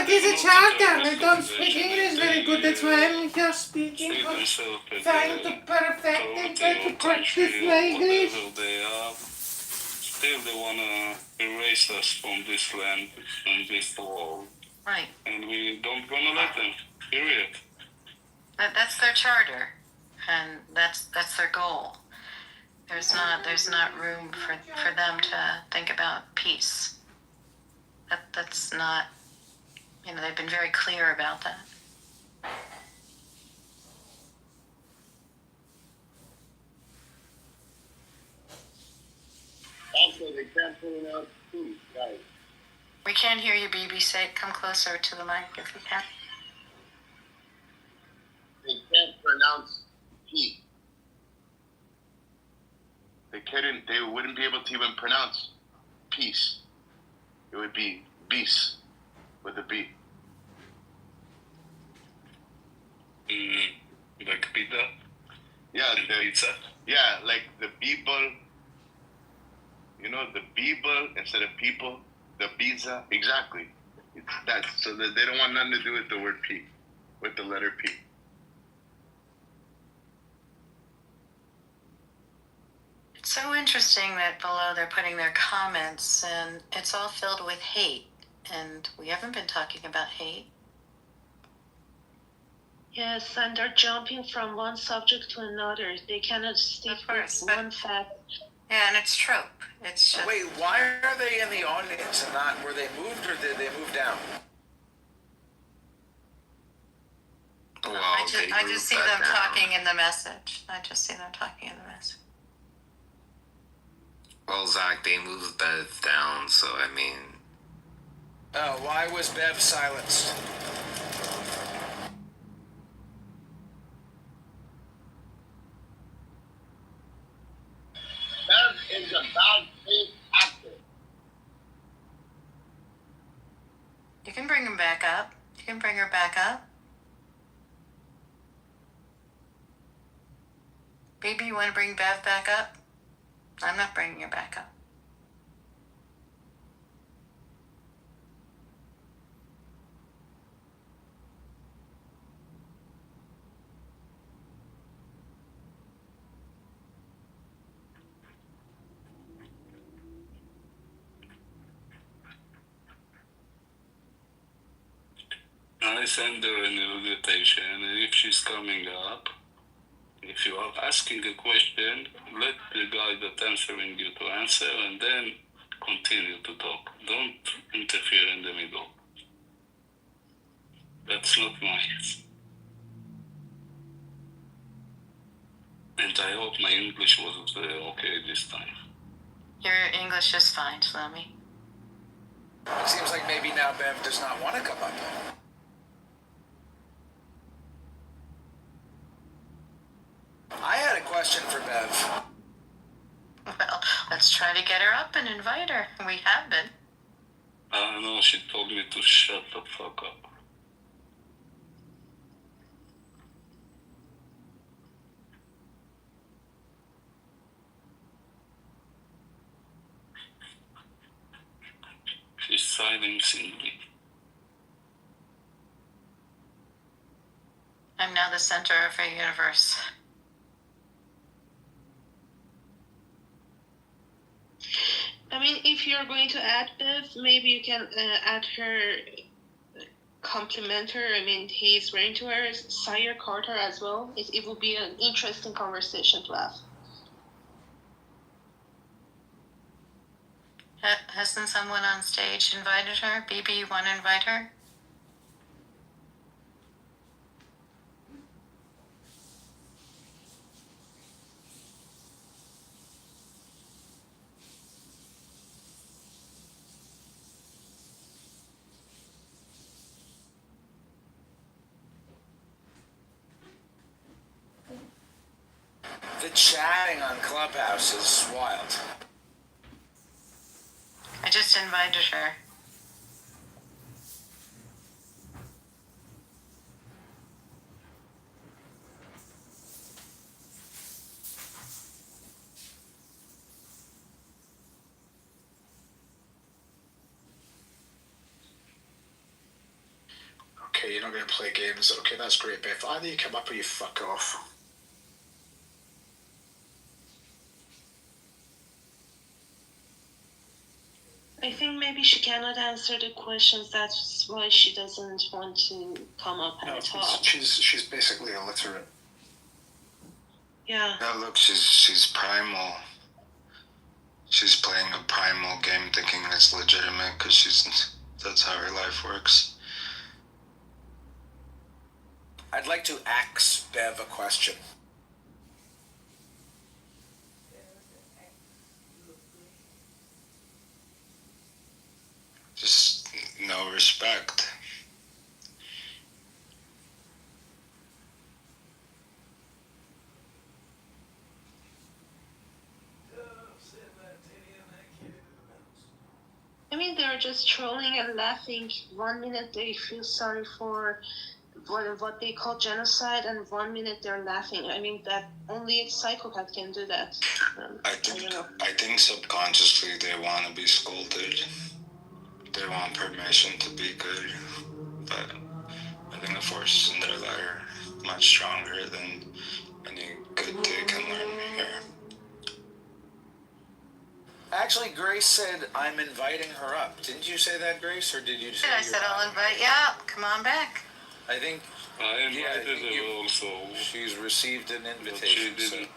is a charter. I don't speak English very good. That's why I'm here speaking. Trying to perfect and try to practice my English. They are, still they want to erase us from this land and this world. Right. And we don't want to let them, period. That's their charter, and that's their goal. There's not room for them to think about peace. That's not, they've been very clear about that. Also, they can't pronounce P, guys. We can't hear you, BB. Come closer to the mic if you can. They can't pronounce P. They wouldn't be able to even pronounce peace. It would be beast with a B. Like pizza? Yeah, pizza? Yeah, like the people. The people instead of people. The pizza, exactly. It's that. So that they don't want nothing to do with the word P, with the letter P. It's so interesting that below they're putting their comments, and it's all filled with hate. And we haven't been talking about hate. Yes, and they're jumping from one subject to another. They cannot stick with one fact. Yeah, and it's trope. It's just... Wait, why are they in the audience and not, were they moved or did they move down? Well, I just see them talking in the message. Well, Zach, they moved Bev down, so I mean... Oh, why was Bev silenced? Bev is a bad faith actor. You can bring him back up. You can bring her back up. Baby, you want to bring Bev back up? I'm not bringing her back up. I send her an invitation, and if she's coming up, if you are asking a question, let the guy that's answering you to answer, and then continue to talk. Don't interfere in the middle. That's not nice. And I hope my English was okay this time. Your English is fine, Shlomi. It seems like maybe now Bev does not want to come up. I had a question for Bev. Well, let's try to get her up and invite her. We have been. No, she told me to shut the fuck up. She's silencing me. I'm now the center of her universe. I mean, if you're going to add Bev, maybe you can add her, compliment her. I mean, he's wearing to her Sire Carter as well. It will be an interesting conversation to have. Hasn't someone on stage invited her? BB, you want to invite her? The chatting on Clubhouse is wild. I just invited her. okay, you're not going to play games. Okay, that's great, Beth. Either you come up or you fuck off. I think maybe she cannot answer the questions. That's why she doesn't want to come up and talk. She's basically illiterate. Yeah. Yeah, look, she's primal. She's playing a primal game, thinking it's legitimate because that's how her life works. I'd like to ask Bev a question. Just no respect. I mean, they're just trolling and laughing. 1 minute they feel sorry for what they call genocide, and 1 minute they're laughing. I mean, that only a psychopath can do that. I don't know. I think subconsciously they want to be scolded. They want permission to be good, but I think the forces in their life are much stronger than any good they can learn here. Actually, Grace said I'm inviting her up. Didn't you say that, Grace, or did you say? I said I'll invite you up. Come on back. I think. I invited her you- also. She's received an But invitation. she didn't.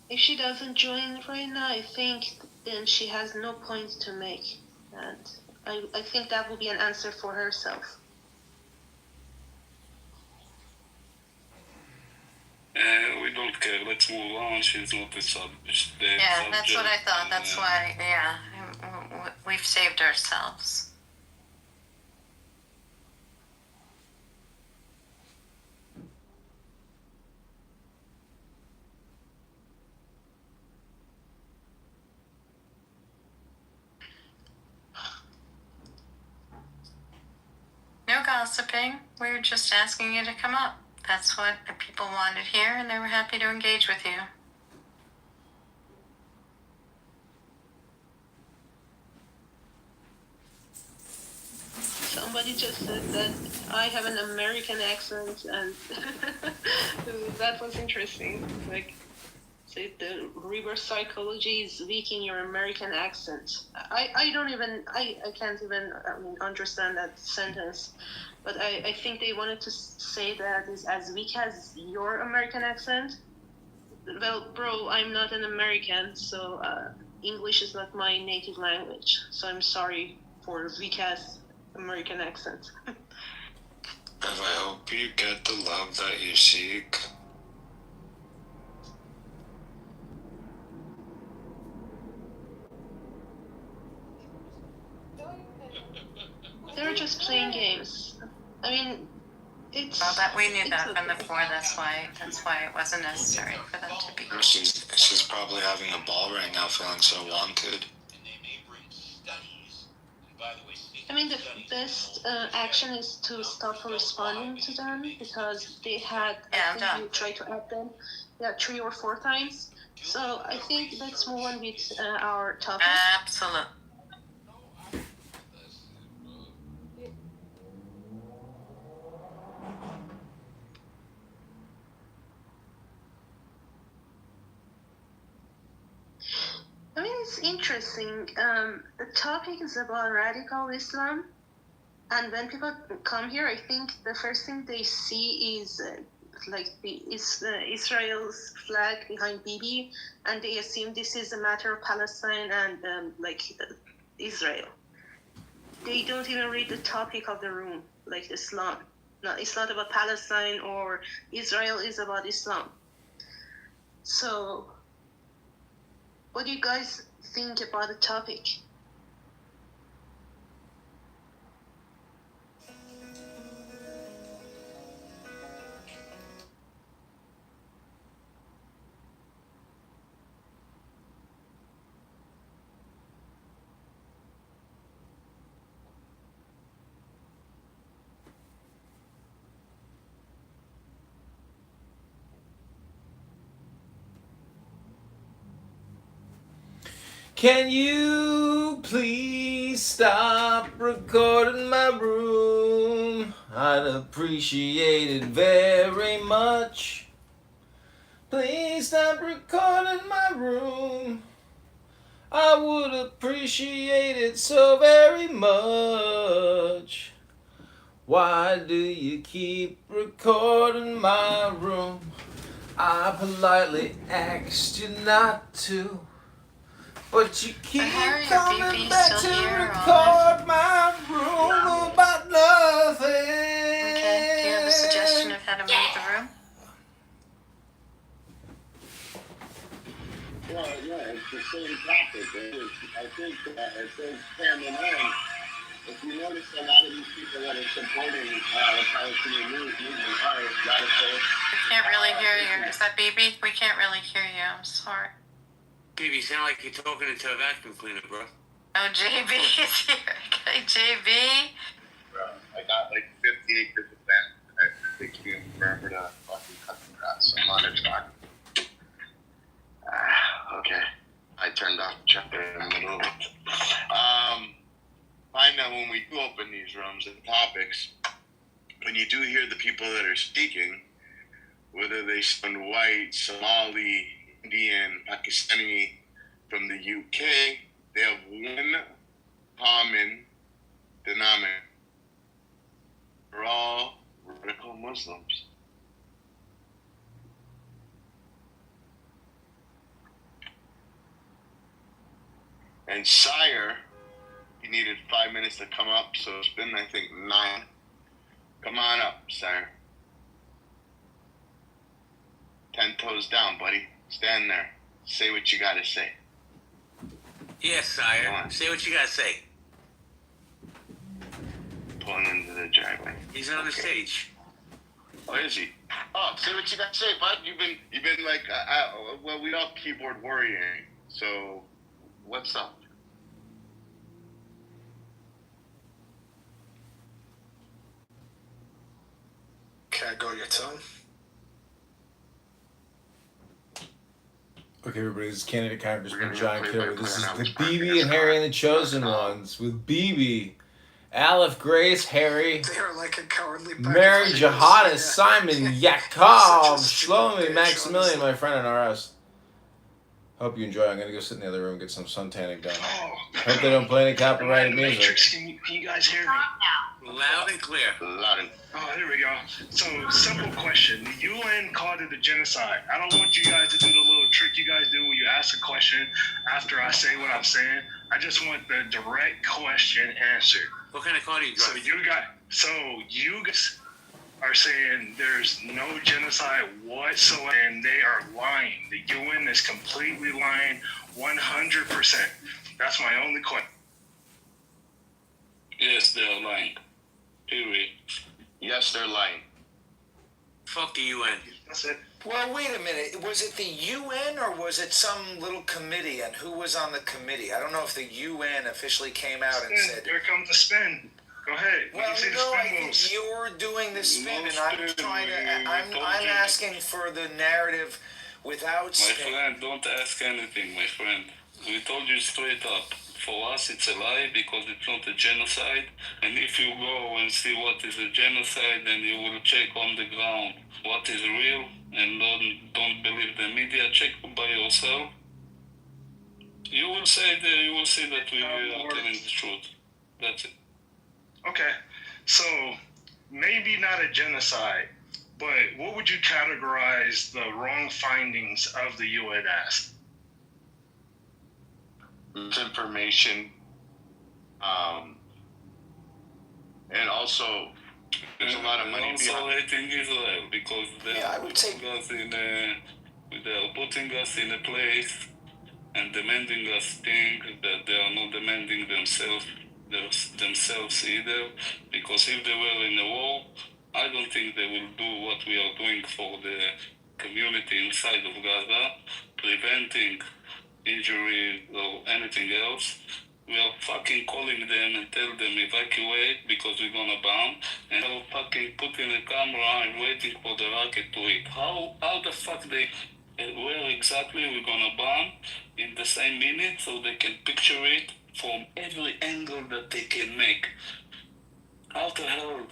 If she doesn't join right now, I think then she has no point to make. And I think that will be an answer for herself. We don't care. Let's move on. She's not the subject. Yeah, that's what I thought. That's why, yeah, we've saved ourselves. No gossiping. We were just asking you to come up. That's what the people wanted here, and they were happy to engage with you. Somebody just said that I have an American accent, and that was interesting. Like, say the reverse psychology is weak in your American accent. I don't even, I can't even understand that sentence. But I think they wanted to say that is as weak as your American accent. Well, bro, I'm not an American, so English is not my native language. So I'm sorry for weak ass American accent. Bev, I hope you get the love that you seek. They're just playing games. I mean, it's. Well, that we knew that from the floor. That's why it wasn't necessary for them to be. She's probably having a ball right now, feeling so wanted. I mean, the best action is to stop responding to them, because they had. I think you tried to add them, 3 or 4 times. So I think let's move on with our topic. Absolutely. I mean, it's interesting. The topic is about radical Islam, and when people come here, I think the first thing they see is like Israel's flag behind Bibi, and they assume this is a matter of Palestine and Israel. They don't even read the topic of the room, like Islam. No, it's not about Palestine or Israel. It's about Islam. So, what do you guys think about the topic? Can you please stop recording my room? I'd appreciate it very much. Please stop recording my room. I would appreciate it so very much. Why do you keep recording my room? I politely asked you not to, but you keep Harry or coming BB back still to here or record my room about nothing. Okay. Do you have a suggestion of how to move the room? Well, yeah, it's the same topic. I think it says Cameron in. If you notice, a lot of these people that are supporting the Palestinian movement are radical. We can't really hear you. Is that BB? We can't really hear you. I'm sorry. BB, you sound like you're talking into a vacuum cleaner, bro. Oh, JB is here. Okay, JB. I got like 50 acres of land and it takes me forever to fucking cut the grass. I'm on a track. Okay. I turned off the chapter in the middle of it. Find out when we do open these rooms and topics, when you do hear the people that are speaking, whether they sound white, Somali, Indian, Pakistani, from the UK, they have one common denominator. We're all radical Muslims. And Sire, he needed 5 minutes to come up, so it's been, I think, 9. Come on up, Sire. 10 toes down, buddy. Stand there. Say what you gotta say. Yes, sire. Say what you gotta say. Pulling into the driveway. He's on the stage. Oh, is he? Oh, say what you gotta say, bud. You've been like, well, we all keyboard worrying. So, what's up? Can I go your turn? Okay, everybody, this is candidate Congressman We're John gonna Kitover. play This is by the play BB and Harry and the Chosen now. Ones with BB, Aleph, Grace, Harry, They are like a cowardly Mary, pack of Jihadis, idiots. Simon, Yeah. Yakov, Such a Shlomi, stupid Maximilian, bitch, my friend on RS. Hope you enjoy. I'm gonna go sit in the other room and get some sun tanning done. Hope they don't play any copyrighted music. Matrix, can you guys hear me? Loud and clear. Loud and Oh, there we go. So, simple question. The UN called it a genocide. I don't want you guys to do the little trick you guys do where you ask a question after I say what I'm saying. I just want the direct question answered. What kind of car do you drive? So you guys are saying there's no genocide whatsoever, and they are lying. The UN is completely lying 100%. That's my only question. Yes, they are lying. Period. yes, they're lying. Fuck the UN. That's it. Well, wait a minute. Was it the UN or was it some little committee? And who was on the committee? I don't know if the UN officially came out and said. Here comes the spin. Go ahead. Well, see the no, spin I think moves. you're doing the spin, No and I'm spin, trying to. we I'm told you. asking for the narrative without My spin. friend, don't ask anything, my friend. We told you straight up. For us, it's a lie because it's not a genocide. And if you go and see what is a genocide, then you will check on the ground what is real, and don't believe the media. Check by yourself. You will see that we are telling the truth. That's it. Okay, so maybe not a genocide, but what would you categorize the wrong findings of the UN as? Misinformation. And also, there's a lot of money also behind it. hating Israel because they Yeah, I are would say- putting us in a place and demanding us things that they are not demanding themselves either. Because if they were in a war, I don't think they will do what we are doing for the community inside of Gaza, preventing injuries or anything else. We are fucking calling them and tell them evacuate because we're gonna bomb, and they're fucking putting a camera and waiting for the rocket to hit. How the fuck they where exactly we're gonna bomb in the same minute, so they can picture it from every angle that they can make. How the hell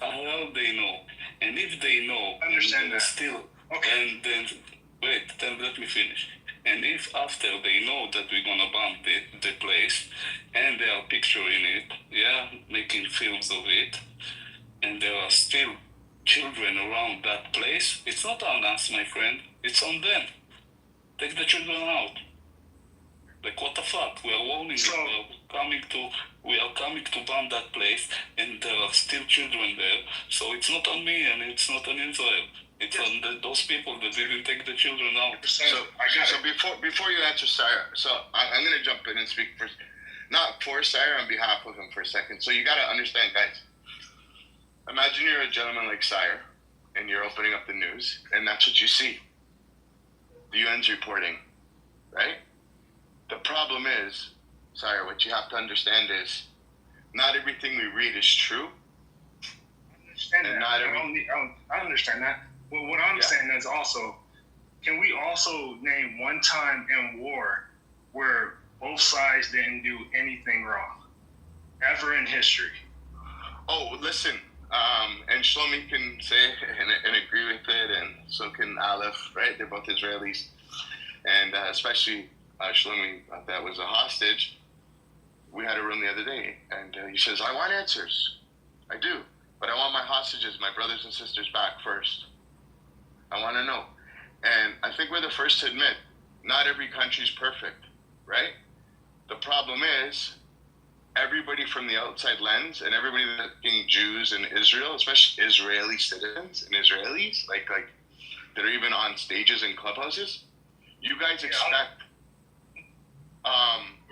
they know? And if they know, I understand that. Still, Okay. and then wait, then let me finish. And if after they know that we're gonna bomb the place, and they are picturing it, yeah, making films of it, and there are still children around that place, it's not on us, my friend. It's on them. Take the children out. Like, what the fuck? We are warning So- you. We are coming to bomb that place, and there are still children there. So it's not on me, and it's not on Israel. It's on those people that didn't take the children out. So, before you answer Sarah, so I'm going to jump in and speak first, not for Sarah, on behalf of him for a second. So you got to understand, guys. Imagine you're a gentleman like Sire, and you're opening up the news, and that's what you see. The UN's reporting, right? The problem is, Sire, what you have to understand is, not everything we read is true. I understand And that. not I understand that. Well, what I'm saying is also, can we also name one time in war where both sides didn't do anything wrong, ever in history? Oh, listen, and Shlomi can say and agree with it, and so can Aleph, right? They're both Israelis. And especially Shlomi, that was a hostage. We had a room the other day, and he says, I want answers. I do. But I want my hostages, my brothers and sisters, back first. I want to know. And I think we're the first to admit, not every country's perfect, right? The problem is, everybody from the outside lens, and everybody that's being Jews in Israel, especially Israeli citizens and Israelis, like that are even on stages in clubhouses, you guys expect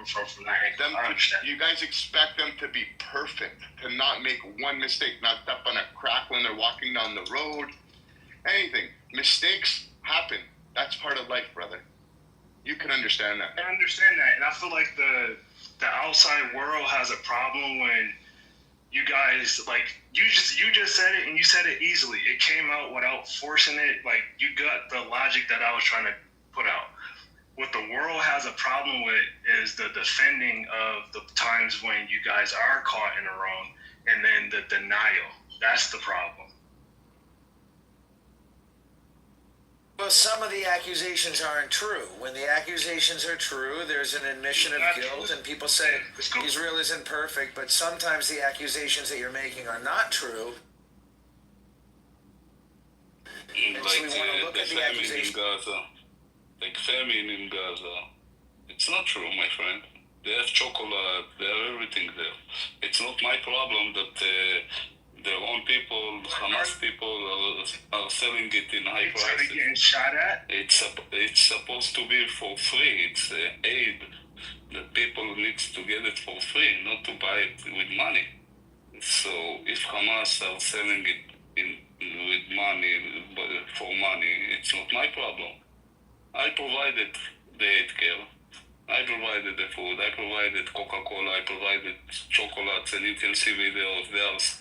from that angle, I understand. you guys expect them to be perfect, to not make one mistake, not step on a crack when they're walking down the road, anything. Mistakes happen. That's part of life, brother. You can understand that. I understand that, and I feel like the outside world has a problem when you guys, like, you just said it, and you said it easily. It came out without forcing it. Like, you got the logic that I was trying to put out. What the world has a problem with is the defending of the times when you guys are caught in the wrong, and then the denial. That's the problem. Well, some of the accusations aren't true. When the accusations are true, there's an admission of guilt, and people say Israel isn't perfect, but sometimes the accusations that you're making are not true. And so we want to look at the accusations. Like famine in Gaza. It's not true, my friend. They have chocolate, they have everything there. It's not my problem that their own people, Hamas people, are selling it in high prices. Are they getting shot at? It's supposed to be for free. It's aid that people need to get it for free, not to buy it with money. So if Hamas are selling it with money, for money, it's not my problem. I provided the healthcare, I provided the food, I provided Coca-Cola, I provided chocolates, and you can see videos.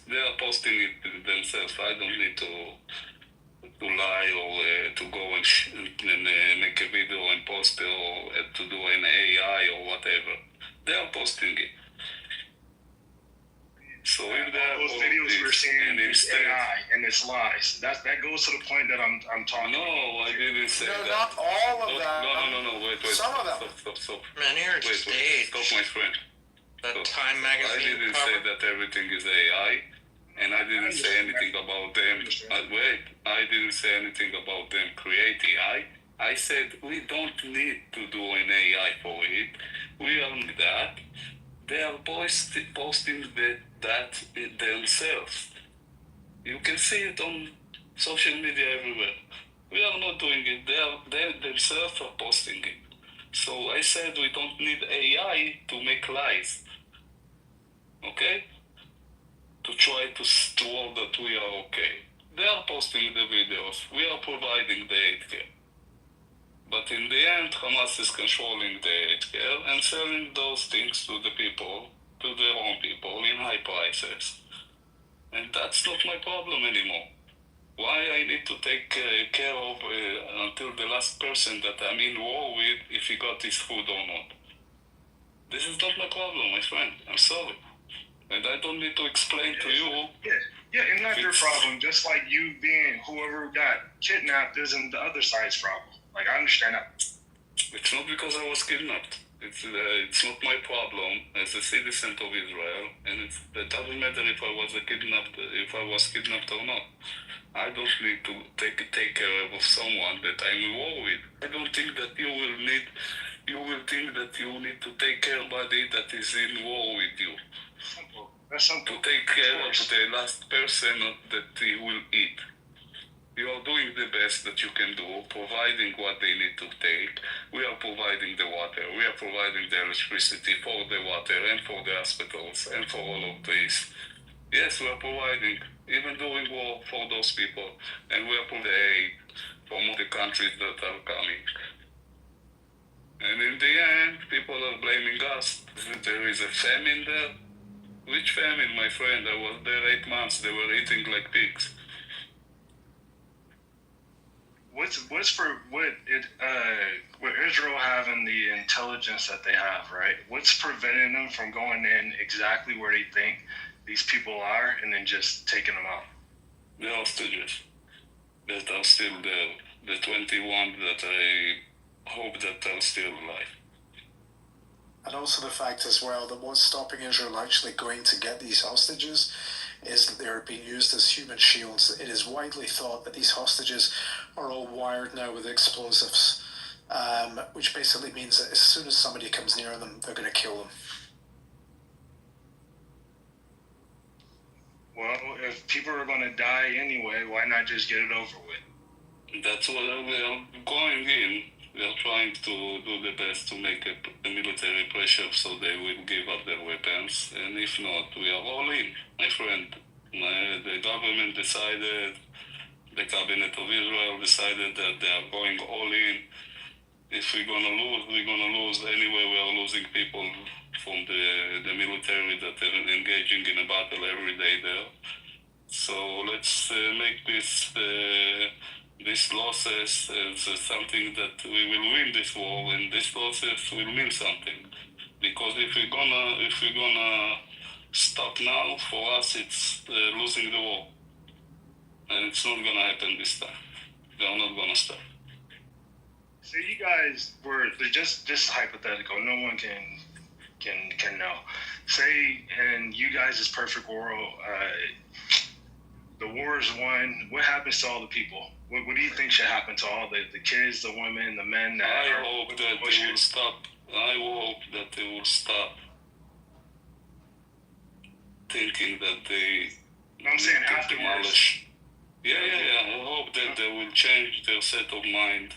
They are posting it themselves. I don't need to lie or to go and make a video and post it, or to do an AI or whatever. They are posting it. So if those videos we're seeing is AI and it's lies. That goes to the point that I'm talking. No, I didn't say that. Not all of them. No, wait. Some of them. Stop. Man, you're a stage. Stop, my friend. That Stop. Time magazine I didn't cover. say that everything is AI, and I didn't say anything about them. I didn't say anything about them create AI. I said we don't need to do an AI for it. We don't need that. They are posting that themselves. You can see it on social media everywhere. We are not doing it. They themselves are posting it. So I said we don't need AI to make lies. Okay? To try to show that we are okay. They are posting the videos. We are providing the healthcare. But in the end, Hamas is controlling the healthcare and selling those things to the people, to their own people, in high prices. And that's not my problem anymore. Why I need to take care of until the last person that I'm in war with if he got his food or not. This is not my problem, my friend. I'm sorry. And I don't need to explain to you. Yeah, and not your problem. Just like you being whoever got kidnapped isn't the other side's problem. Like, I understand that. It's not because I was kidnapped. It's not my problem as a citizen of Israel, and it doesn't matter if I was kidnapped or not. I don't need to take care of someone that I'm in war with. I don't think that you will think that you need to take care of somebody that is in war with you. Simple. That's simple. To take care of the last person that he will eat. You are doing the best that you can do, providing what they need to take. We are providing the water. We are providing the electricity for the water and for the hospitals and for all of this. Yes, we are providing, even during war, for those people. And we are providing aid from all the countries that are coming. And in the end, people are blaming us. There is a famine there. Which famine, my friend? I was there 8 months. They were eating like pigs. With Israel having the intelligence that they have, right? What's preventing them from going in exactly where they think these people are and then just taking them out? The hostages that are still there, the 21 that I hope that are still alive. And also the fact as well that what's stopping Israel actually going to get these hostages is that they're being used as human shields. It is widely thought that these hostages are all wired now with explosives, which basically means that as soon as somebody comes near them, they're going to kill them. Well, if people are going to die anyway, why not just get it over with? That's what we are going in. We are trying to do the best to make a military pressure so they will give up their weapons. And if not, we are all in, my friend. The government decided, the cabinet of Israel decided that they are going all in. If we're going to lose, we're going to lose. Anyway, we are losing people from the military that are engaging in a battle every day there. So let's make these losses as something that we will win this war, and this losses will mean something. Because if we're gonna stop now, for us it's losing the war, and it's not gonna happen this time. They are not gonna stop. So you guys were just hypothetical. No one can know. Say in you guys' perfect world, the war is won. What happens to all the people? What do you think should happen to all the kids, the women, the men? I hope that they will stop. I hope that they will stop thinking that they. I'm saying afterwards. Yeah. I hope that they will change their set of mind.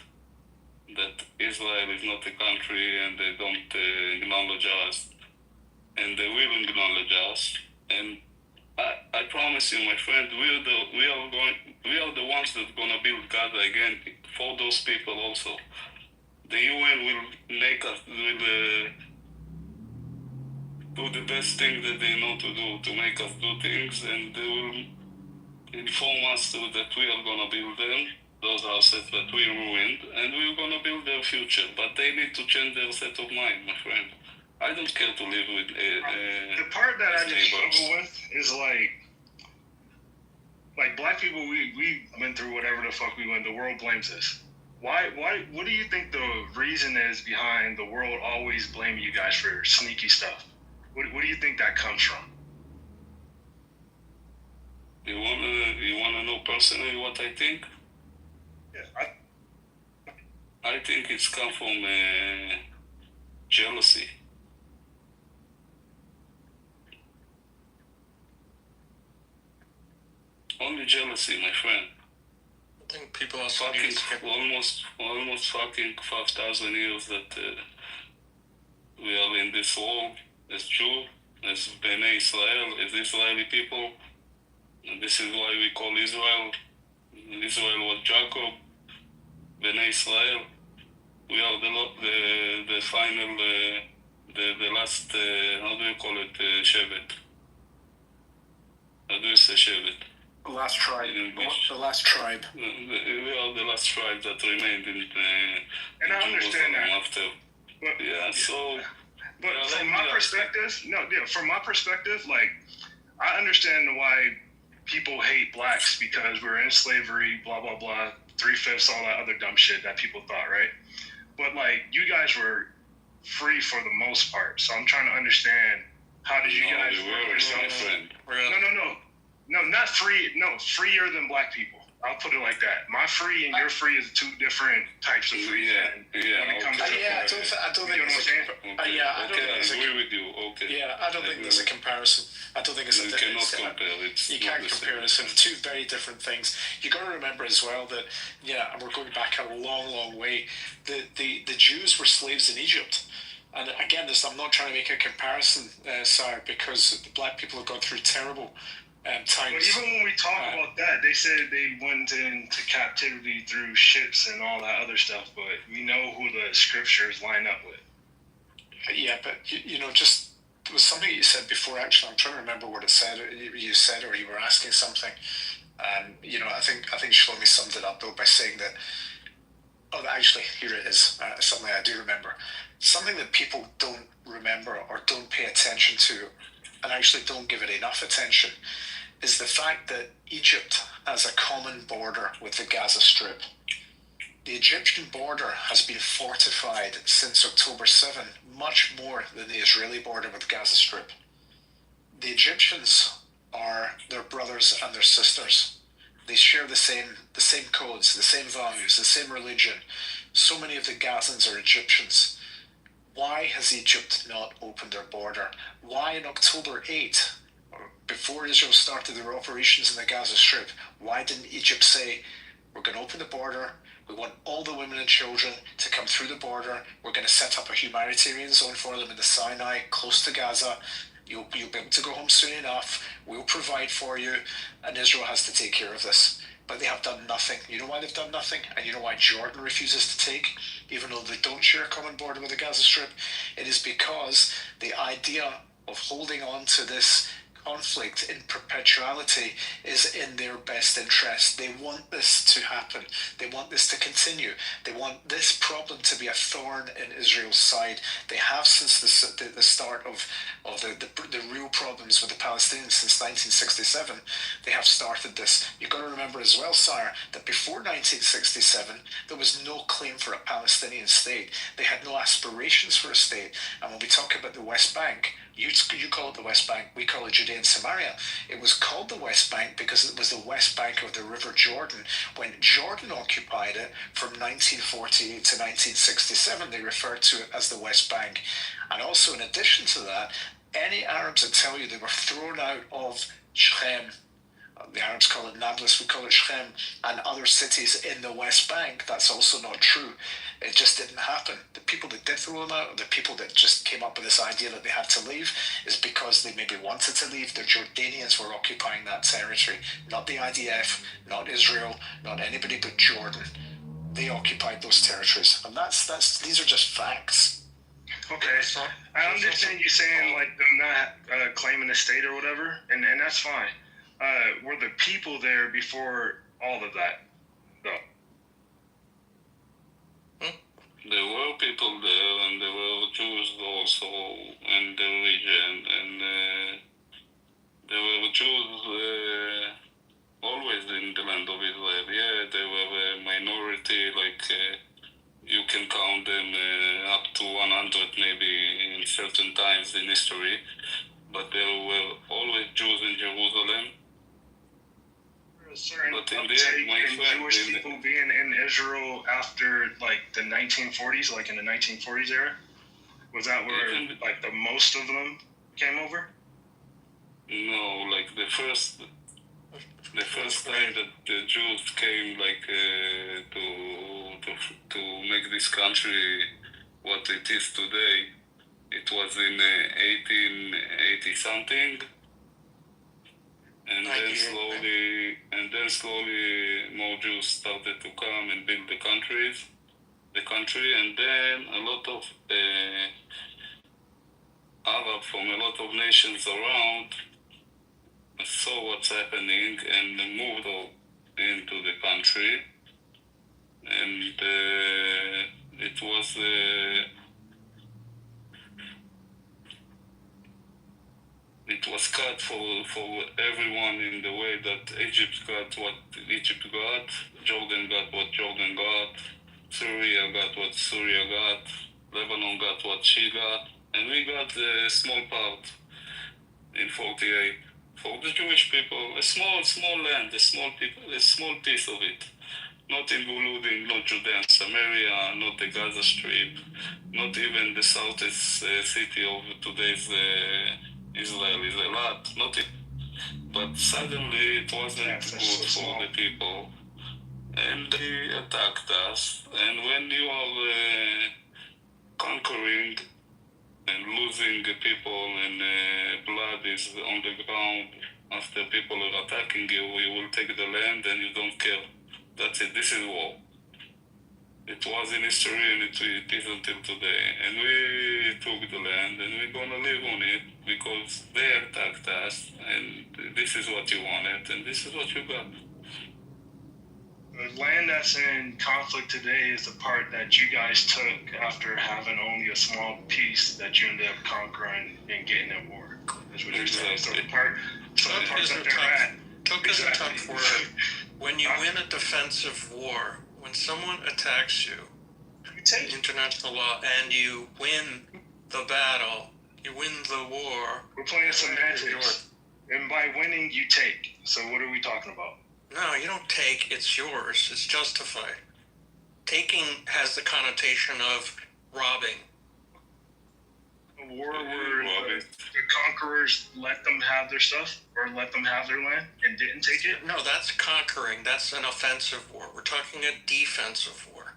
That Israel is not a country and they don't acknowledge us, and they will acknowledge us. And I promise you, my friend, we are the ones that are gonna build Gaza again for those people also. The UN will make us do the best thing that they know to do to make us do things, and they will inform us that we are gonna build them those houses that we ruined, and we're gonna build their future. But they need to change their set of mind, my friend. I don't care to live with the part that I just struggle with is like black people, we went through whatever the fuck we went. The world blames us. Why? What do you think the reason is behind the world always blaming you guys for sneaky stuff? What do you think that comes from? You wanna know personally what I think? Yeah, I think it's come from jealousy. Only jealousy, my friend. I think people are almost fucking 5,000 years that we are in this world as Jew, as Bnei Israel, as Israeli people. And this is why we call Israel. Israel was Jacob, Bnei Israel. We are the final, the last, how do you call it, Shevet? How do you say Shevet? The last tribe. in which The last tribe. we are the last tribe that remained in And I understand that. after. But, Yeah, so. But from my perspective, from my perspective, like, I understand why people hate blacks because we're in slavery, blah, blah, blah, 3/5, all that other dumb shit that people thought, right? But, like, you guys were free for the most part. So I'm trying to understand, how did you guys work yourself? No, not free. No, freer than black people. I'll put it like that. My free and your free is two different types of free. I don't think I agree with you. Okay. Yeah, I don't think there's a comparison. I don't think it's you cannot compare. You can't compare it. It's two very different things. You got to remember as well that and we're going back a long, long way. The Jews were slaves in Egypt. And again, I'm not trying to make a comparison, Sire, because the black people have gone through terrible times. But even when we talk about that, they said they went into captivity through ships and all that other stuff, but we know who the scriptures line up with. Yeah, but just there was something you said before. Actually, I'm trying to remember what it said. You said, or you were asking something. I think Shlomi summed it up though by saying that. Oh, actually, here it is. Something I do remember. Something that people don't remember or don't pay attention to, and actually don't give it enough attention, is the fact that Egypt has a common border with the Gaza Strip. The Egyptian border has been fortified since October 7, much more than the Israeli border with the Gaza Strip. The Egyptians are their brothers and their sisters. They share the same codes, the same values, the same religion. So many of the Gazans are Egyptians. Why has Egypt not opened their border? Why on October 8, before Israel started their operations in the Gaza Strip, why didn't Egypt say, we're going to open the border, we want all the women and children to come through the border, we're going to set up a humanitarian zone for them in the Sinai, close to Gaza, you'll be able to go home soon enough, we'll provide for you, and Israel has to take care of this. But they have done nothing. You know why they've done nothing? And you know why Jordan refuses to take, even though they don't share a common border with the Gaza Strip? It is because the idea of holding on to this conflict in perpetuality is in their best interest. They want this to happen. They want this to continue. They want this problem to be a thorn in Israel's side. They have since the start of the real problems with the Palestinians since 1967. They have started this. You've got to remember as well, Sire, that before 1967, there was no claim for a Palestinian state. They had no aspirations for a state. And when we talk about the West Bank, you call it the West Bank, we call it Judea and Samaria. It was called the West Bank because it was the west bank of the River Jordan. When Jordan occupied it from 1948 to 1967, they referred to it as the West Bank. And also, in addition to that, any Arabs that tell you they were thrown out of Shechem, the Arabs call it Nablus, we call it Shechem, and other cities in the West Bank, that's also not true. It just didn't happen. The people that did throw them out, or the people that just came up with this idea that they had to leave, is because they maybe wanted to leave. The Jordanians were occupying that territory, not the IDF, not Israel, not anybody but Jordan. They occupied those territories, and these are just facts. Okay, I understand you saying like them not claiming a state or whatever, and that's fine. Were the people there before all of that, though? There were people there, and there were Jews also in the region, and there were Jews always in the land of Israel. Yeah, they were a minority, you can count them up to 100 maybe in certain times in history, but there were always Jews in Jerusalem. But in the end, Jewish people being in Israel after like the 1940s, like in the 1940s era, was that where like the most of them came over? No, like the first time that the Jews came, to make this country what it is today, it was in 1880 something. And then slowly more Jews started to come and build the country, and then a lot of Arabs from a lot of nations around saw what's happening and moved into the country, and it was cut for everyone in the way that Egypt got what Egypt got, Jordan got what Jordan got, Syria got what Syria got, Lebanon got what she got, and we got a small part in 48. For the Jewish people, a small land, a small piece of it. Not including not Judea and Samaria, not the Gaza Strip, not even the southeast city of today's Israel is a lot. Not it, but suddenly it wasn't good for the people, and they attacked us. And when you are conquering and losing people and blood is on the ground after people are attacking you, you will take the land and you don't care. That's it. This is war. It was in history and it is until today. And we took the land and we're gonna live on it because they attacked us and this is what you wanted and this is what you got. The land that's in conflict today is the part that you guys took after having only a small piece that you ended up conquering and getting at war. That's what you're saying. So the part that they're at. Took is a tough word. When you win a defensive war, when someone attacks you, international law, and you win the battle, you win the war. We're playing semantics. And by winning, you take. So what are we talking about? No, you don't take, it's yours. It's justified. Taking has the connotation of robbing. A war where the conquerors let them have their stuff or let them have their land and didn't take it? No, that's conquering. That's an offensive war. We're talking a defensive war.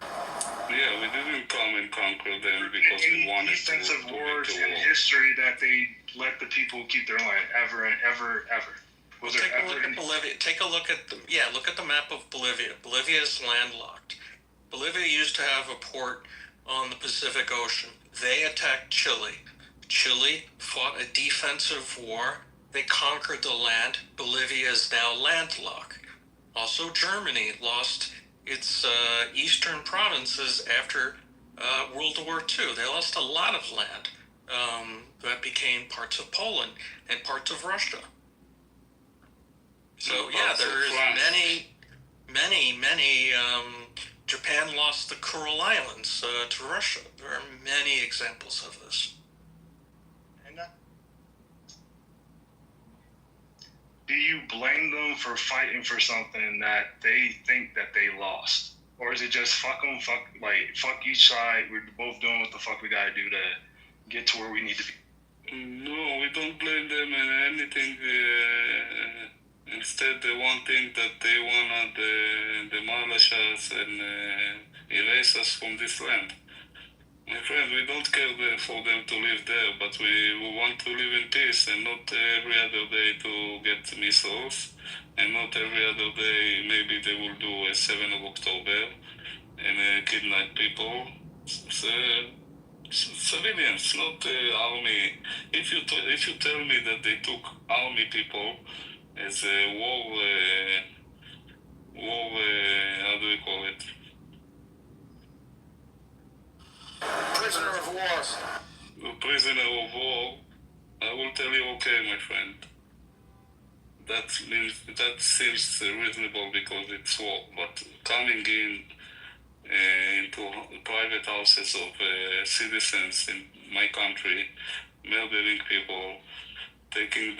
Yeah, we didn't come and conquer them because we wanted defensive to wars war. in history that they let the people keep their land ever and ever. Well, take a look at Bolivia. Take a look at look at the map of Bolivia. Bolivia is landlocked. Bolivia used to have a port on the Pacific Ocean. They attacked Chile. Chile fought a defensive war. They conquered the land. Bolivia is now landlocked. Also, Germany lost its eastern provinces after World War II. They lost a lot of land that became parts of Poland and parts of Russia. So yeah, there's many. Japan lost the Kuril Islands to Russia. There are many examples of this. Do you blame them for fighting for something that they think that they lost? Or is it just fuck them, fuck each side, we're both doing what the fuck we gotta do to get to where we need to be? No, we don't blame them in anything. Instead, the one thing that they wanna demolish us and erase us from this land. My friend, we don't care for them to live there, but we want to live in peace and not every other day to get missiles, and not every other day maybe they will do a 7th of October and kidnap people. Civilians, not army. If you tell me that they took army people as a war, how do we call it? Prisoner of war. Prisoner of war, I will tell you, okay, my friend. That seems reasonable because it's war, but coming into private houses of citizens in my country, murdering people, taking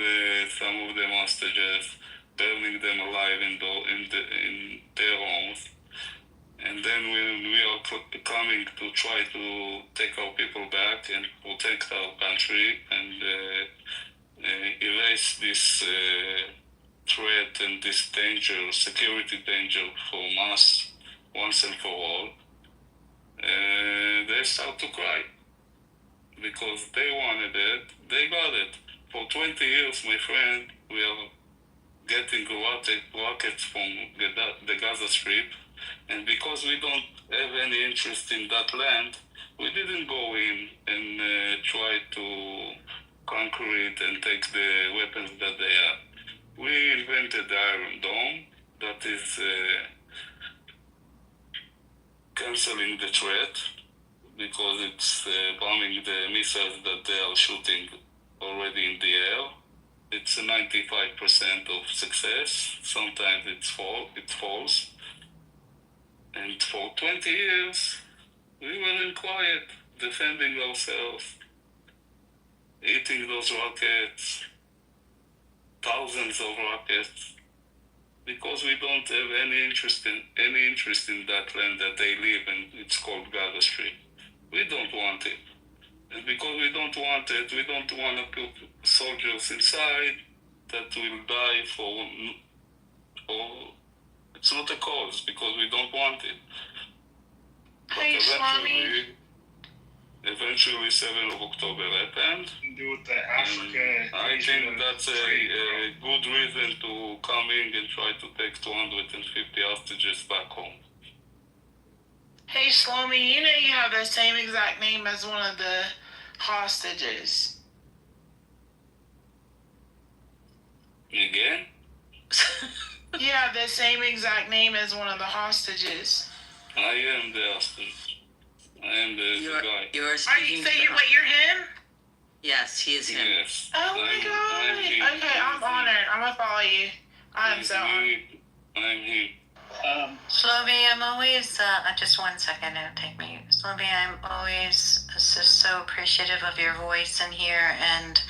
some of them hostages, burning them alive in their homes, and then when we are coming to try to take our people back and protect our country and erase this threat and this danger, security danger from us once and for all, they start to cry because they wanted it, they got it. For 20 years, my friend, we are getting rockets from the Gaza Strip, and because we don't have any interest in that land, we didn't go in and try to conquer it and take the weapons that they have. We invented the Iron Dome that is canceling the threat because it's bombing the missiles that they are shooting already in the air. It's a 95% of success. Sometimes it falls. And for 20 years, we were in quiet, defending ourselves, eating those rockets, thousands of rockets, because we don't have any interest in that land that they live in. It's called Gaza Strip. We don't want it. And because we don't want it, we don't want to put soldiers inside that will die for it's not a cause, because we don't want it. But Hey, Swami. eventually 7th of October happened. Do with the Africa. I think that's a good reason to come in and try to take 250 hostages back home. Hey, Shlomi, you know you have the same exact name as one of the hostages. Again? You have the same exact name as one of the hostages. I am the hostage. I am the guy. You're Are you speaking. you're him? Yes, he is him. Yes. Oh my god. Okay, I'm honored. I'm gonna follow you. I'm so honored. I'm him. Shlomi, I'm always, just 1 second, it'll take me. Shlomi, I'm always just so appreciative of your voice in here and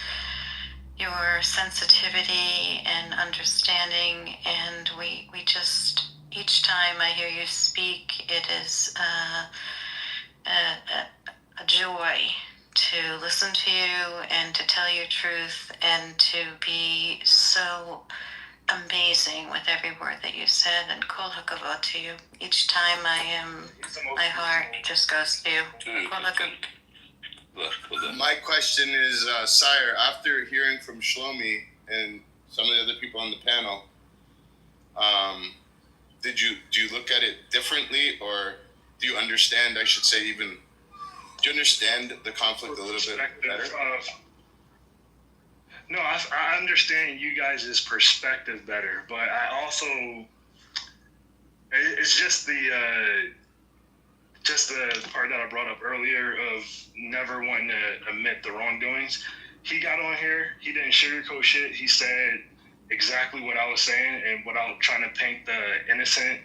your sensitivity and understanding. And we just, each time I hear you speak, it is a joy to listen to you and to tell your truth and to be so amazing with every word that you said, and kol hakavod to you. Each time my heart just goes to you. Kol hakavod. My question is, Sire, after hearing from Shlomi and some of the other people on the panel, do you look at it differently, or do you understand, I should say, do you understand the conflict a little bit better? No, I understand you guys' perspective better, but I also, it's just the part that I brought up earlier of never wanting to admit the wrongdoings. He got on here, he didn't sugarcoat shit. He said exactly what I was saying, and without trying to paint the innocent,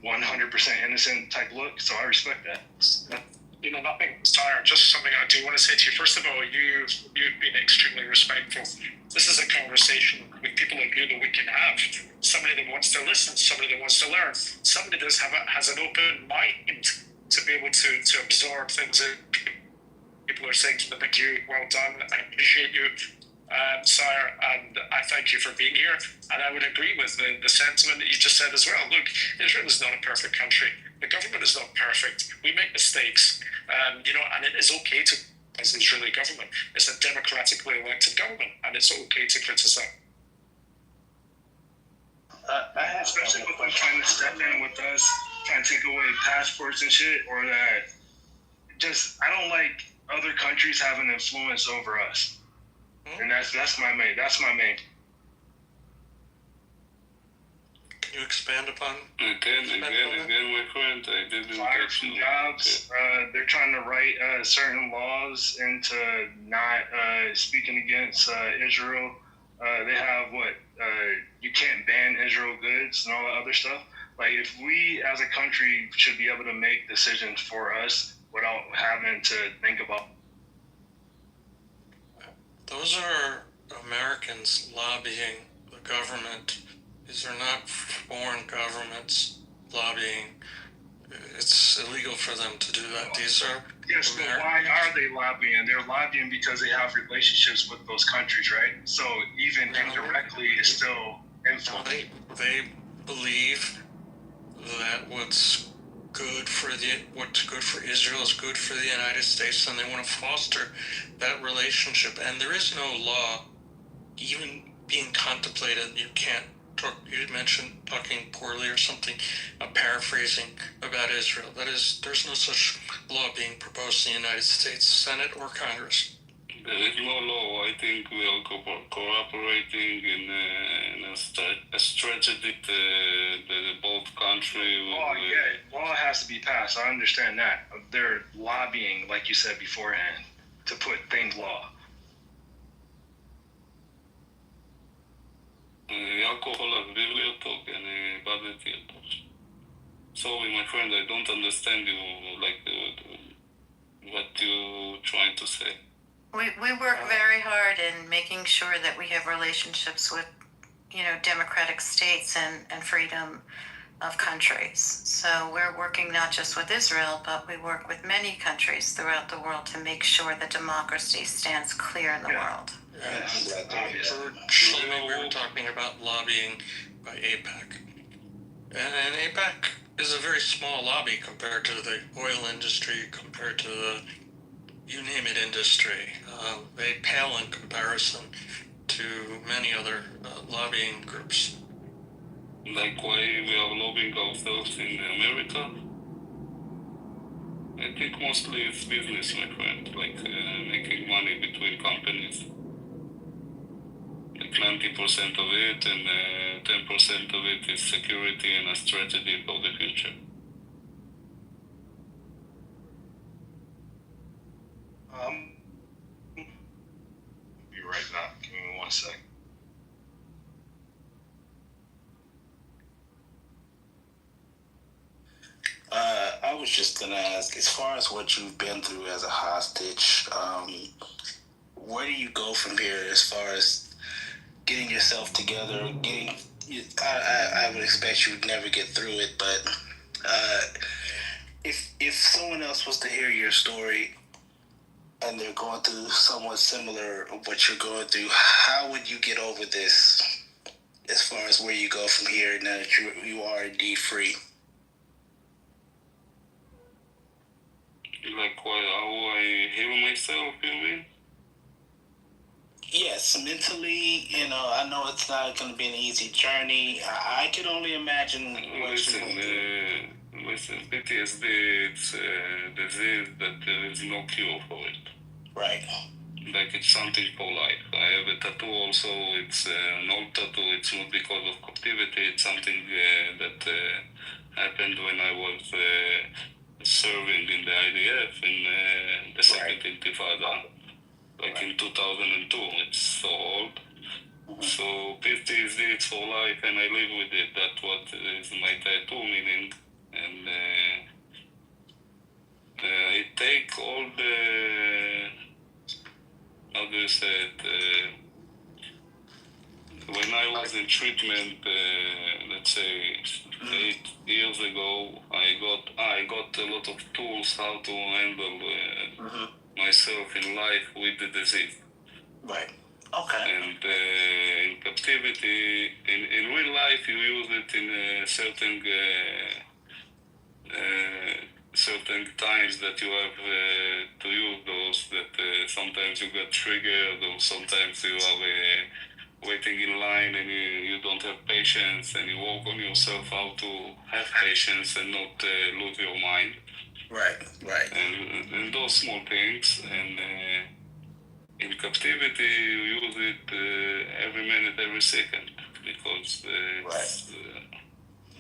100% innocent type look. So I respect that. Nothing, Sire, just something I do want to say to you. First of all, you've been extremely respectful. This is a conversation with people like you that we can have. Somebody that wants to listen, somebody that wants to learn, somebody that has an open mind to be able to absorb things that people are saying to them. Thank you, well done. I appreciate you, Sire, and I thank you for being here. And I would agree with the sentiment that you just said as well. Look, Israel is not a perfect country. The government is not perfect. We make mistakes, and it is okay to as the Israeli government. It's a democratically elected government, and it's okay to criticize. Especially with them trying to step in with us, trying to take away passports and shit, or that I don't like other countries having influence over us. And that's my main. Can you expand upon? Again, my friend, I didn't fire from jobs. They're trying to write certain laws into not speaking against Israel. They have you can't ban Israel goods and all that other stuff. Like, if we as a country should be able to make decisions for us without having to think about. Those are Americans lobbying the government. These are not foreign governments lobbying. It's illegal for them to do that. These are yes, but why are they lobbying? They're lobbying because they have relationships with those countries, right? So even indirectly, it's still influence. They believe that what's good for Israel is good for the United States, and they want to foster that relationship. And there is no law even being contemplated. You mentioned talking poorly or something, paraphrasing about Israel. There's no such law being proposed in the United States Senate or Congress. There is no law. I think we are cooperating in a strategy the both country. Law, law has to be passed. I understand that. They're lobbying, like you said beforehand, to put things law. Sorry, my friend, I don't understand you, like, what you're trying to say. We work very hard in making sure that we have relationships with, democratic states and freedom of countries. So we're working not just with Israel, but we work with many countries throughout the world to make sure that democracy stands clear in the world. Shlomo, we were talking about lobbying by AIPAC. And AIPAC is a very small lobby compared to the oil industry, compared to the you name it industry. They pale in comparison to many other lobbying groups. Like why we are lobbying ourselves in America? I think mostly it's business, my friend, like making money between companies. Like 90% of it and 10% of it is security and a strategy for the future. Be right back. Give me 1 second. I was just gonna ask, as far as what you've been through as a hostage, where do you go from here as far as getting yourself together? I would expect you would never get through it, but if someone else was to hear your story and they're going through somewhat similar of what you're going through, how would you get over this? As far as where you go from here, now that you are indeed free. Like how I heal myself, you mean? Yes, mentally, I know it's not going to be an easy journey. I can only imagine what Listen, PTSD, it's a disease that there is no cure for it. Right. Like it's something for life. I have a tattoo also, it's an old tattoo, it's not because of captivity, it's something that happened when I was serving in the IDF in the second Intifada, like in 2002. It's so old. So PTSD, it's for life, and I live with it. That's what is my tattoo meaning. And it take all the, how do you say it? When I was in treatment, let's say 8 years ago, I got a lot of tools how to handle myself in life with the disease. Right. Okay. And in captivity, in real life, you use it in certain times that you have to use those. That sometimes you get triggered, or sometimes you are waiting in line and you don't have patience, and you work on yourself how to have patience and not lose your mind. Right. And those small things. And in captivity, you use it every minute, every second, because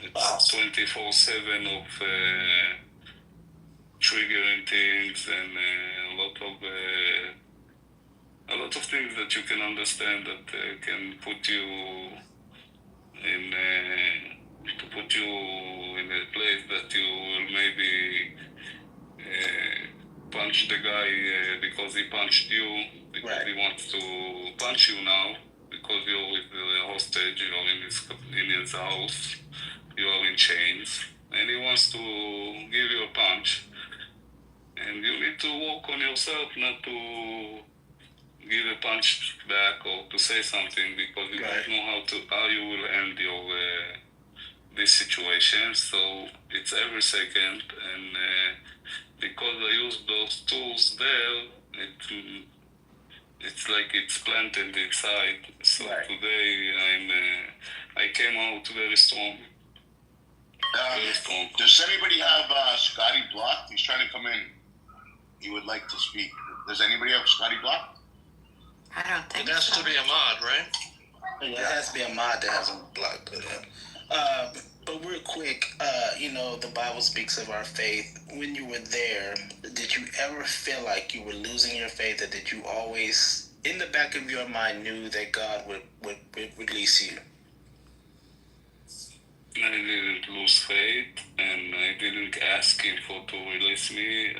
it's 24/7 of triggering things and a lot of things that you can understand that can put you in a place that you will maybe punch the guy because he punched you, because he wants to punch you now, because you're with the hostage, you're in his house, you are in chains, and he wants to give you a punch. And you need to work on yourself not to give a punch back or to say something, because you don't know how you will end this situation. So it's every second, and because I use those tools there, it's like it's planted inside. So today I came out very strong. Does anybody have Scotty blocked? He's trying to come in. He would like to speak. Does anybody have Scotty blocked? I don't think It has so. to be a mod, right? It has to be a mod that has a block put in. But real quick, the Bible speaks of our faith. When you were there, did you ever feel like you were losing your faith, or did you always, in the back of your mind, knew that God would release you? I didn't lose faith, and I didn't ask him to release me.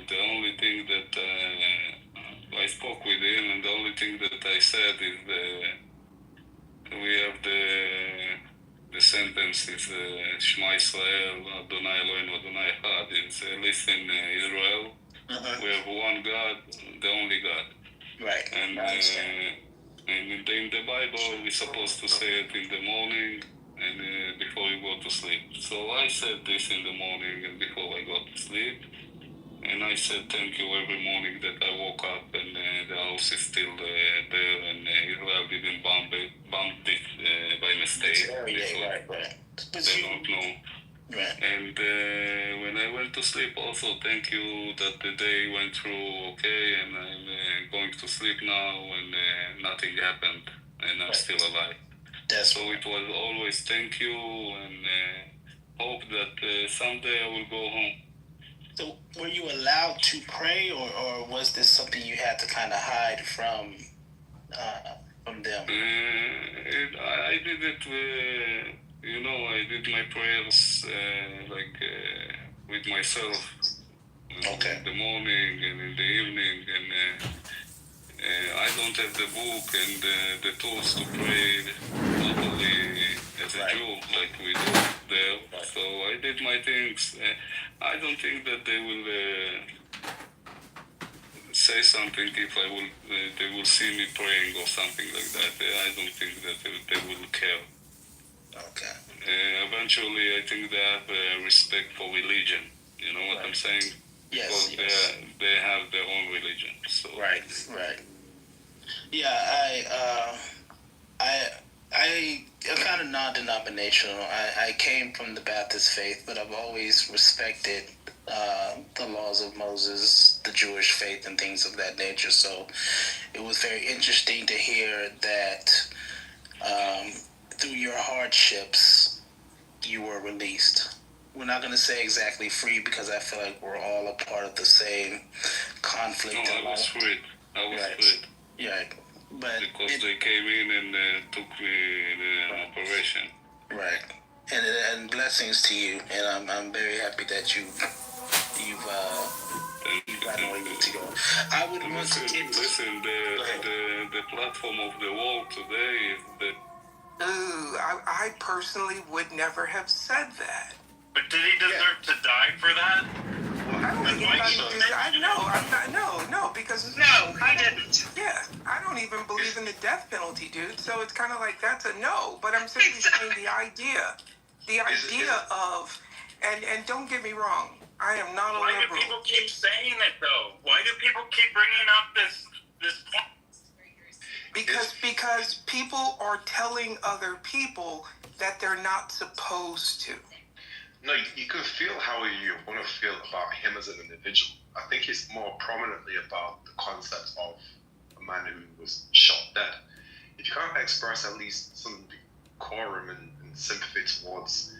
The only thing that I spoke with him, and the only thing that I said is we have the sentence is Shema Israel, Adonai Eloheinu, Adonai Echad. It's listen, Israel. We have one God, the only God. Right. And in the Bible, we're supposed to say it in the morning and before you go to sleep. So I said this in the morning and before I go to sleep. And I said thank you every morning that I woke up and the house is still there and Israel didn't bomb it by mistake. Right. They don't know. Right. And when I went to sleep, also thank you that the day went through okay, and I'm going to sleep now, and nothing happened, and I'm still alive. So it was always thank you, and hope that someday I will go home. So were you allowed to pray, or was this something you had to kind of hide from them? I did it. I did my prayers with myself. Okay. In the morning and in the evening, and I don't have the book and the tools to pray totally as a Jew like we do there. So I did my things. I don't think that they will say something if they will see me praying or something like that. I don't think that they will care. Okay. Eventually, I think they have respect for religion. You know what I'm saying? Yes. Because they have their own religion. So. Right. Yeah, I'm kind of non-denominational. I came from the Baptist faith, but I've always respected the laws of Moses, the Jewish faith, and things of that nature. So it was very interesting to hear that through your hardships, you were released. We're not going to say exactly free because I feel like we're all a part of the same conflict. No, I was freed. Freed. Yeah, but because they came in and took me in an operation. Right, and blessings to you, and I'm very happy that you've gotten where you need to go. I would want to listen. The platform of the world today is that. I personally would never have said that. But did he deserve to die for that? I don't think anybody because... No, I didn't. Yeah, I don't even believe in the death penalty, dude, so it's kind of like that's a no, but I'm simply saying the idea of, and don't get me wrong, I am not a liberal. Why do people keep saying it, though? Why do people keep bringing up this point? Because people are telling other people that they're not supposed to. No, you can feel how you want to feel about him as an individual. I think it's more prominently about the concept of a man who was shot dead. If you can't express at least some decorum and sympathy towards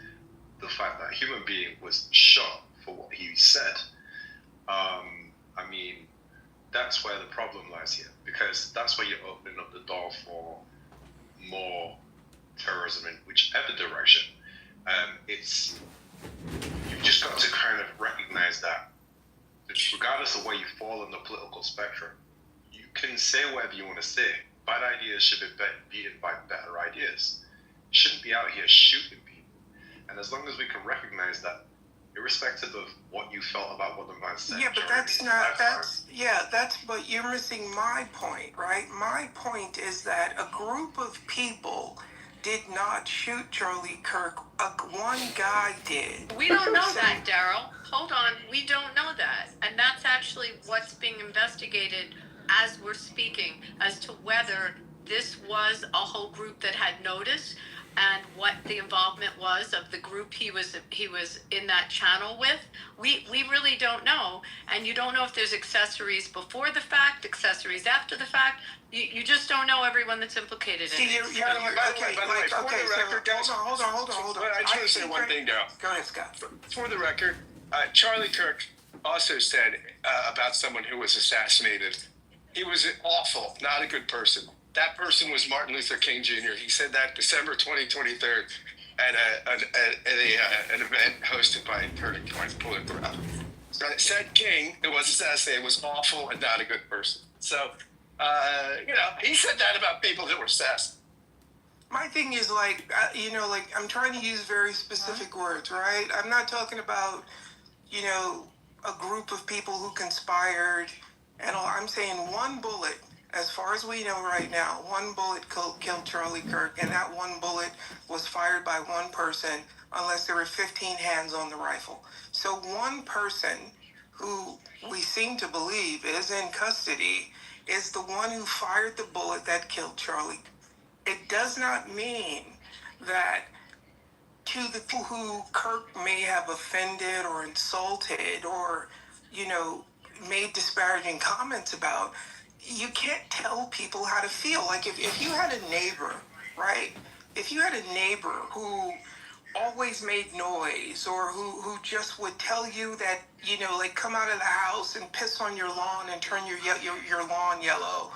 the fact that a human being was shot for what he said, that's where the problem lies here, because that's where you're opening up the door for more terrorism in whichever direction. You've just got to kind of recognize that regardless of where you fall on the political spectrum, you can say whatever you want to say. Bad ideas should be beaten by better ideas. You shouldn't be out here shooting people. And as long as we can recognize that, irrespective of what you felt about what the man said. Yeah, but but you're missing my point, right? My point is that a group of people did not shoot Charlie Kirk. One guy did. We don't know that, Daryl. Hold on. We don't know that. And that's actually what's being investigated as we're speaking, as to whether this was a whole group that had noticed. and what the involvement was of the group he was in that channel with. We really don't know, and you don't know if there's accessories before the fact, accessories after the fact. You just don't know everyone that's implicated in it. By the way, for the record, guys, hold on. I just want to say one thing, Daryl. Go ahead, Scott. For the record, Charlie Kirk also said about someone who was assassinated, he was awful, not a good person. That person was Martin Luther King Jr. He said that December 2023 at an event hosted by Turning Points Political Rally. Said King, who was assassinated, was awful and not a good person. So, he said that about people that were assassinated. My thing is I'm trying to use very specific words, right? I'm not talking about, a group of people who conspired and all. I'm saying one bullet, as far as we know right now, one bullet killed Charlie Kirk, and that one bullet was fired by one person, unless there were 15 hands on the rifle. So one person who we seem to believe is in custody is the one who fired the bullet that killed Charlie. It does not mean that to the people who Kirk may have offended or insulted or, made disparaging comments about, you can't tell people how to feel. Like if you had a neighbor, right? If you had a neighbor who always made noise or who just would tell you that, come out of the house and piss on your lawn and turn your lawn yellow,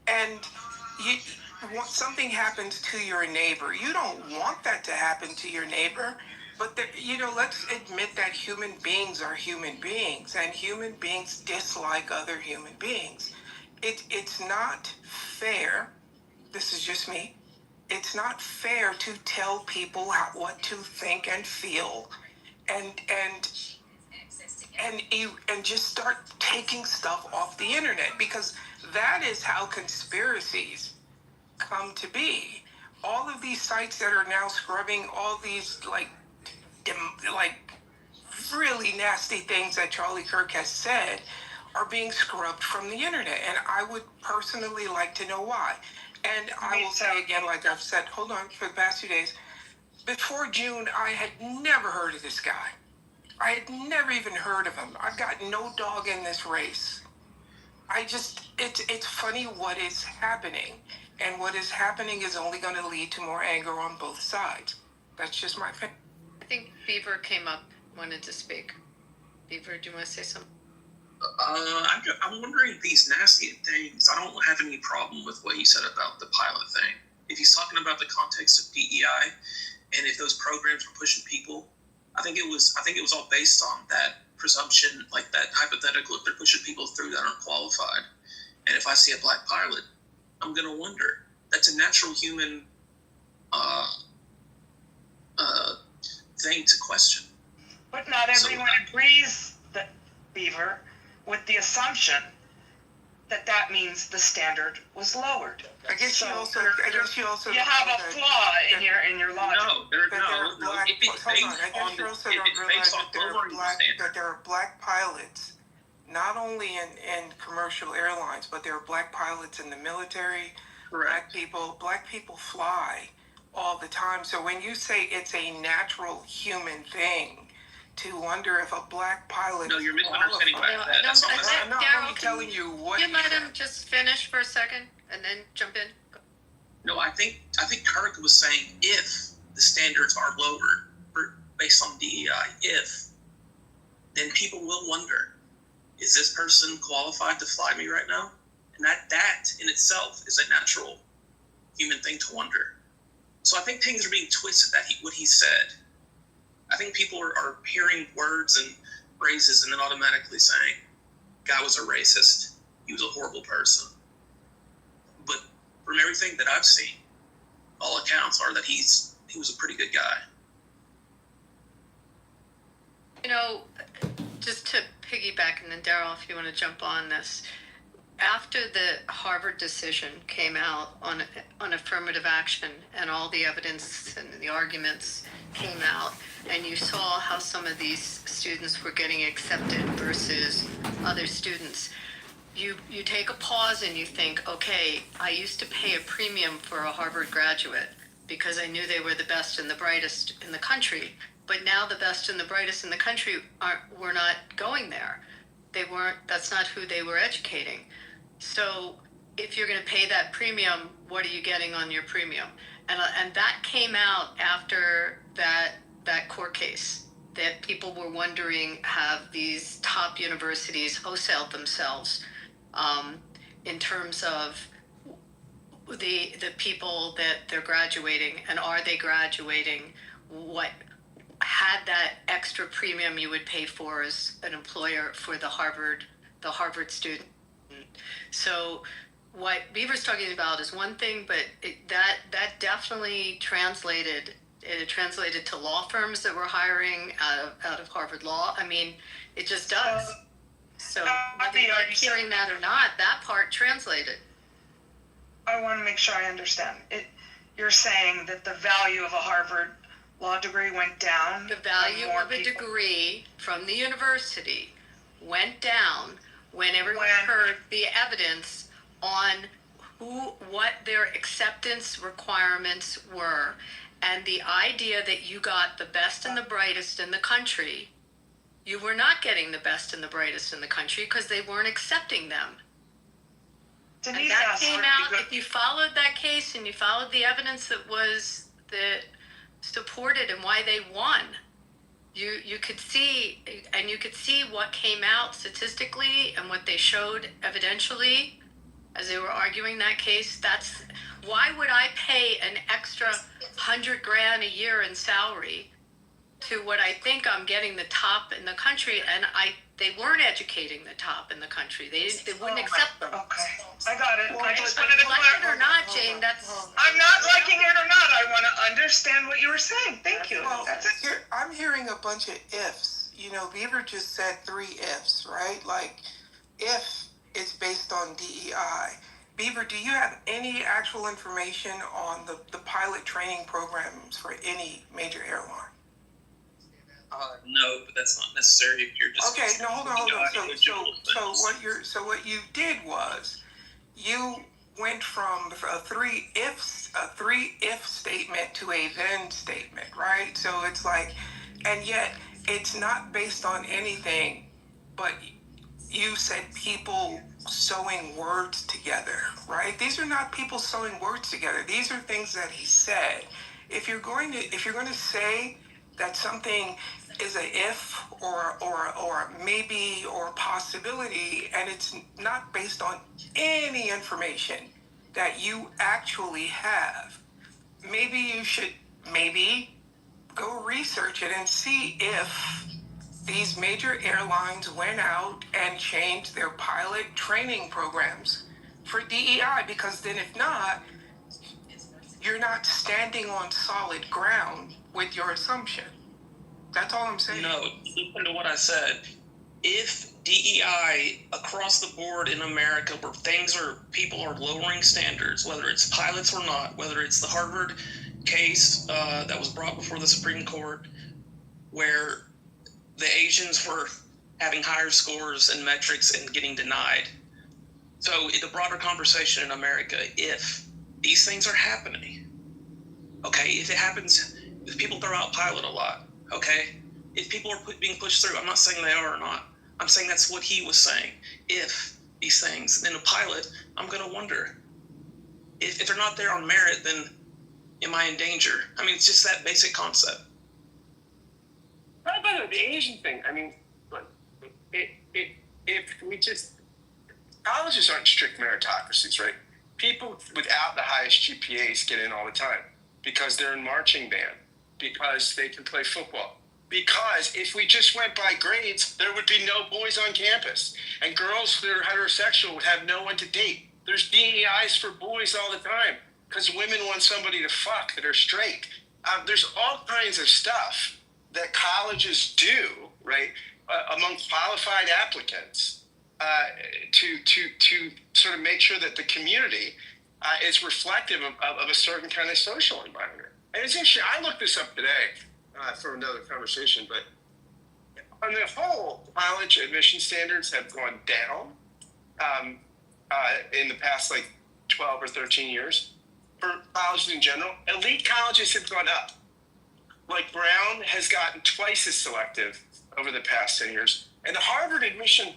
and something happens to your neighbor, you don't want that to happen to your neighbor. But let's admit that human beings are human beings, and human beings dislike other human beings. It's not fair. This is just me. It's not fair to tell people what to think and feel, and just start taking stuff off the internet, because that is how conspiracies come to be. All of these sites that are now scrubbing all these really nasty things that Charlie Kirk has said are being scrubbed from the internet, and I would personally like to know why. And I will say again, like I've said, hold on, for the past 2 days, before June, I had never heard of this guy. I had never even heard of him. I've got no dog in this race. It's funny what is happening, and what is happening is only going to lead to more anger on both sides. That's just my opinion. I think Beaver came up, wanted to speak. Beaver, do you want to say something? I'm wondering these nasty things. I don't have any problem with what he said about the pilot thing. If he's talking about the context of DEI, and if those programs were pushing people, I think it was all based on that presumption, like that hypothetical. If they're pushing people through that aren't qualified, and if I see a black pilot, I'm gonna wonder. That's a natural human thing to question. But not everyone agrees, that Beaver, with the assumption that means the standard was lowered. I guess you also you have a flaw in your logic. No. If it's based on lowering the standard, that there are black pilots, not only in commercial airlines, but there are black pilots in the military. Correct. Black people fly all the time. So when you say it's a natural human thing to wonder if a black pilot... No, you're misunderstanding that. I'm telling you what... You let him just finish for a second and then jump in? No, I think Kirk was saying if the standards are lowered based on DEI, then people will wonder, is this person qualified to fly me right now? And that in itself is a natural human thing to wonder. So I think things are being twisted, what he said. I think people are hearing words and phrases and then automatically saying, guy was a racist, he was a horrible person. But from everything that I've seen, all accounts are that he was a pretty good guy. Just to piggyback, and then Daryl, if you want to jump on this, after the Harvard decision came out on affirmative action and all the evidence and the arguments came out, and you saw how some of these students were getting accepted versus other students, you take a pause and you think, okay, I used to pay a premium for a Harvard graduate. because I knew they were the best and the brightest in the country. But now the best and the brightest in the country were not going there. That's not who they were educating. So if you're going to pay that premium, what are you getting on your premium? And that came out after that court case, that people were wondering, have these top universities wholesaled themselves in terms of the people that they're graduating, and are they graduating what had that extra premium you would pay for as an employer for the Harvard student. So what Beaver's talking about is one thing, but that definitely translated. It translated to law firms that were hiring out of Harvard Law. I mean, it just does. So whether you're hearing that or not, that part translated. I want to make sure I understand. You're saying that the value of a Harvard law degree went down? The value of a degree from the university went down when everyone heard the evidence on what their acceptance requirements were, and the idea that you got the best and the brightest in the country. You were not getting the best and the brightest in the country because they weren't accepting them. And that came out, if you followed that case and you followed the evidence that supported and why they won, you could see, and you could see what came out statistically and what they showed evidentially as they were arguing that case. That's why would I pay an extra $100,000 a year in salary to what I think I'm getting the top in the country, and they weren't educating the top in the country. They wouldn't accept them. Okay, I got it. I just wanted to like it or not, Jane, I'm not liking it or not. I want to understand what you were saying. Thank you. Well, That's it. I'm hearing a bunch of ifs. Beaver just said 3 ifs, right? Like, if it's based on DEI. Beaver, do you have any actual information on the pilot training programs for any major airline? No, but that's not necessary if you're just. Okay, no, hold on. So what you did was you went from a three if statement to a then statement, right? So it's like, and yet it's not based on anything, but you said people sewing words together, right? These are not people sewing words together. These are things that he said. If you're going to say that something is a if or maybe or possibility, and it's not based on any information that you actually have, maybe you should go research it and see if these major airlines went out and changed their pilot training programs for DEI, because then if not, you're not standing on solid ground with your assumption. That's all I'm saying. No, listen to what I said. If DEI across the board in America, where people are lowering standards, whether it's pilots or not, whether it's the Harvard case that was brought before the Supreme Court, where the Asians were having higher scores and metrics and getting denied. So in the broader conversation in America, if these things are happening, okay, if it happens, if people throw out pilot a lot, okay, if people are being pushed through, I'm not saying they are or not. I'm saying that's what he was saying. If these things, then a pilot, I'm going to wonder. If they're not there on merit, then am I in danger? I mean, it's just that basic concept. How about the Asian thing? I mean, if we just, colleges aren't strict meritocracies, right? People without the highest GPAs get in all the time because they're in marching band, because they can play football. Because if we just went by grades, there would be no boys on campus, and girls that are heterosexual would have no one to date. There's DEIs for boys all the time because women want somebody to fuck that are straight. There's all kinds of stuff that colleges do, right, among qualified applicants to sort of make sure that the community is reflective of a certain kind of social environment. And it's interesting. I looked this up today for another conversation, but on the whole, college admission standards have gone down in the past 12 or 13 years. for colleges in general. Elite colleges have gone up. Like Brown has gotten twice as selective over the past 10 years. And the Harvard admission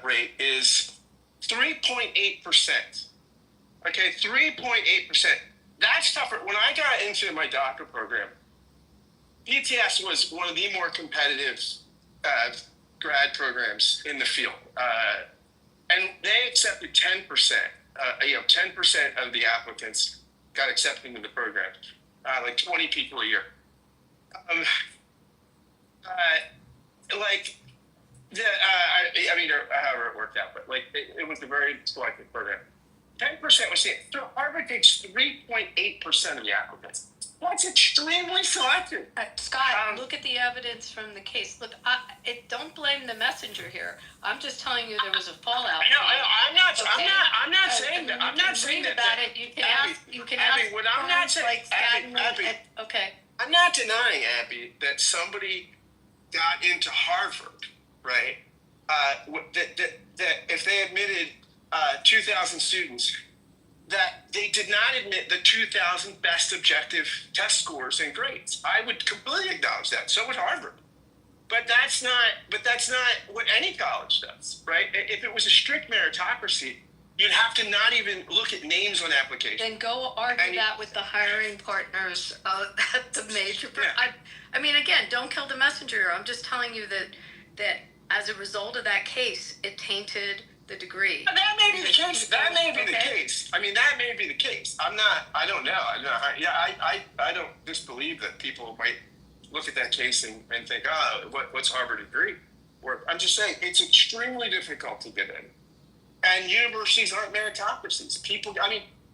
rate is 3.8%. Okay, 3.8%. That's tougher. When I got into my doctoral program, PTS was one of the more competitive grad programs in the field. And they accepted 10%. 10% of the applicants got accepted into the program, like 20 people a year. However it worked out, but it was a very selective program. 10% was seen. So Harvard takes 3.8% of the applicants. That's extremely selective. Scott, look at the evidence from the case. Look, don't blame the messenger here. I'm just telling you there was a fallout. No, I'm not saying that. I'm not saying that. About it. You can ask. You can ask. What I'm not saying, Abby, okay. I'm not denying, Abby, that somebody got into Harvard, right? That if they admitted 2,000 students, that they did not admit the 2,000 best objective test scores and grades. I would completely acknowledge that. So would Harvard. But that's not what any college does, right? If it was a strict meritocracy, you'd have to not even look at names on applications. Then go argue that with the hiring partners at the major. Yeah. I mean, again, don't kill the messenger. I'm just telling you that as a result of that case, it tainted the degree. That may be the case. That may be the case. I mean, that may be the case. I don't know. I don't disbelieve that people might look at that case and think, what's Harvard degree? Or I'm just saying it's extremely difficult to get in. And universities aren't meritocracies.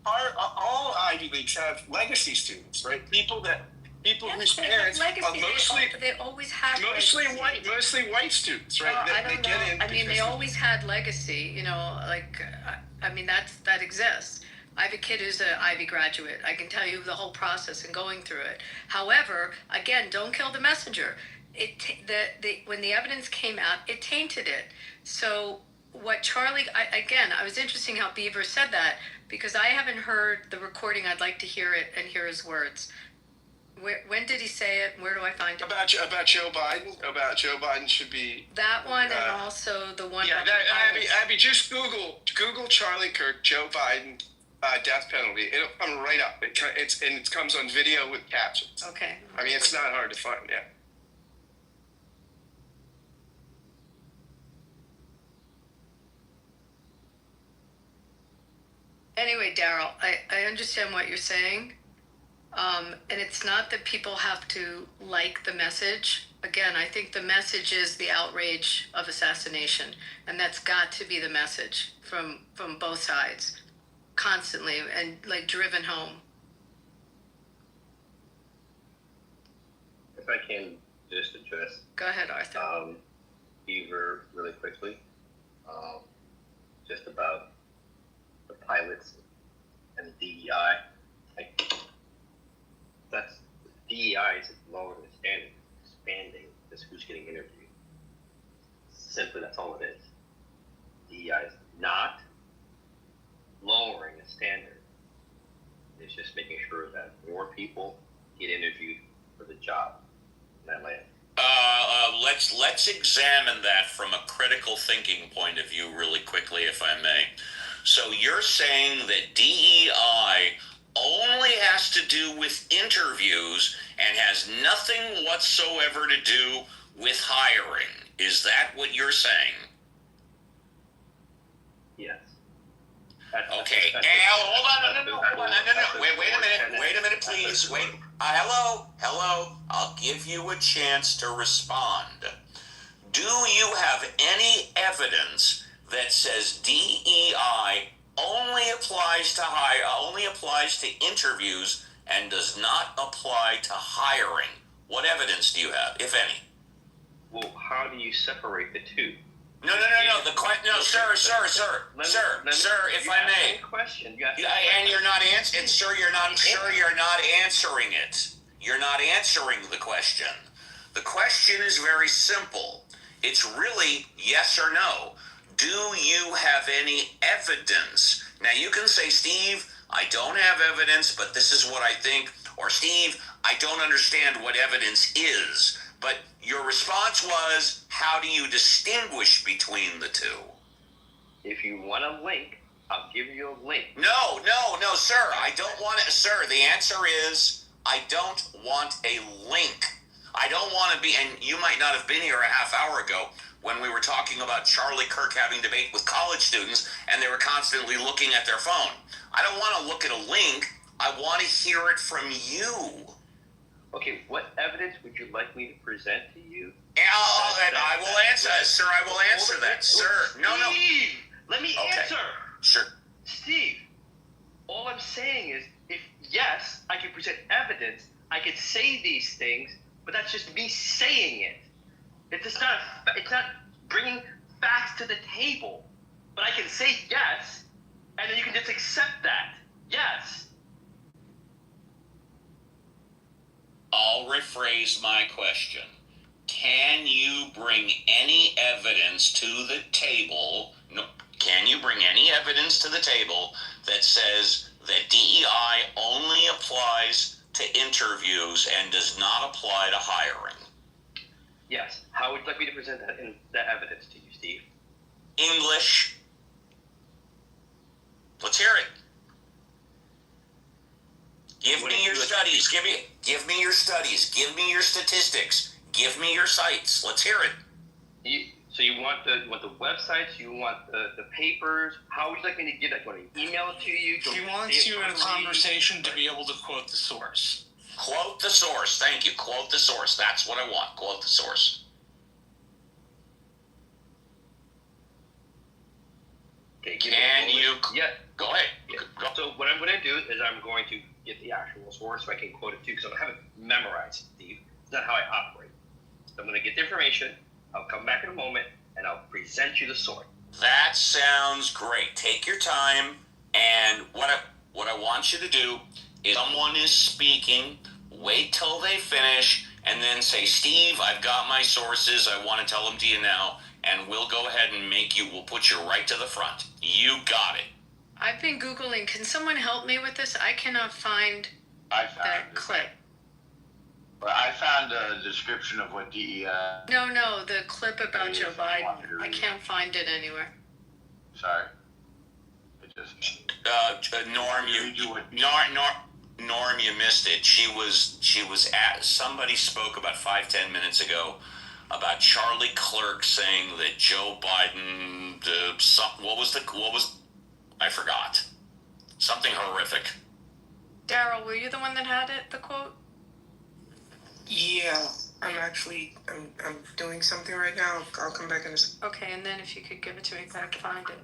All Ivy Leagues have legacy students, right? People whose parents are they always have mostly white students, right? They always had legacy. That exists. I have a kid who's an Ivy graduate. I can tell you the whole process and going through it. However, again, don't kill the messenger. When the evidence came out, it tainted it. So what Charlie, I was interesting how Beaver said that, because I haven't heard the recording. I'd like to hear it and hear his words. When did he say it? Where do I find it? About Joe Biden. About Joe Biden should be that one, and also the one. Yeah, Abby, just Google Charlie Kirk, Joe Biden, death penalty. It'll come right up. It comes on video with captions. Okay. I mean, it's not hard to find. Yeah. Anyway, Daryl, I understand what you're saying. And it's not that people have to like the message. Again, I think the message is the outrage of assassination, and that's got to be the message from both sides, constantly and driven home. If I can just address. Go ahead, Arthur. Beaver, really quickly, just about the pilots and the DEI. That's DEI is lowering the standard, expanding this who's getting interviewed. Simply, that's all it is. DEI is not lowering the standard. It's just making sure that more people get interviewed for the job in that land. Let's examine that from a critical thinking point of view really quickly, if I may. So you're saying that DEI only has to do with interviews and has nothing whatsoever to do with hiring. Is that what you're saying? Yes. Okay. Now, hold on. No. Wait a minute, please. Wait. Hello. I'll give you a chance to respond. Do you have any evidence that says DEI only applies to interviews and does not apply to hiring? What evidence do you have, if any? Well, how do you separate the two? No, sir, if I may. Question. And you're not answering. Sir, you're not answering it. You're not answering the question. The question is very simple. It's really yes or no. Do you have any evidence? Now you can say, Steve, I don't have evidence, but this is what I think. Or, Steve, I don't understand what evidence is. But your response was, how do you distinguish between the two? If you want a link, I'll give you a link. No, sir. I don't want it. Sir, the answer is, I don't want a link. I don't want to be, and you might not have been here a half hour ago when we were talking about Charlie Kirk having debate with college students, and they were constantly looking at their phone. I don't want to look at a link. I want to hear it from you. Okay, what evidence would you like me to present to you? I will answer, sir. I will answer that, sir. No. Steve, let me answer. Sure. Steve, all I'm saying is, if yes, I can present evidence, I can say these things, but that's just me saying it. It's not bringing facts to the table. But I can say yes, and then you can just accept that. Yes. I'll rephrase my question. Can you bring any evidence to the table? No. Can you bring any evidence to the table that says that DEI only applies to interviews and does not apply to hiring? Yes. How would you like me to present that evidence to you, Steve? English. Let's hear it. Give me your studies. Give me your studies. Give me your statistics. Give me your sites. Let's hear it. So you want the websites? You want the papers? How would you like me to get that? Do you want to email it to you? He wants you in a conversation to be able to quote the source. Quote the source. Thank you. Quote the source. That's what I want. Quote the source. Okay, Can you? Yeah. Go ahead. Yeah. So what I'm going to do is I'm going to get the actual source so I can quote it too, because I don't have it memorized, Steve. It's not how I operate. So I'm going to get the information. I'll come back in a moment, and I'll present you the source. That sounds great. Take your time, and what I want you to do is someone is speaking, wait till they finish, and then say, Steve, I've got my sources. I want to tell them to you now, and we'll go ahead and we'll put you right to the front. You got it. I've been Googling. Can someone help me with this? I cannot find that clip. Well, I found a description of what DEI... No, the clip about Joe Biden. I can't find it anywhere. Sorry. It just... Norm, Norm, you missed it. Somebody spoke about 5-10 minutes ago about Charlie Clerk saying that Joe Biden, I forgot. Something horrific. Daryl, were you the one that had it, the quote? Yeah, I'm doing something right now. I'll come back in a second. Okay, and then if you could give it to me, I can find it.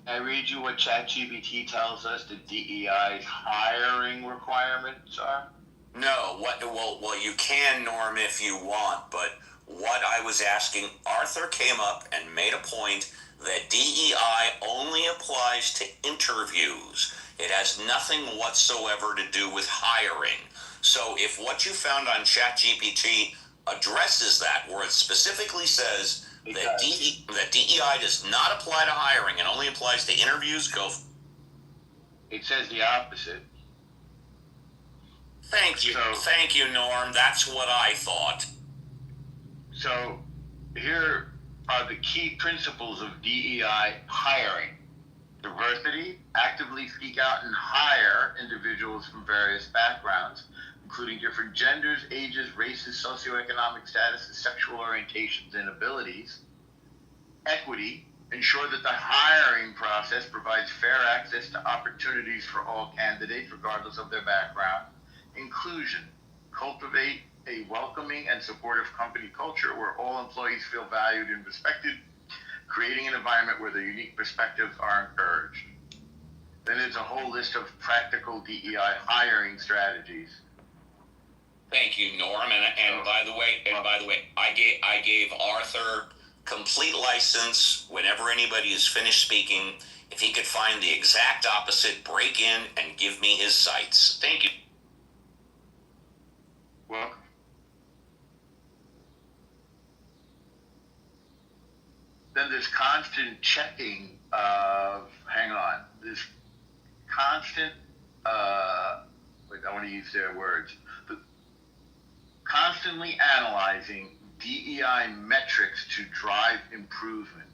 I read you what ChatGPT tells us the DEI's hiring requirements are? No, well, you can, Norm, if you want, but what I was asking, Arthur came up and made a point that DEI only applies to interviews. It has nothing whatsoever to do with hiring. So if what you found on ChatGPT addresses that, where it specifically says that DEI does not apply to hiring and only applies to interviews, go. It says the opposite. Thank you, Norm. That's what I thought. So here are the key principles of DEI hiring. Diversity, actively seek out and hire individuals from various backgrounds, including different genders, ages, races, socioeconomic statuses, sexual orientations, and abilities. Equity, ensure that the hiring process provides fair access to opportunities for all candidates, regardless of their background. Inclusion, cultivate a welcoming and supportive company culture where all employees feel valued and respected, creating an environment where their unique perspectives are encouraged. Then there's a whole list of practical DEI hiring strategies. Thank you, Norm. And by the way, I gave Arthur complete license whenever anybody is finished speaking. If he could find the exact opposite, break in and give me his sites. Thank you. Welcome. Then there's constant checking of, there's constant, I want to use their words, constantly analyzing DEI metrics to drive improvement.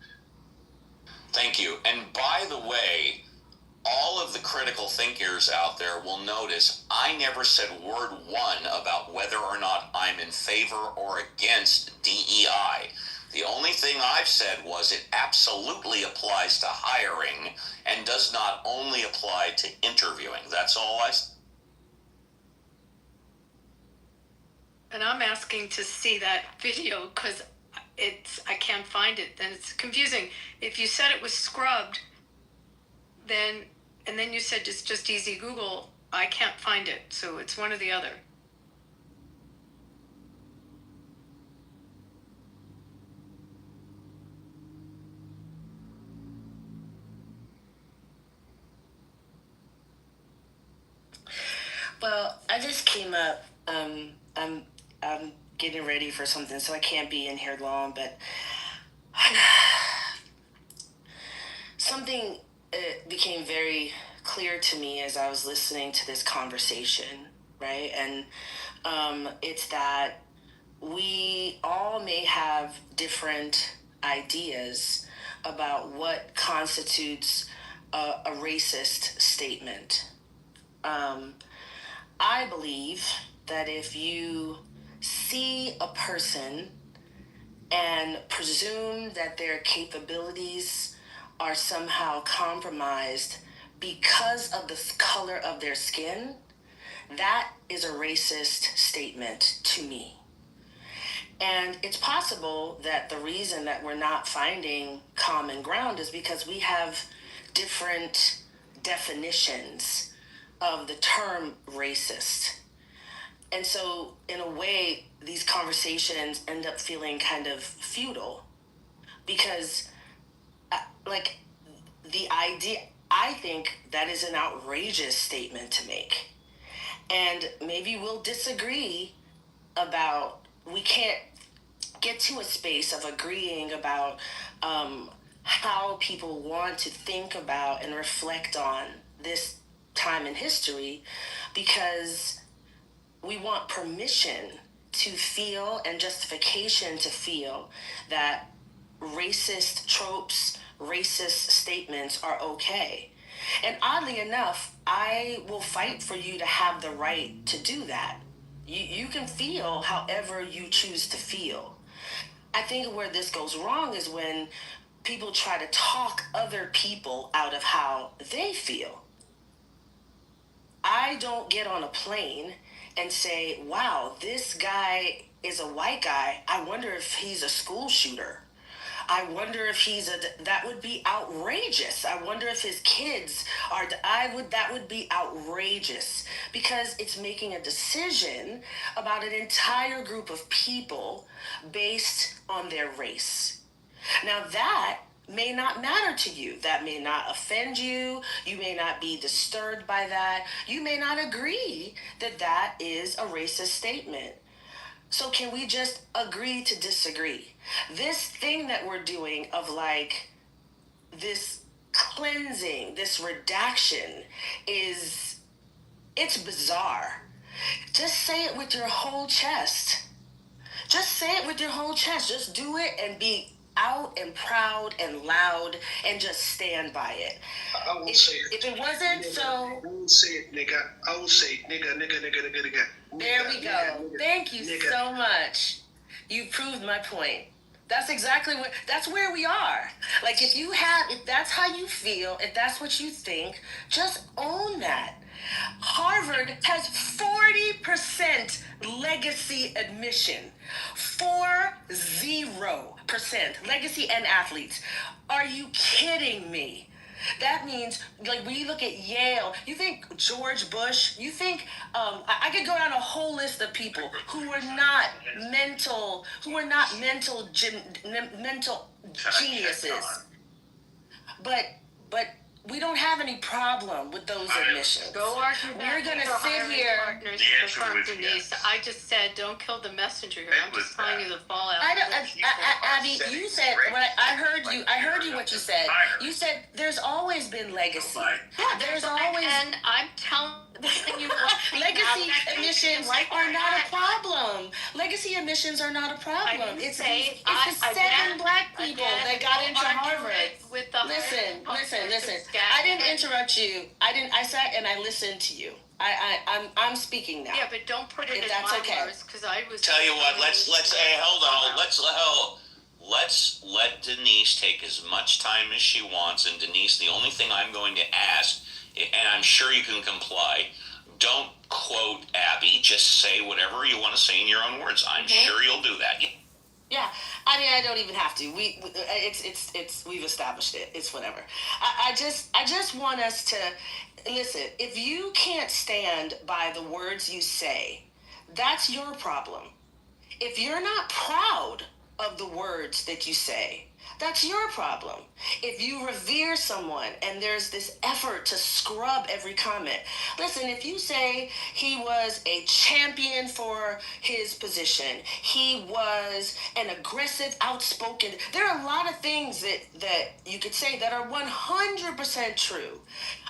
Thank you. And by the way, all of the critical thinkers out there will notice I never said word one about whether or not I'm in favor or against DEI. The only thing I've said was it absolutely applies to hiring and does not only apply to interviewing. That's all I said. And I'm asking to see that video because I can't find it, and it's confusing. If you said it was scrubbed, then you said it's just easy Google, I can't find it. So it's one or the other. Well, I just came up. I'm getting ready for something, so I can't be in here long. But something became very clear to me as I was listening to this conversation, right? And it's that we all may have different ideas about what constitutes a racist statement. I believe that if you see a person and presume that their capabilities are somehow compromised because of the color of their skin, that is a racist statement to me. And it's possible that the reason that we're not finding common ground is because we have different definitions of the term racist. And so, in a way, these conversations end up feeling kind of futile because, the idea, I think that is an outrageous statement to make. And maybe we'll disagree about, we can't get to a space of agreeing about how people want to think about and reflect on this time in history, because we want permission to feel and justification to feel that racist tropes, racist statements are okay. And oddly enough, I will fight for you to have the right to do that. You can feel however you choose to feel. I think where this goes wrong is when people try to talk other people out of how they feel. I don't get on a plane and say, wow, this guy is a white guy. I wonder if he's a school shooter. I wonder if that would be outrageous. I wonder if his kids are, that would be outrageous, because it's making a decision about an entire group of people based on their race. Now that may not matter to you. That may not offend you. You may not be disturbed by that. You may not agree that that is a racist statement. So can we just agree to disagree? This thing that we're doing of this cleansing, this redaction it's bizarre. Just say it with your whole chest. Just say it with your whole chest. Just do it and be out and proud and loud and just stand by it. I will say it. If it wasn't so... I will say it, nigga. I will say nigga. There we go. Thank you so much. You proved my point. That's exactly that's where we are. If that's how you feel, if that's what you think, just own that. Harvard has 40% legacy admission. 40% legacy and athletes. Are you kidding me? That means, when you look at Yale, you think George Bush, you think, I could go down a whole list of people who were not mental geniuses. But we don't have any problem with those admissions. Go argue that. We're going to sit here. Partners for front Denise. I just said, don't kill the messenger here. I'm just telling you the fallout. Abby, you said, when I heard you what you said. You said there's always been legacy. Yeah, there's always. And I'm telling you, Legacy emissions are not a problem. Legacy emissions are not a problem. It's the seven black people that got into Harvard. Listen. I didn't interrupt you. I sat and I listened to you. I'm speaking now. Yeah, but don't put it If in that's my okay. words, because I was. Tell you what, let's hey, hold on. Let's let Denise take as much time as she wants. And Denise, the only thing I'm going to ask, and I'm sure you can comply, don't quote Abby. Just say whatever you want to say in your own words. I'm sure you'll do that. Yeah, I mean, I don't even have to. We've established it. It's whatever. I just want us to listen. If you can't stand by the words you say, that's your problem. If you're not proud of the words that you say, that's your problem. If you revere someone and there's this effort to scrub every comment, listen, if you say he was a champion for his position, he was an aggressive, outspoken, there are a lot of things that you could say that are 100% true.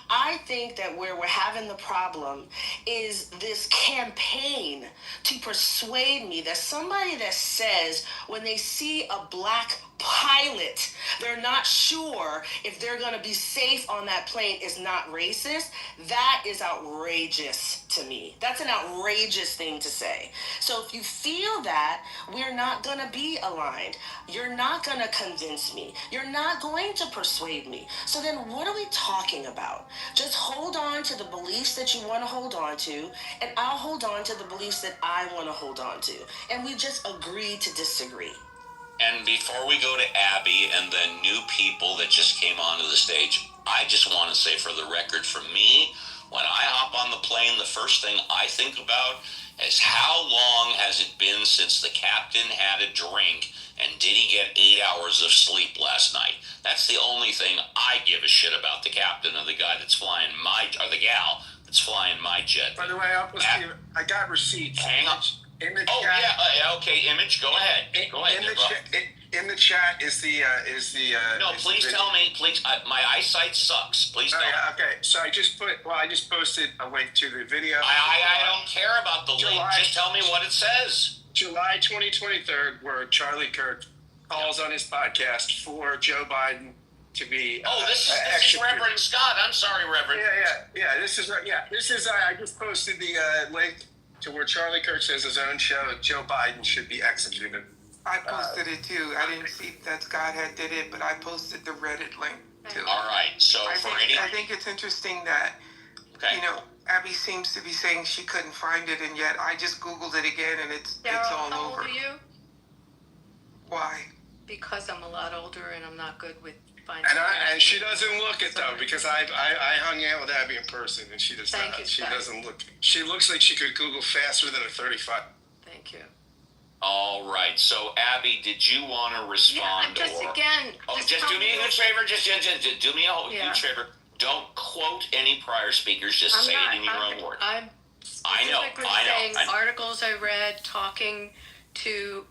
I think that where we're having the problem is this campaign to persuade me that somebody that says when they see a black pilot, they're not sure if they're going to be safe on that plane is not racist. That is outrageous to me. That's an outrageous thing to say. So if you feel that, we're not going to be aligned. You're not going to convince me. You're not going to persuade me. So then what are we talking about? Just hold on to the beliefs that you want to hold on to, and I'll hold on to the beliefs that I want to hold on to. And we just agree to disagree. And before we go to Abby and the new people that just came onto the stage, I just want to say for the record, for me, when I hop on the plane, the first thing I think about is how long has it been since the captain had a drink, and did he get 8 hours of sleep last night? That's the only thing I give a shit about the captain or the guy that's flying or the gal that's flying my jet. By the way, I got receipts. Hang on. In the chat. Yeah, okay, Image, go ahead. Go ahead. In the chat is the No, please tell me. Please, my eyesight sucks. Please tell me. Okay, so I just posted a link to the video. I don't care about the link. Just tell me what it says. July 2023, where Charlie Kirk calls on his podcast for Joe Biden to be. This is Reverend Scott. I'm sorry, Reverend. Yeah. This is I just posted the link to where Charlie Kirk says his own show, Joe Biden should be executed. I posted it too. I didn't see that Scott had did it, but I posted the Reddit link too. All right. So I think it's interesting that Abby seems to be saying she couldn't find it, and yet I just Googled it again, and it's all how over. Old are you? Why? Because I'm a lot older and I'm not good with finding. And she doesn't look it though, because I hung out with Abby in person, and she does not. She doesn't look. She looks like she could Google faster than a 35. Thank you. All right. So Abby, did you want to respond? Just do me a huge favor. Just do me a huge favor. Don't quote any prior speakers. Just say it in your own words. I'm specifically saying articles I read, talking to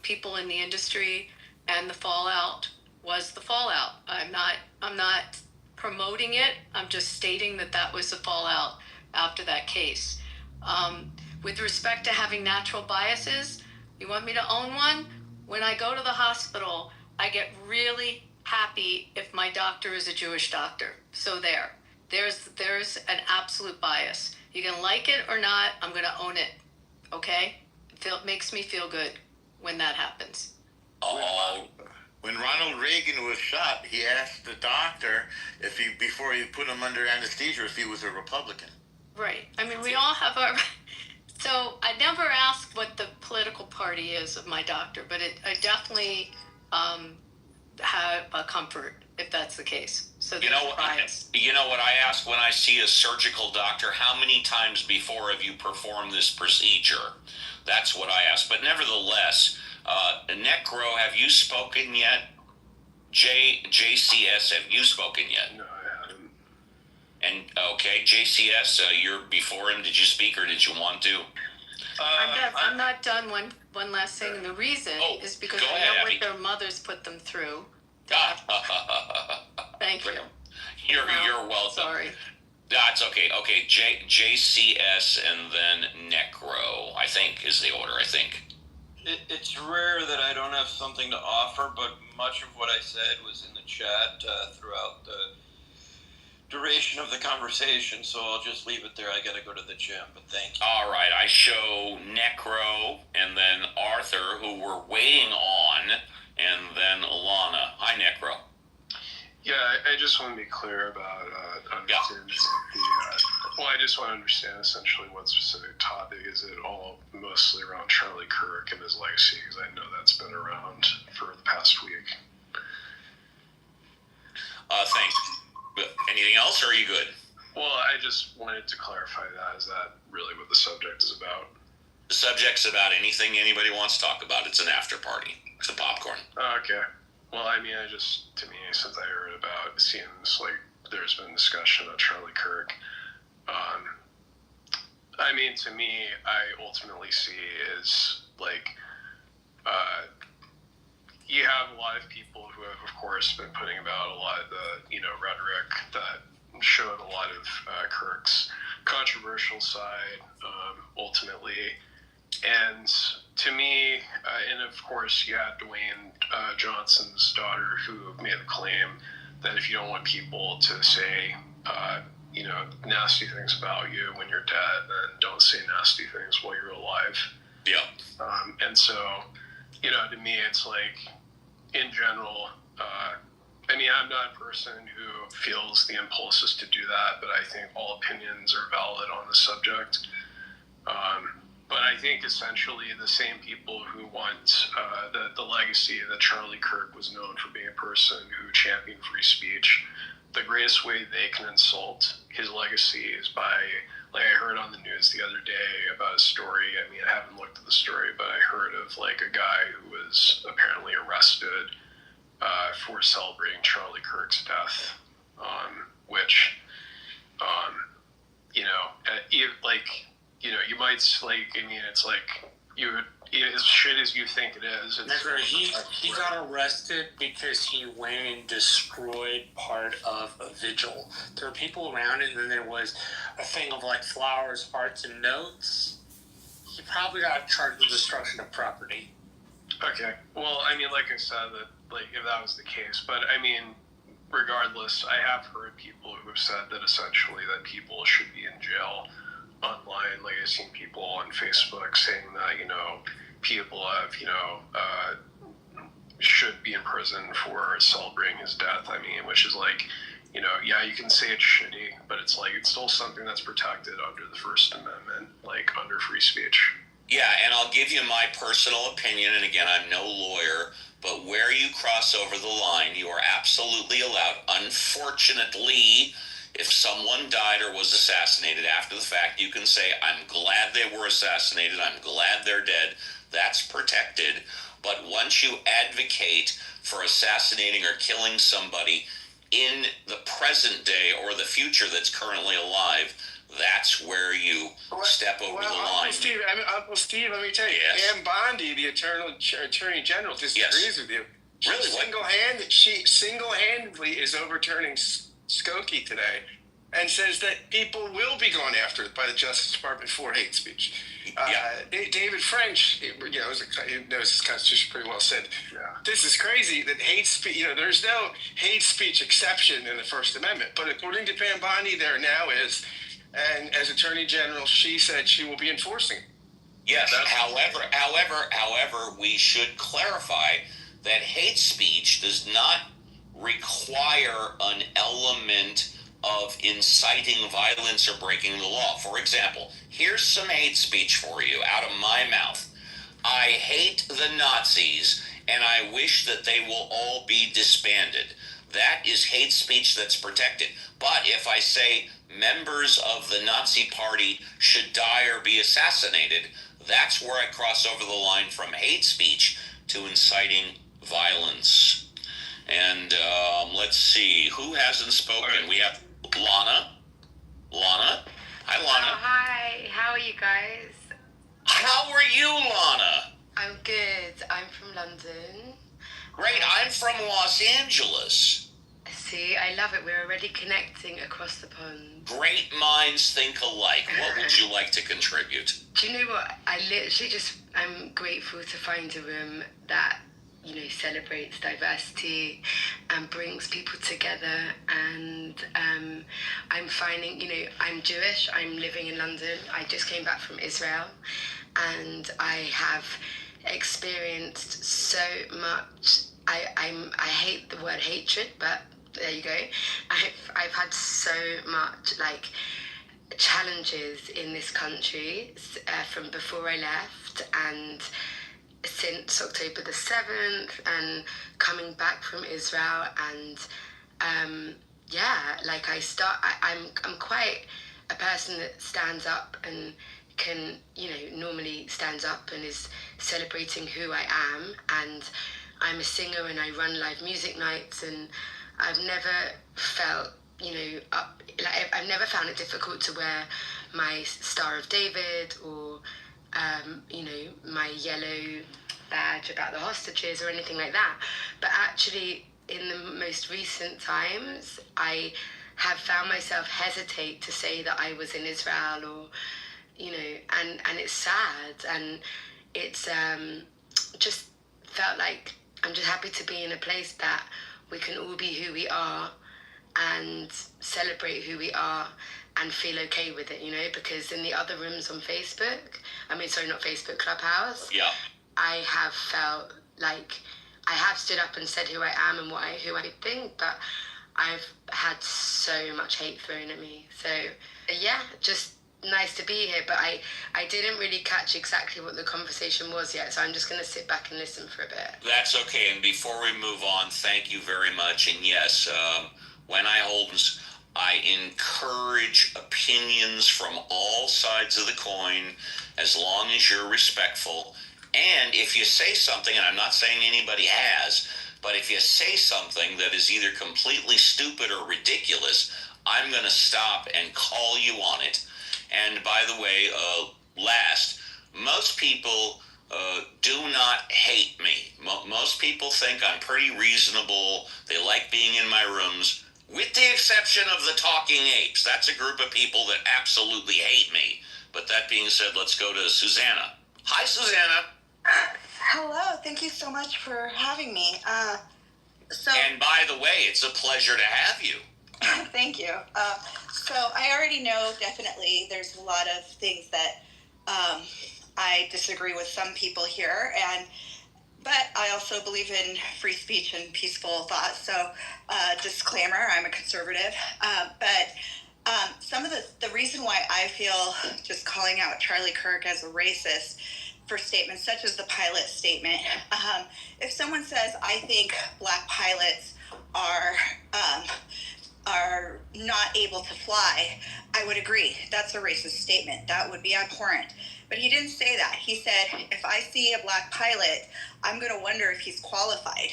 people in the industry, and the fallout was the fallout. I'm not promoting it. I'm just stating that was the fallout after that case. With respect to having natural biases, you want me to own one? When I go to the hospital, I get really happy if my doctor is a Jewish doctor. So there's an absolute bias. You can like it or not, I'm going to own it. Okay? It makes me feel good when that happens. When Ronald Reagan was shot, he asked the doctor before he put him under anesthesia if he was a Republican. Right. I mean, we all have our... So I never asked what the political party is of my doctor, but I definitely have a comfort if that's the case. So you know what I ask when I see a surgical doctor? How many times before have you performed this procedure? That's what I ask. But nevertheless, Necro, have you spoken yet? JCS, have you spoken yet? No, I haven't. And okay, JCS, you're before him. Did you speak or did you want to? I'm not done. One last thing. And the reason is because I know what their mothers put them through. bring them. You're welcome. Sorry. That's okay. Okay, JCS and then Necro, I think, is the order, I think. It's rare that I don't have something to offer, but much of what I said was in the chat throughout the duration of the conversation, so I'll just leave it there. I gotta go to the gym, but thank you. All right, I show Necro and then Arthur, who we're waiting on, and then Lana. Hi, Necro. Yeah, I just want to be clear about understanding well, I just want to understand essentially what specific topic. Is it all mostly around Charlie Kirk and his legacy? Because I know that's been around for the past week. Thanks. Anything else, or are you good? Well, I just wanted to clarify that. Is that really what the subject is about? The subject's about anything anybody wants to talk about. It's an after party. It's a popcorn. Okay. Well, I mean, to me, since I heard about, it seems like there's been discussion of Charlie Kirk. I mean, to me, I ultimately see is like, you have a lot of people who have, of course, been putting about a lot of the, rhetoric that showed a lot of Kirk's controversial side, ultimately. And to me, and of course, you had Dwayne Johnson's daughter who made the claim that if you don't want people to say, nasty things about you when you're dead, then don't say nasty things while you're alive. Yeah. And so, to me, it's like, in general, I mean, I'm not a person who feels the impulses to do that, but I think all opinions are valid on the subject. But I think essentially the same people who want the legacy that Charlie Kirk was known for being a person who championed free speech, the greatest way they can insult his legacy is by, like I heard on the news the other day about a story. I mean, I haven't looked at the story, but I heard of like a guy who was apparently arrested for celebrating Charlie Kirk's death, which, you might I mean, it's like, as shit as you think it is. He got arrested because he went and destroyed part of a vigil. There were people around it, and then there was a thing of like flowers, hearts, and notes. He probably got charged with destruction of property. Okay. Well, I mean, like I said, that if that was the case, but I mean, regardless, I have heard people who have said that essentially that people should be in jail online. Like I've seen people on Facebook saying that, people have, should be in prison for celebrating his death. I mean, which is like, yeah, you can say it's shitty, but it's like, it's still something that's protected under the First Amendment, like under free speech. Yeah, and I'll give you my personal opinion, and again, I'm no lawyer, but where you cross over the line, you are absolutely allowed. Unfortunately, if someone died or was assassinated after the fact, you can say, I'm glad they were assassinated, I'm glad they're dead. That's protected. But once you advocate for assassinating or killing somebody in the present day or the future that's currently alive, that's where you step over the line. Uncle Steve, let me tell you, yes. Ann Bondi, the Attorney General, disagrees with you. Really? She single-handedly is overturning Skokie today and says that people will be gone after by the Justice Department for hate speech. David French, he knows his Constitution pretty well, said, this is crazy that hate speech, there's no hate speech exception in the First Amendment, but according to Pam Bondi, there now is. And as Attorney General, she said she will be enforcing. Yes. However, we should clarify that hate speech does not require an element of inciting violence or breaking the law. For example, here's some hate speech for you out of my mouth. I hate the Nazis, and I wish that they will all be disbanded. That is hate speech that's protected. But if I say members of the Nazi Party should die or be assassinated, that's where I cross over the line from hate speech to inciting violence. And let's see, who hasn't spoken? Right. We have Lana. Hi, Lana. Oh, hi. How are you guys? How are you, Lana? I'm good. I'm from London. Great. I'm from Los Angeles. See, I love it. We're already connecting across the pond. Great minds think alike. What would you like to contribute? Do you know what? I'm grateful to find a room that, celebrates diversity and brings people together. And I'm finding, I'm Jewish. I'm living in London. I just came back from Israel, and I have experienced so much. I hate the word hatred, but there you go. I've had so much challenges in this country from before I left and since October the 7th, and coming back from Israel, and I'm quite a person that stands up and can, normally stands up and is celebrating who I am, and I'm a singer and I run live music nights, and I've never felt, I've never found it difficult to wear my Star of David or, my yellow badge about the hostages or anything like that. But actually, in the most recent times, I have found myself hesitate to say that I was in Israel, or, and it's sad, and it's just felt like I'm just happy to be in a place that we can all be who we are and celebrate who we are and feel okay with it, because in the other rooms on Facebook, not Facebook, Clubhouse, yeah, I have felt like I have stood up and said who I am and who I think, but I've had so much hate thrown at me. So yeah, just nice to be here, but I didn't really catch exactly what the conversation was yet, so I'm just going to sit back and listen for a bit. That's okay. And before we move on, thank you very much. And yes, when I hold, I encourage opinions from all sides of the coin, as long as you're respectful. And if you say something, and I'm not saying anybody has, but if you say something that is either completely stupid or ridiculous, I'm going to stop and call you on it. And by the way, most people do not hate me. Most people think I'm pretty reasonable. They like being in my rooms, with the exception of the talking apes. That's a group of people that absolutely hate me. But that being said, let's go to Susanna. Hi, Susanna. Hello. Thank you so much for having me. And by the way, it's a pleasure to have you. Thank you. So I already know definitely there's a lot of things that I disagree with some people here, but I also believe in free speech and peaceful thought. So disclaimer, I'm a conservative. But some of the reason why I feel just calling out Charlie Kirk as a racist for statements such as the pilot statement, if someone says, I think black pilots are not able to fly, I would agree. That's a racist statement. That would be abhorrent. But he didn't say that. He said, if I see a black pilot, I'm going to wonder if he's qualified.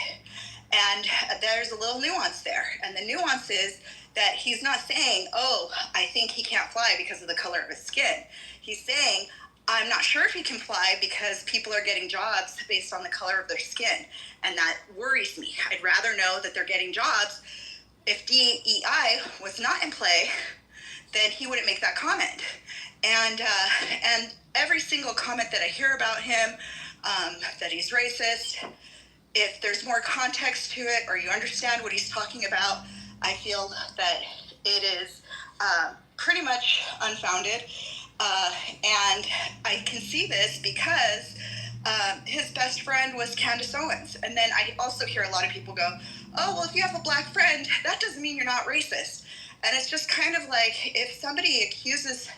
And there's a little nuance there. And the nuance is that he's not saying, oh, I think he can't fly because of the color of his skin. He's saying, I'm not sure if he can fly because people are getting jobs based on the color of their skin. And that worries me. I'd rather know that they're getting jobs. If DEI was not in play, then he wouldn't make that comment. And every single comment that I hear about him, that he's racist, if there's more context to it or you understand what he's talking about, I feel that it is pretty much unfounded. And I can see this because his best friend was Candace Owens. And then I also hear a lot of people go, oh, well, if you have a black friend, that doesn't mean you're not racist. And it's just kind of like, if somebody accuses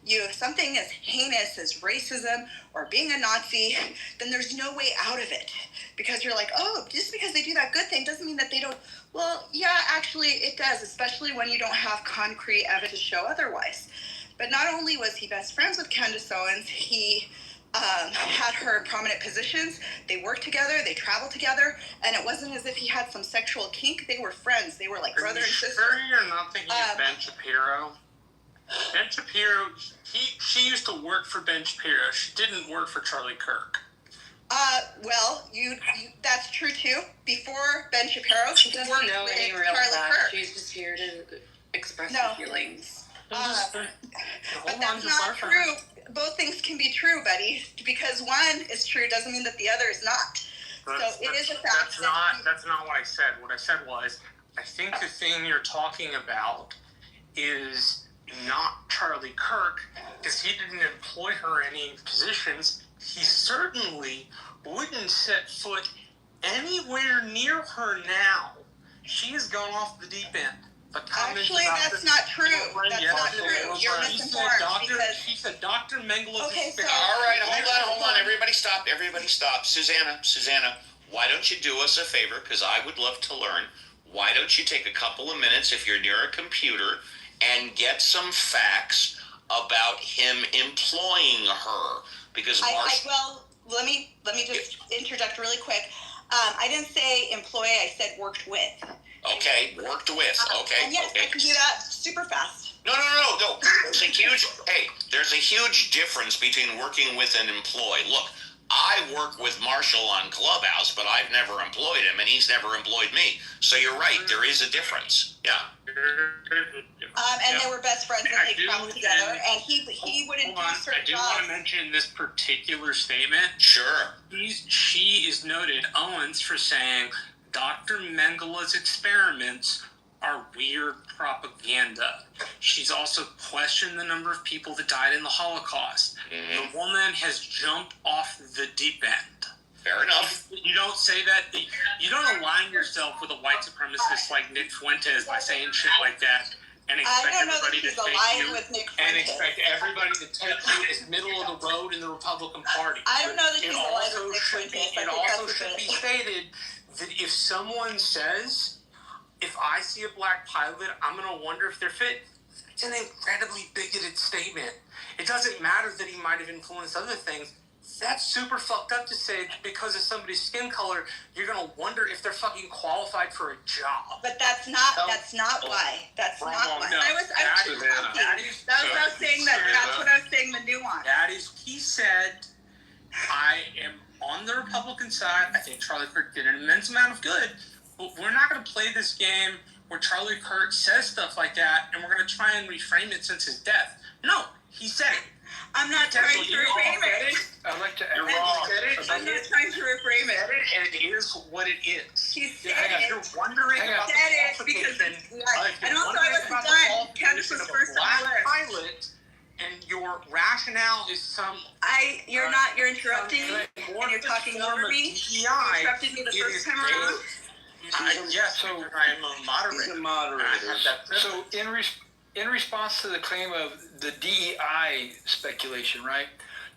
you of something as heinous as racism or being a Nazi, then there's no way out of it. Because you're like, oh, just because they do that good thing doesn't mean that they don't. Well, yeah, actually it does, especially when you don't have concrete evidence to show otherwise. But not only was he best friends with Candace Owens, he had her in prominent positions. They worked together, they traveled together, and it wasn't as if he had some sexual kink. They were friends. They were like brother and sister. Are you sure you're not thinking of Ben Shapiro? Ben Shapiro, she used to work for Ben Shapiro. She didn't work for Charlie Kirk. Well, you that's true too. Before Ben Shapiro, She doesn't worked know with any real Charlie facts. Kirk. She's just here to express No. her feelings. But that's not true. Both things can be true, buddy. Because one is true doesn't mean that the other is not. It is a fact. That's not what I said. What I said was, I think the thing you're talking about is not Charlie Kirk, because he didn't employ her in any positions. He certainly wouldn't set foot anywhere near her now. She has gone off the deep end. Actually, that's not true. That's not true. You're misinformed. She said Dr. Mengele. Okay, so All right, hold on. Everybody stop. Susanna, why don't you do us a favor? Because I would love to learn. Why don't you take a couple of minutes if you're near a computer and get some facts about him employing her? Because well, let me just interject really quick. I didn't say employ. I said worked with. Okay, worked with. Okay. And yes, I can do that super fast. No. There's a huge difference between working with and employ. Look, I work with Marshall on Clubhouse, but I've never employed him, and he's never employed me. So you're right, there is a difference. Yeah. And they were best friends, and they traveled together. And he wouldn't do certain I do jobs. want to mention this particular statement. Sure. She is noted, Owens, for saying Dr. Mengele's experiments are weird propaganda. She's also questioned the number of people that died in the Holocaust. The woman has jumped off the deep end. Fair enough. You don't say that. You don't align yourself with a white supremacist like Nick Fuentes by saying shit like that and expect everybody to take you and expect everybody to take you as middle of the road in the Republican Party. I don't know that she's aligned with Nick Fuentes. It also should be stated that if someone says, if I see a black pilot, I'm going to wonder if they're fit. It's an incredibly bigoted statement. It doesn't matter that he might have influenced other things. That's super fucked up to say because of somebody's skin color, you're going to wonder if they're fucking qualified for a job. But that's not why. That's not why. No, I was saying that. That's what I was saying, the nuance. That is, he said, I am on the Republican side. I think Charlie Kirk did an immense amount of good. But we're not going to play this game where Charlie Kirk says stuff like that, and we're going to try and reframe it since his death. No, he said it. I'm not trying to reframe it. I'd like to. You're wrong. I'm not trying to reframe it. And it is what it is. He said it. You're wondering about the qualification. And also, I wasn't done. Candace was first on my list. Pilot, and your rationale is some. You're interrupting me, and you're talking over me. You interrupted me the first time around. Yes, so I'm a moderator. He's a moderator. So in response to the claim of the DEI speculation, right?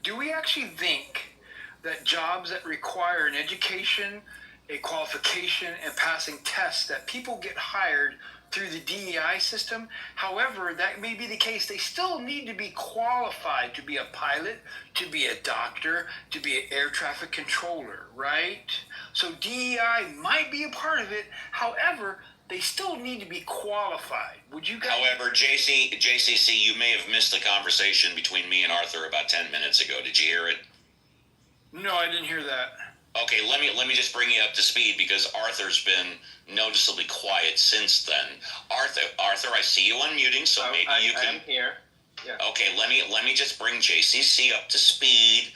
Do we actually think that jobs that require an education, a qualification, and passing tests, that people get hired through the DEI system? However, that may be the case. They still need to be qualified to be a pilot, to be a doctor, to be an air traffic controller, right? So DEI might be a part of it. However, they still need to be qualified. Would you guys? However, JCC, you may have missed the conversation between me and Arthur about 10 minutes ago. Did you hear it? No, I didn't hear that. Okay, let me just bring you up to speed because Arthur's been noticeably quiet since then. Arthur, I see you unmuting, so maybe you can. I'm here. Yeah. Okay, let me just bring JCC up to speed.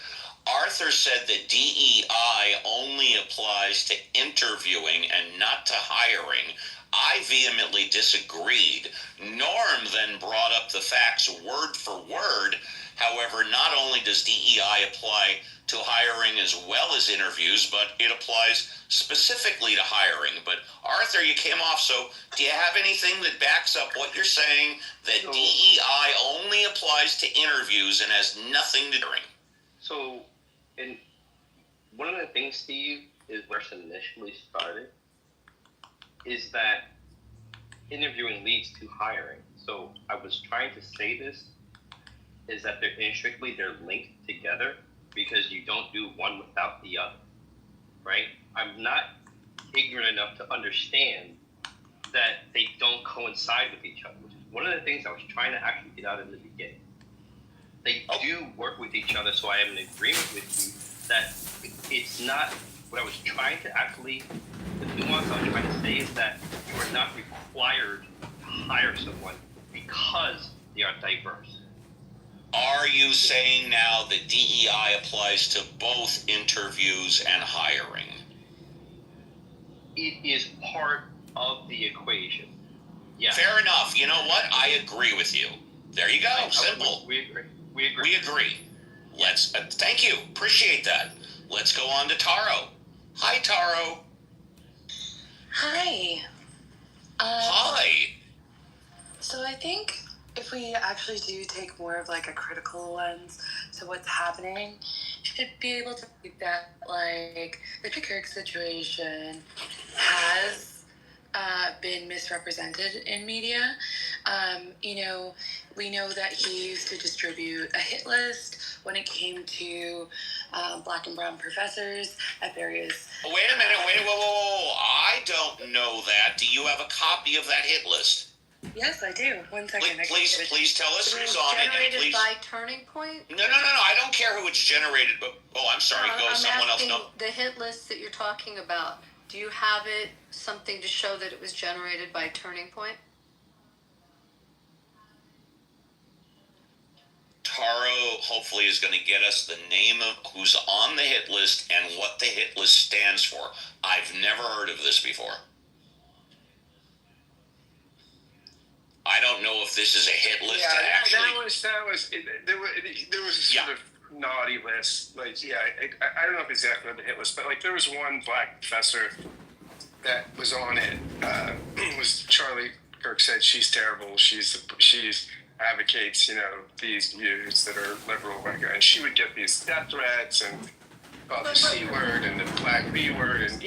Arthur said that DEI only applies to interviewing and not to hiring. I vehemently disagreed. Norm then brought up the facts word for word. However, not only does DEI apply to hiring as well as interviews, but it applies specifically to hiring. But Arthur, you came off, so do you have anything that backs up what you're saying, that DEI only applies to interviews and has nothing to do? So, one of the things, Steve, is where it initially started, is that interviewing leads to hiring. So I was trying to say this, is that they're linked together because you don't do one without the other, right? I'm not ignorant enough to understand that they don't coincide with each other, which is one of the things I was trying to actually get out in the beginning. They do work with each other, so I am in agreement with you that it's not what I was trying to actually. The nuance I was trying to say is that you are not required to hire someone because they are diverse. Are you saying now that DEI applies to both interviews and hiring? It is part of the equation. Yeah. Fair enough. You know what? I agree with you. There you go. Simple. We agree. We agree. Let's. Thank you. Appreciate that. Let's go on to Taro. Hi, Taro. Hi. Hi. So I think if we actually do take more of like a critical lens to what's happening, should be able to think that like the Kirk situation has been misrepresented in media. We know that he used to distribute a hit list when it came to black and brown professors at various... Wait a minute, whoa. I don't know that. Do you have a copy of that hit list? Yes, I do. 1 second. Please tell us who's on it. Generated Please. by Turning Point? No. I don't care who it's generated, but I'm sorry. Go. Someone else. No. The hit list that you're talking about. Do you have it something to show that it was generated by Turning Point? Taro hopefully is going to get us the name of who's on the hit list and what the hit list stands for. I've never heard of this before. I don't know if this is a hit list. There was a sort of naughty list. Like, I don't know if exactly on the hit list, but like there was one black professor that was on it. Was Charlie Kirk said she's terrible. She's advocates these views that are liberal, and she would get these death threats and the C word and the black B word and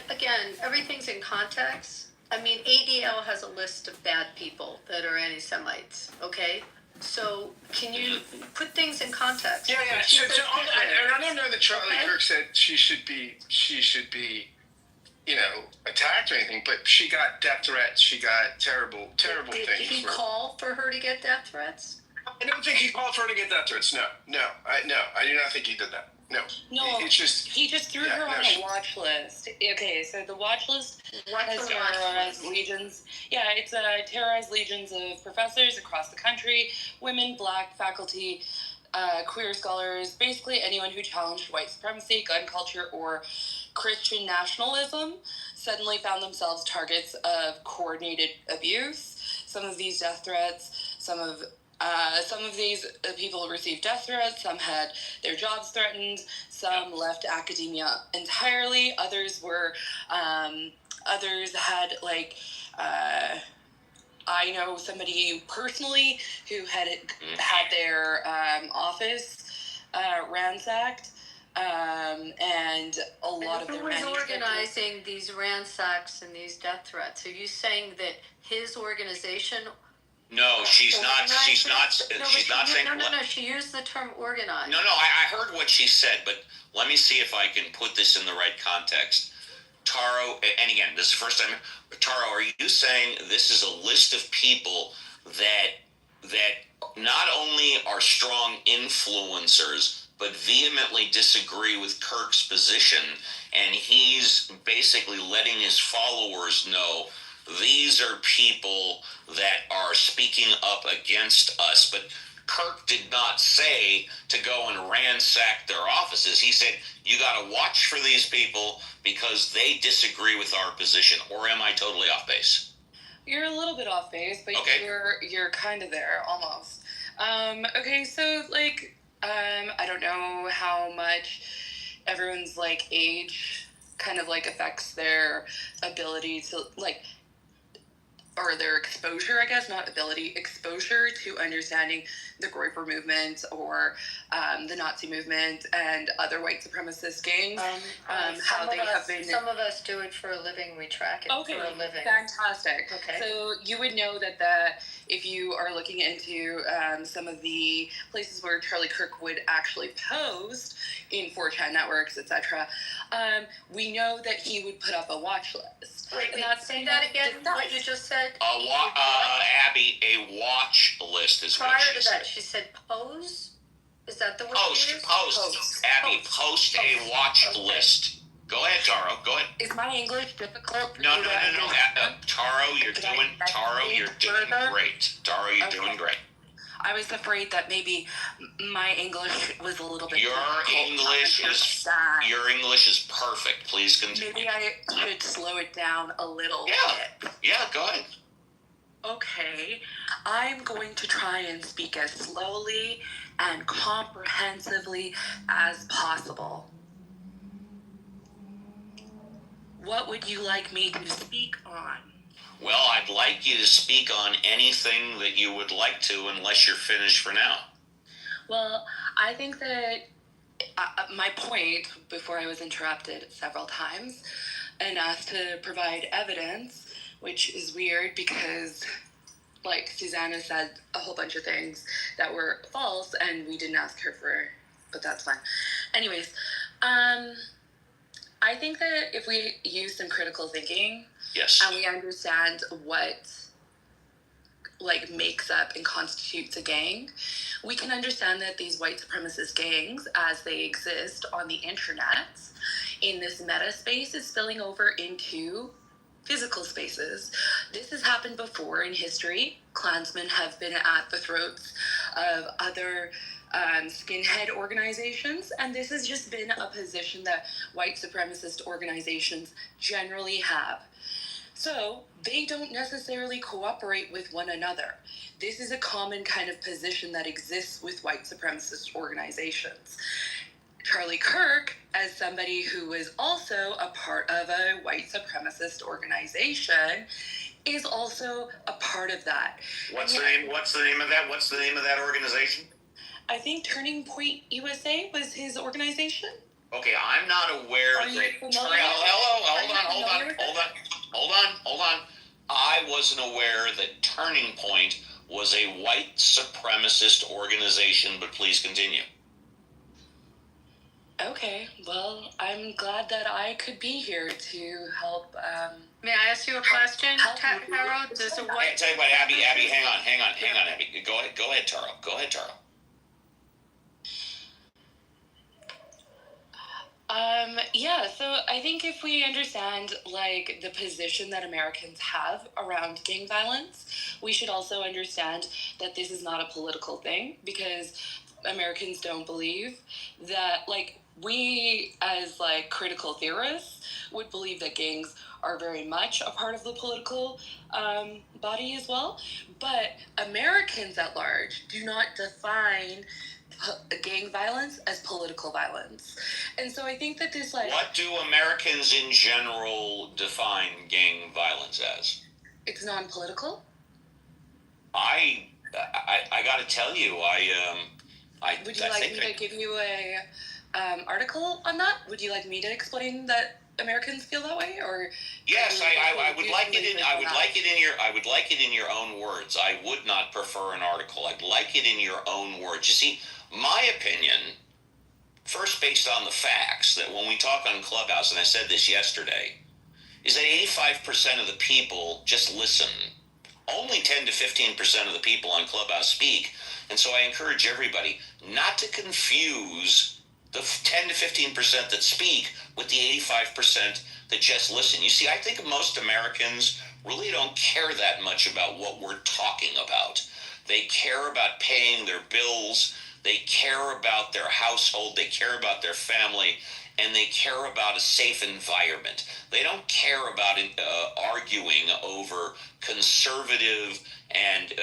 again, everything's in context. ADL has a list of bad people that are anti-Semites, okay? So, can you put things in context? Yeah. I don't know that Charlie Kirk said she should be, attacked or anything, but she got death threats. She got terrible things. Did he call for her to get death threats? I don't think he called for her to get death threats. No. I do not think he did that. No, he just threw her on a watch list. Okay, so the watch list has terrorized legions. Yeah, it's terrorized legions of professors across the country, women, black faculty, queer scholars, basically anyone who challenged white supremacy, gun culture, or Christian nationalism suddenly found themselves targets of coordinated abuse. Some of these death threats, some of these people received death threats, some had their jobs threatened, some left academia entirely, others had I know somebody personally who had their office ransacked, and a lot of their who was organizing these ransacks and these death threats? Are you saying that his organization? No, she's not saying. No. She used the term organized. No. I heard what she said, but let me see if I can put this in the right context. Taro, and again, this is the first time. Taro, are you saying this is a list of people that not only are strong influencers, but vehemently disagree with Kirk's position, and he's basically letting his followers know these are people that are speaking up against us? But Kirk did not say to go and ransack their offices. He said, you got to watch for these people because they disagree with our position. Or am I totally off base? You're a little bit off base, but you're kind of there, almost. Okay, so, I don't know how much everyone's, age kind of, affects their ability to, or their exposure, I guess, not ability, exposure to understanding the Groyper movement or the Nazi movement and other white supremacist gangs, how they have been... Some of us do it for a living. We track it for a living. Fantastic. Okay. So you would know that if you are looking into some of the places where Charlie Kirk would actually post in 4chan networks, etc., we know that he would put up a watch list. Wait, say that again, what you just said? Abby, a watch list is what she said. Prior to that, she said pose? Is that the word? Post. Abby, post a watch list. Go ahead, Taro. Go ahead. Is my English difficult? No. Taro, you're doing great. Taro, you're doing great. I was afraid that maybe my English was a little bit. Your English is perfect. Please continue. Maybe I should slow it down a little bit. Yeah, go ahead. Okay, I'm going to try and speak as slowly and comprehensively as possible. What would you like me to speak on? Well, I'd like you to speak on anything that you would like to, unless you're finished for now. Well, I think that my point, before I was interrupted several times and asked to provide evidence, which is weird because, like, Susanna said a whole bunch of things that were false, and we didn't ask her for, but that's fine. Anyways, I think that if we use some critical thinking, yes, and we understand what, like, makes up and constitutes a gang, we can understand that these white supremacist gangs, as they exist on the internet, in this meta space, is spilling over into physical spaces. This has happened before in history. Klansmen have been at the throats of other skinhead organizations, and this has just been a position that white supremacist organizations generally have. So they don't necessarily cooperate with one another. This is a common kind of position that exists with white supremacist organizations. Charlie Kirk, as somebody who was also a part of a white supremacist organization, is also a part of that. What's the name of that? What's the name of that organization? I think Turning Point USA was his organization. Okay, I'm not aware that. Hold on. I wasn't aware that Turning Point was a white supremacist organization, but please continue. Okay, well, I'm glad that I could be here to help. May I ask you a question, Taro? Tell you what, Abby, hang on, Abby. Go ahead, Taro. Yeah, so I think if we understand, like, the position that Americans have around gang violence, we should also understand that this is not a political thing, because Americans don't believe that, like, we as, like, critical theorists would believe that gangs are very much a part of the political body as well, but Americans at large do not define gang violence as political violence. And so I think that this, like... What do Americans in general define gang violence as? It's non-political? I gotta tell you, Would you like me to give you a article on that? Would you like me to explain that Americans feel that way, or? Yes, I would like it in. I would like it in your own words. I would not prefer an article. I'd like it in your own words. You see, my opinion, first based on the facts, that when we talk on Clubhouse, and I said this yesterday, is that 85% of the people just listen. Only 10 to 15% of the people on Clubhouse speak, and so I encourage everybody not to confuse the 10 to 15% that speak with the 85% that just listen. You see, I think most Americans really don't care that much about what we're talking about. They care about paying their bills, they care about their household, they care about their family, and they care about a safe environment. They don't care about arguing over conservative and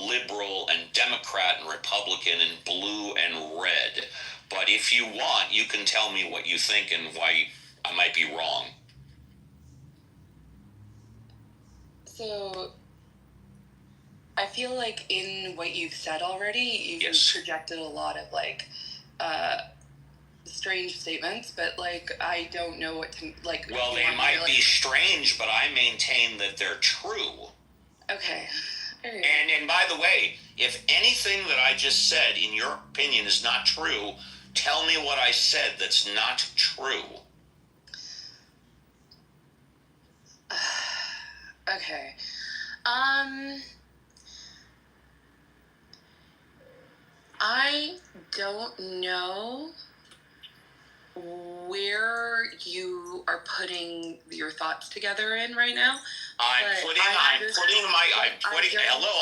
liberal and Democrat and Republican and blue and red. But if you want, you can tell me what you think and why I might be wrong. So, I feel like in what you've said already, you've projected a lot of, like, strange statements, but, like, I don't know what to, like... Well, they might be strange, but I maintain that they're true. Okay. Right. And by the way, if anything that I just said, in your opinion, is not true, tell me what I said that's not true. Okay. I don't know where you are putting your thoughts together in right now. Hello,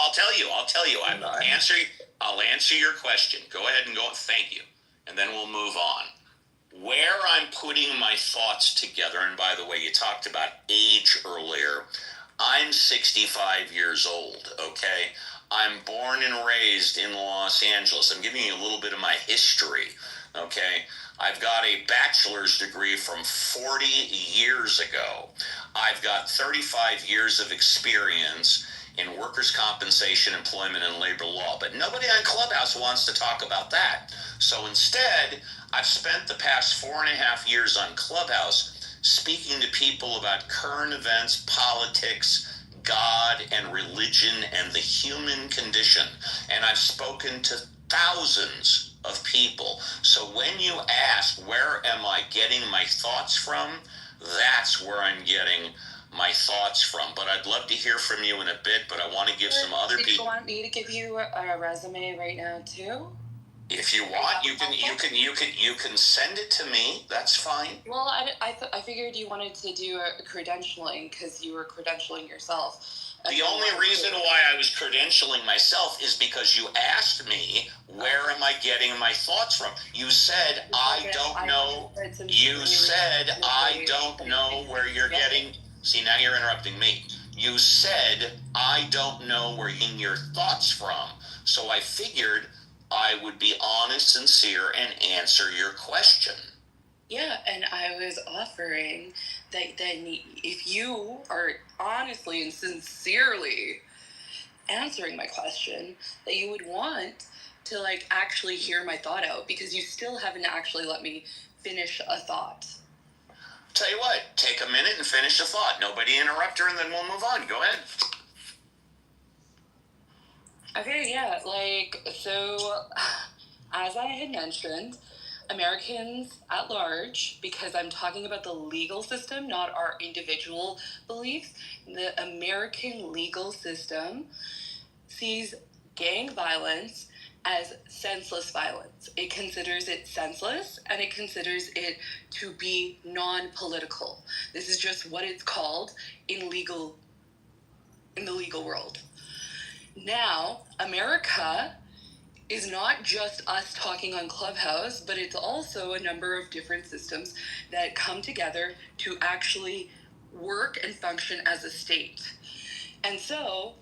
I'll tell you. I'll answer your question. Go ahead and go. Thank you. And then we'll move on. Where I'm putting my thoughts together, and by the way, you talked about age earlier. I'm 65 years old, okay? I'm born and raised in Los Angeles. I'm giving you a little bit of my history, okay? I've got a bachelor's degree from 40 years ago. I've got 35 years of experience in workers' compensation, employment, and labor law. But nobody on Clubhouse wants to talk about that. So instead, I've spent the past 4.5 years on Clubhouse speaking to people about current events, politics, God and religion, and the human condition. And I've spoken to thousands of people. So when you ask, where am I getting my thoughts from? That's where I'm getting my thoughts from. But I'd love to hear from you in a bit, but I want to give some other people. Do you want me to give you a resume right now too? If you want, you can send it to me. That's fine. Well, I figured you wanted to do a credentialing because you were credentialing yourself. The only reason why I was credentialing myself is because you asked me, where am I getting my thoughts from? You said, I don't know. You said, I don't know where you're getting. See, now you're interrupting me. You said, I don't know where you're getting your thoughts from. So I figured I would be honest, sincere, and answer your question. Yeah, and I was offering that if you are honestly and sincerely answering my question, that you would want to actually hear my thought out, because you still haven't actually let me finish a thought. Tell you what, take a minute and finish the thought. Nobody interrupt her, and then we'll move on. Go ahead. Okay, yeah, so, as I had mentioned, Americans at large, because I'm talking about the legal system, not our individual beliefs, the American legal system sees gang violence as senseless violence. It considers it senseless, and it considers it to be non-political. This is just what it's called in the legal world. Now, America is not just us talking on Clubhouse, but it's also a number of different systems that come together to actually work and function as a state. And so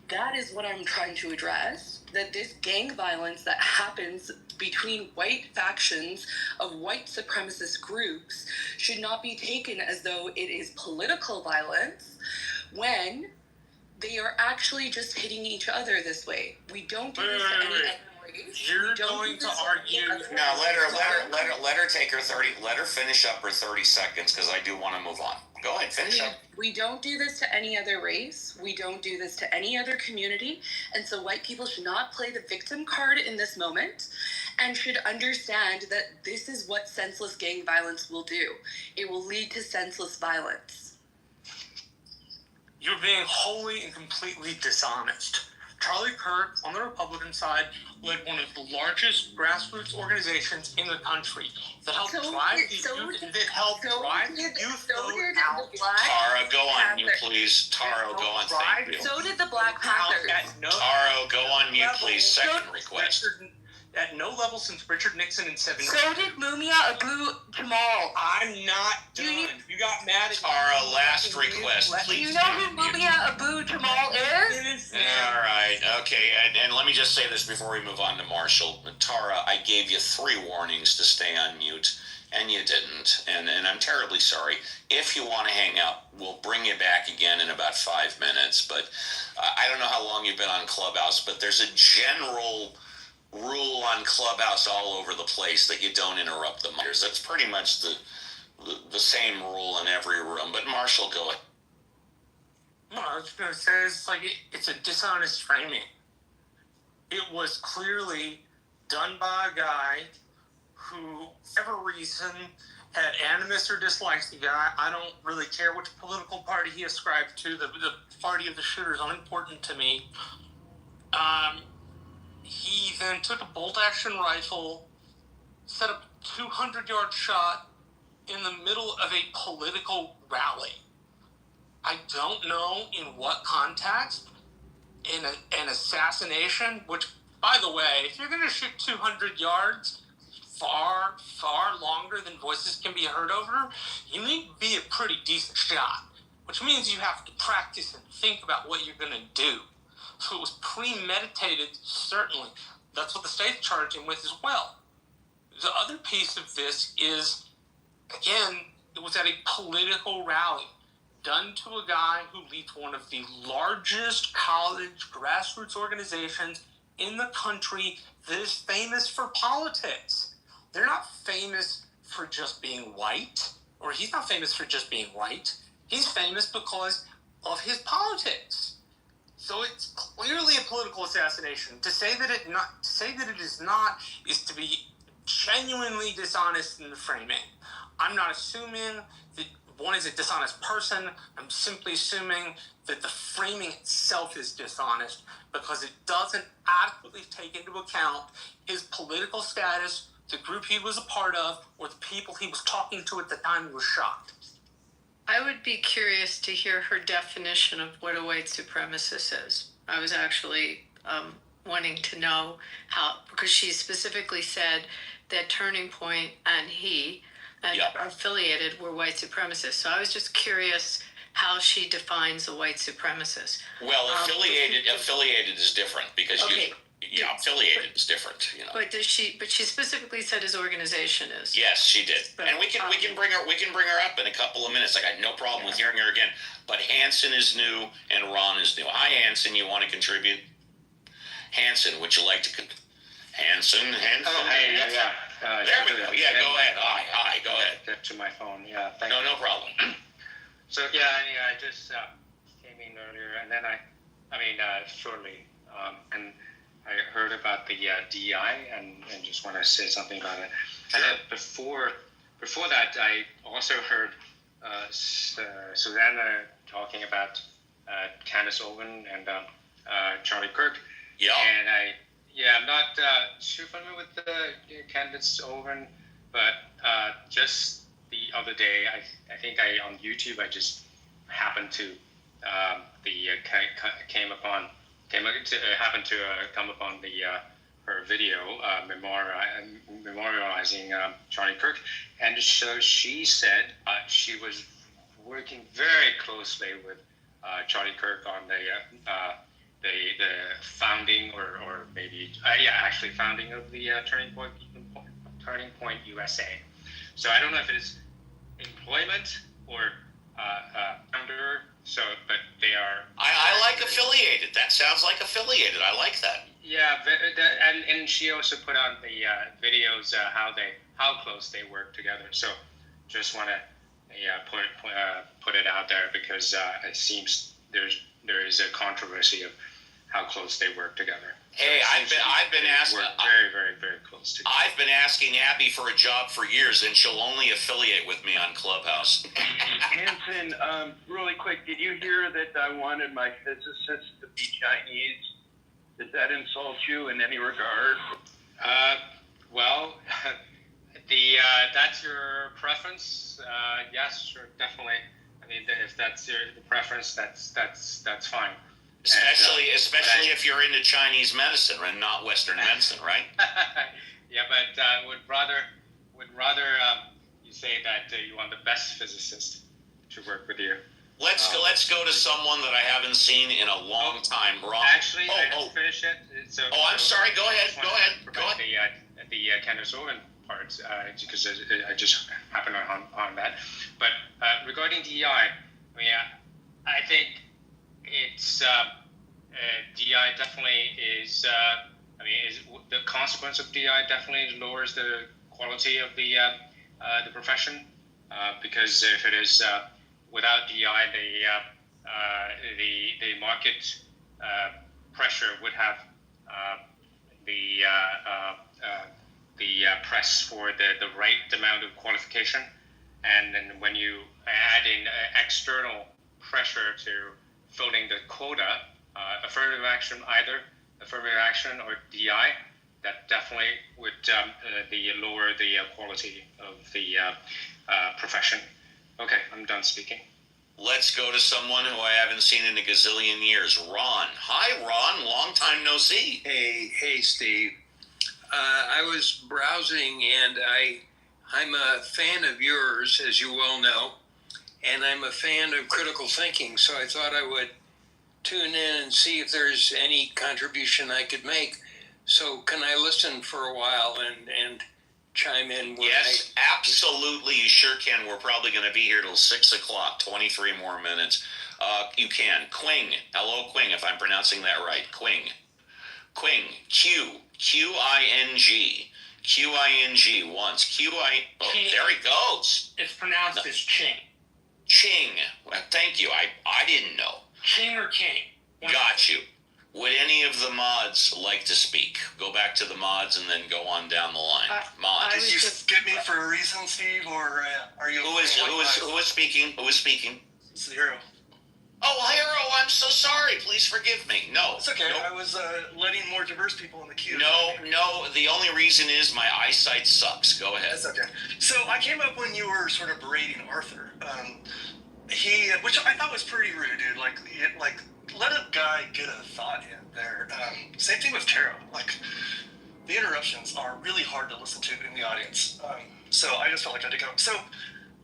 that is what I'm trying to address, that this gang violence that happens between white factions of white supremacist groups should not be taken as though it is political violence, when they are actually just hitting each other this way. We don't do this to any other race. You're going to argue. No, let her take her 30. Let her finish up her 30 seconds, because I do want to move on. Go ahead, finish up. We don't do this to any other race. We don't do this to any other community. And so white people should not play the victim card in this moment, and should understand that this is what senseless gang violence will do. It will lead to senseless violence. You're being wholly and completely dishonest. Charlie Kirk, on the Republican side, led one of the largest grassroots organizations in the country that helped drive the youth out. Tara, go on mute, please. Tara, go on. Thank you. So did the Black Panthers. Tara, go on mute, please. Second request. At no level since Richard Nixon in 79. So did Mumia Abu Jamal. I'm not done. You got mad at Tara, last request, please. Do you know who Mumia Abu Jamal is? All right, okay, and let me just say this before we move on to Marshall. Tara, I gave you 3 warnings to stay on mute, and you didn't, and I'm terribly sorry. If you want to hang out, we'll bring you back again in about 5 minutes, but I don't know how long you've been on Clubhouse, but there's a general rule on Clubhouse all over the place that you don't interrupt the moderators. That's pretty much the same rule in every room. But Marshall, go ahead. No, I was going to say it's a dishonest framing. It was clearly done by a guy who, for whatever reason, had animus or dislikes the guy. I don't really care which political party he ascribed to. The party of the shooter is unimportant to me. he then took a bolt-action rifle, set up a 200-yard shot in the middle of a political rally. I don't know in what context, in an assassination, which, by the way, if you're going to shoot 200 yards, far, far longer than voices can be heard over, you need to be a pretty decent shot, which means you have to practice and think about what you're going to do. So it was premeditated, certainly. That's what the state's charged him with as well. The other piece of this is, again, it was at a political rally done to a guy who leads one of the largest college grassroots organizations in the country that is famous for politics. They're not famous for just being white, or he's not famous for just being white. He's famous because of his politics. So it's clearly a political assassination. To say that it is not is to be genuinely dishonest in the framing. I'm not assuming that one is a dishonest person. I'm simply assuming that the framing itself is dishonest because it doesn't adequately take into account his political status, the group he was a part of, or the people he was talking to at the time he was shot. I would be curious to hear her definition of what a white supremacist is. I was actually wanting to know how, because she specifically said that Turning Point and he and affiliated were white supremacists. So I was just curious how she defines a white supremacist. Well, affiliated is different because affiliated is different. You know. But she specifically said his organization is. Yes, she did, and we can bring her up in a couple of minutes. I got no problem with hearing her again. But Hanson is new and Ron is new. Hi, Hanson. You want to contribute? Hanson, would you like to? Hanson. Oh, hey, yeah. There we go. Yeah, go ahead. Hi. Go ahead. Get to my phone. Yeah. No problem. So I just came in earlier, and then shortly, and I heard about the DEI, and just want to say something about it. Sure. And then before that, I also heard Susanna talking about Candace Owen and Charlie Kirk. Yeah. And I'm not too familiar with the Candace Owen, but just the other day, I think on YouTube I just happened to come upon her video memorializing Charlie Kirk, and so she said she was working very closely with Charlie Kirk on the founding or maybe actually founding of the Turning Point USA. So I don't know if it is employment or founder. So, but they are. I like affiliated. That sounds like affiliated. I like that. Yeah, and she also put on the videos how close they work together. So, just want to put it out there because it seems there is a controversy of how close they work together. Hey, so I've been asking very, very, very close together. I've been asking Abby for a job for years, and she'll only affiliate with me on Clubhouse. Hanson, really quick, did you hear that I wanted my physicist to be Chinese? Does that insult you in any regard? Well, that's your preference. Yes, sure, definitely. I mean, if that's your preference, that's fine. Especially if you're into Chinese medicine and not Western medicine, right? Yeah, but would rather you say that you want the best physicist to work with you. Let's go to someone that I haven't seen in a long time. Ron. Actually, I didn't finish it. I'm sorry. Go ahead. The Candace Owen part, because I just happened on that. But regarding DEI, I think it's DEI definitely is. Is the consequence of DEI definitely lowers the quality of the profession, because if it is without DEI, the market pressure would have the press for the right amount of qualification, and then when you add in external pressure to filling the quota, affirmative action either affirmative action or DI, that definitely would lower the quality of the profession. Okay, I'm done speaking. Let's go to someone who I haven't seen in a gazillion years. Ron. Hi, Ron. Long time no see. Hey, Steve. I was browsing, and I'm a fan of yours, as you well know, and I'm a fan of critical thinking, so I thought I would tune in and see if there's any contribution I could make. So can I listen for a while and chime in? Yes, absolutely, you sure can. We're probably going to be here till 6 o'clock, 23 more minutes. You can. Quing. Hello, Quing, if I'm pronouncing that right. Quing. Quing. Q-I-N-G. Q-I-N-G once. Oh, there he goes. It's pronounced as Ching. Ching. Well, thank you. I didn't know. Ching or King? Got you. Would any of the mods like to speak? Go back to the mods and then go on down the line. Mods. Did you skip me for a reason, Steve, or are you? Who is speaking? Who is speaking? It's the hero. Oh, Hero, I'm so sorry. Please forgive me. No. It's okay. Nope. I was letting more diverse people in the queue. No. The only reason is my eyesight sucks. Go ahead. That's okay. So I came up when you were sort of berating Arthur. Which I thought was pretty rude, dude. Like let a guy get a thought in there. Same thing with Tara. Like, the interruptions are really hard to listen to in the audience. So I just felt like I had to go. So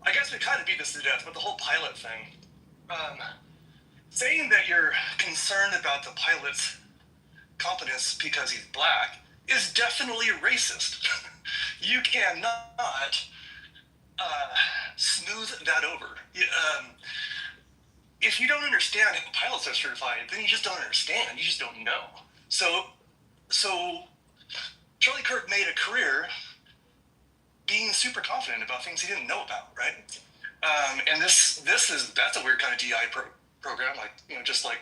I guess we kind of beat this to death, but the whole pilot thing. Saying that you're concerned about the pilot's competence because he's black is definitely racist. You cannot smooth that over. If you don't understand how pilots are certified, then you just don't understand. You just don't know. So Charlie Kirk made a career being super confident about things he didn't know about, right? And that's a weird kind of DI program, like, just like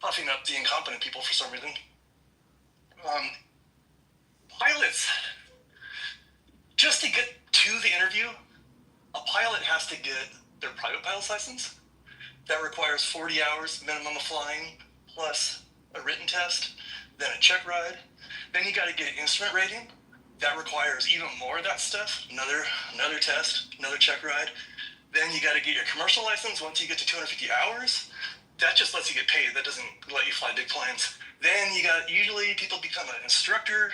puffing up the incompetent people for some reason. Pilots, just to get to the interview, a pilot has to get their private pilot's license. That requires 40 hours minimum of flying, plus a written test, then a check ride. Then you got to get an instrument rating. That requires even more of that stuff. Another test, another check ride. Then you got to get your commercial license once you get to 250 hours. That just lets you get paid. That doesn't let you fly big planes. Then usually people become an instructor.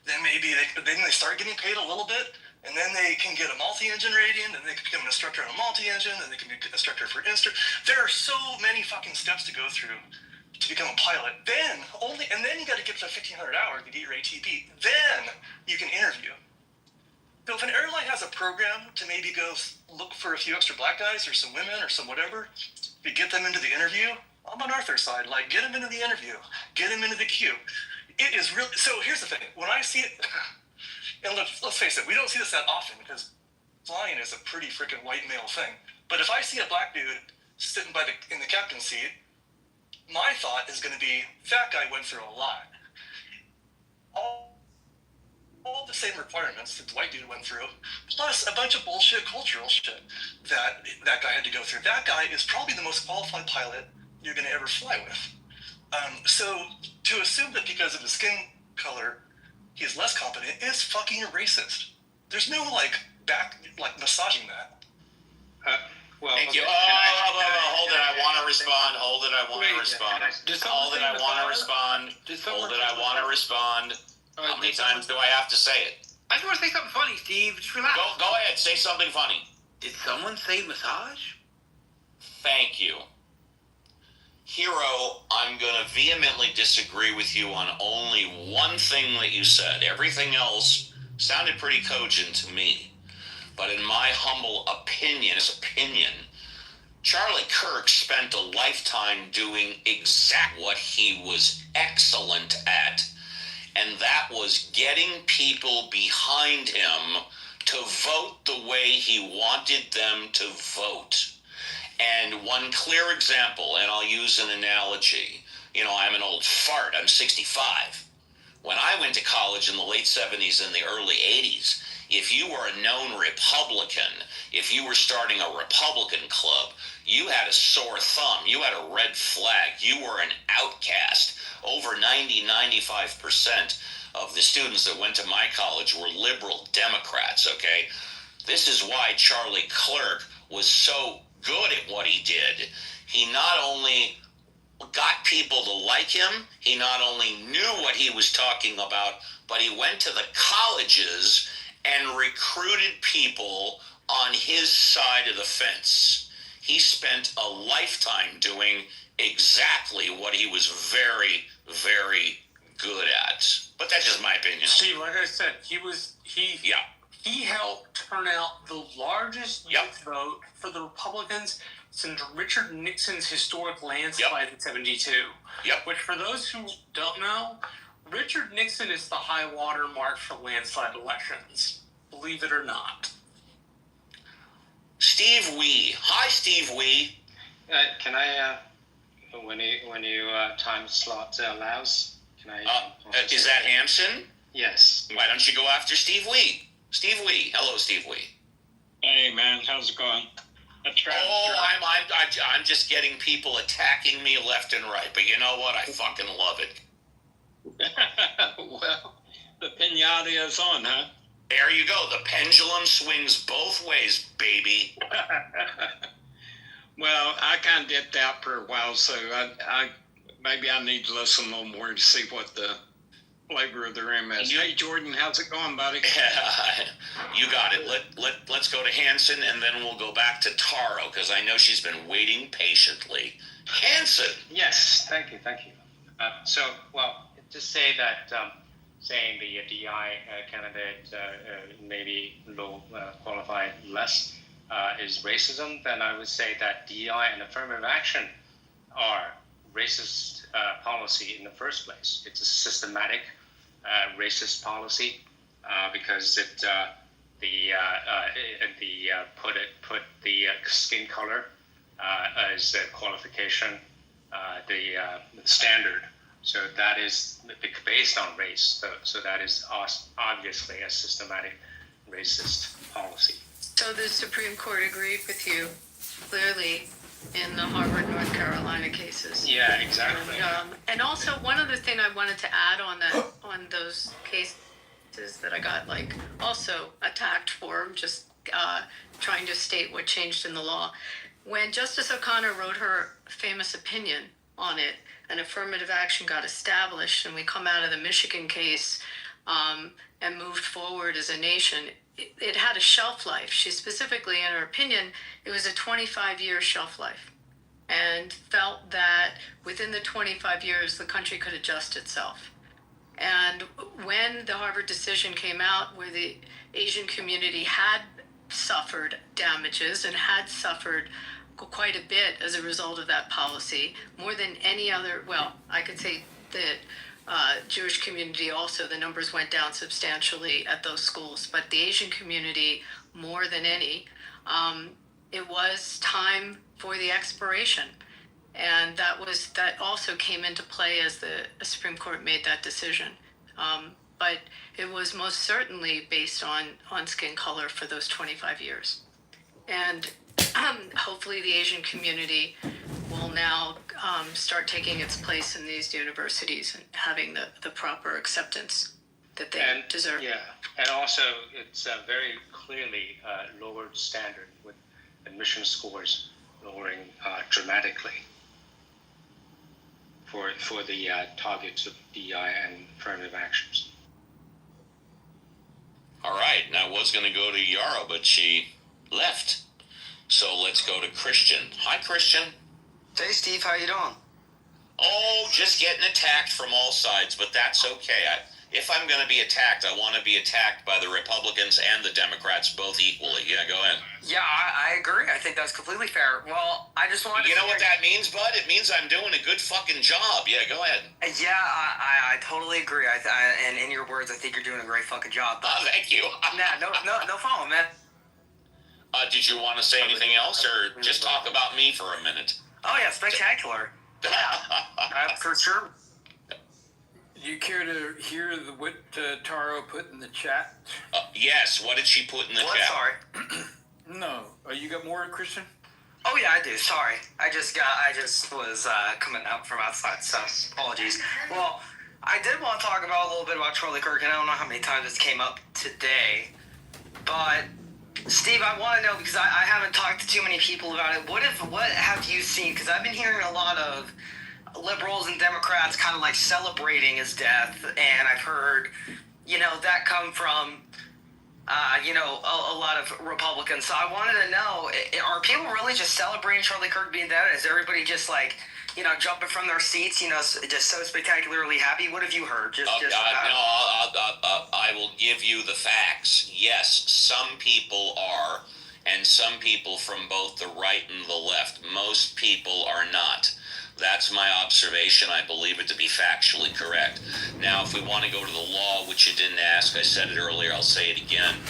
Then then they start getting paid a little bit. And then they can get a multi-engine rating, and they can become an instructor on a multi-engine, and they can be an instructor for There are so many fucking steps to go through to become a pilot. Then you got to get to 1,500 hours to get your ATP. Then you can interview. So if an airline has a program to maybe go look for a few extra black guys or some women or some whatever to get them into the interview, I'm on Arthur's side. Like, get them into the interview, get them into the queue. It is really. So here's the thing: when I see it. And let's face it, we don't see this that often because flying is a pretty freaking white male thing. But if I see a black dude sitting in the captain's seat, my thought is going to be, that guy went through a lot. All the same requirements that the white dude went through, plus a bunch of bullshit cultural shit that guy had to go through. That guy is probably the most qualified pilot you're going to ever fly with. So to assume that because of his skin color, he's less competent is fucking racist. There's no massaging that. Thank you. Hold it. I want to respond. How many times do I have to say it? I just want to say something funny, Steve. Just relax. Go ahead. Say something funny. Did someone say massage? Thank you. Hero, I'm going to vehemently disagree with you on only one thing that you said. Everything else sounded pretty cogent to me. But in my humble opinion, Charlie Kirk spent a lifetime doing exactly what he was excellent at, and that was getting people behind him to vote the way he wanted them to vote. And one clear example, and I'll use an analogy. I'm an old fart. I'm 65. When I went to college in the late 70s and the early 80s, if you were a known Republican, if you were starting a Republican club, you had a sore thumb. You had a red flag. You were an outcast. over 95% of the students that went to my college were liberal Democrats, okay? This is why Charlie Clerk was so good at what he did. He not only got people to like him, he not only knew what he was talking about, but he went to the colleges and recruited people on his side of the fence. He spent a lifetime doing exactly what he was very, very good at. But that's just my opinion. Steve, like I said, he helped turn out the largest youth vote for the Republicans since Richard Nixon's historic landslide in 72. Which, for those who don't know, Richard Nixon is the high water mark for landslide elections. Believe it or not. Steve Wee. Hi, Steve Wee. Can I, when you time slot allows, can I? Is that Hampson? Yes. Why don't you go after Steve Wee? Steve Wee. Hello, Steve Wee. Hey, man. How's it going? I'm just getting people attacking me left and right, but you know what? I fucking love it. Well, the pinata is on, huh? There you go. The pendulum swings both ways, baby. Well, I kind of dipped out for a while, so I maybe I need to listen a little more to see what the flavor of the room is. Hey, Jordan, how's it going, buddy? You got it. Let's go to Hanson, and then we'll go back to Taro, because I know she's been waiting patiently. Hanson! Yes, thank you. To say that saying the DI candidate maybe low qualified less is racism, then I would say that DI and affirmative action are racist policy in the first place. It's a systematic racist policy because it put the skin color as a qualification, the standard. So that is based on race. So that is obviously a systematic racist policy. So the Supreme Court agreed with you clearly in the Harvard, North Carolina cases. Yeah, exactly. And also, one other thing I wanted to add on those cases that I got also attacked for, just trying to state what changed in the law. When Justice O'Connor wrote her famous opinion on it, and affirmative action got established, and we come out of the Michigan case and moved forward as a nation, it had a shelf life. She specifically, in her opinion, it was a 25-year shelf life, and felt that within the 25 years, the country could adjust itself. And when the Harvard decision came out, where the Asian community had suffered damages and had suffered quite a bit as a result of that policy, more than any other, well, I could say that Jewish community also, the numbers went down substantially at those schools, but the Asian community, more than any, it was time for the expiration. And that also came into play as the Supreme Court made that decision. But it was most certainly based on skin color for those 25 years. And hopefully the Asian community will now start taking its place in these universities and having the proper acceptance that they deserve. Yeah, and also it's very clearly lowered standard with admission scores lowering dramatically for the targets of DI and affirmative actions. All right, now I was going to go to Yara, but she left. So let's go to Christian. Hi, Christian. Hey, Steve, how you doing? Oh, just getting attacked from all sides, but that's okay. If I'm going to be attacked, I want to be attacked by the Republicans and the Democrats both equally. Yeah, go ahead. Yeah, I agree. I think that's completely fair. Well, I just wanted to... You know what that means, bud? It means I'm doing a good fucking job. Yeah, go ahead. Yeah, I totally agree. And in your words, I think you're doing a great fucking job. Thank you. No problem, man. Did you want to say anything else, or just talk about me for a minute? Oh, yeah, spectacular. Yeah, for sure. Do you care to hear what Taro put in the chat? Yes, what did she put in the chat? Sorry. No. You got more, Christian? Oh yeah, I do. Sorry, I just was coming out from outside, so apologies. Well, I did want to talk about a little bit about Charlie Kirk, and I don't know how many times this came up today, but Steve, I want to know, because I haven't talked to too many people about it. What have you seen? Because I've been hearing a lot of liberals and Democrats kind of like celebrating his death, and I've heard, that come from, a lot of Republicans. So I wanted to know, are people really just celebrating Charlie Kirk being dead? Is everybody just like, jumping from their seats, just so spectacularly happy? What have you heard? I will give you the facts. Yes, some people are, and some people from both the right and the left. Most people are not. That's my observation. I believe it to be factually correct. Now, if we want to go to the law, which you didn't ask, I said it earlier, I'll say it again.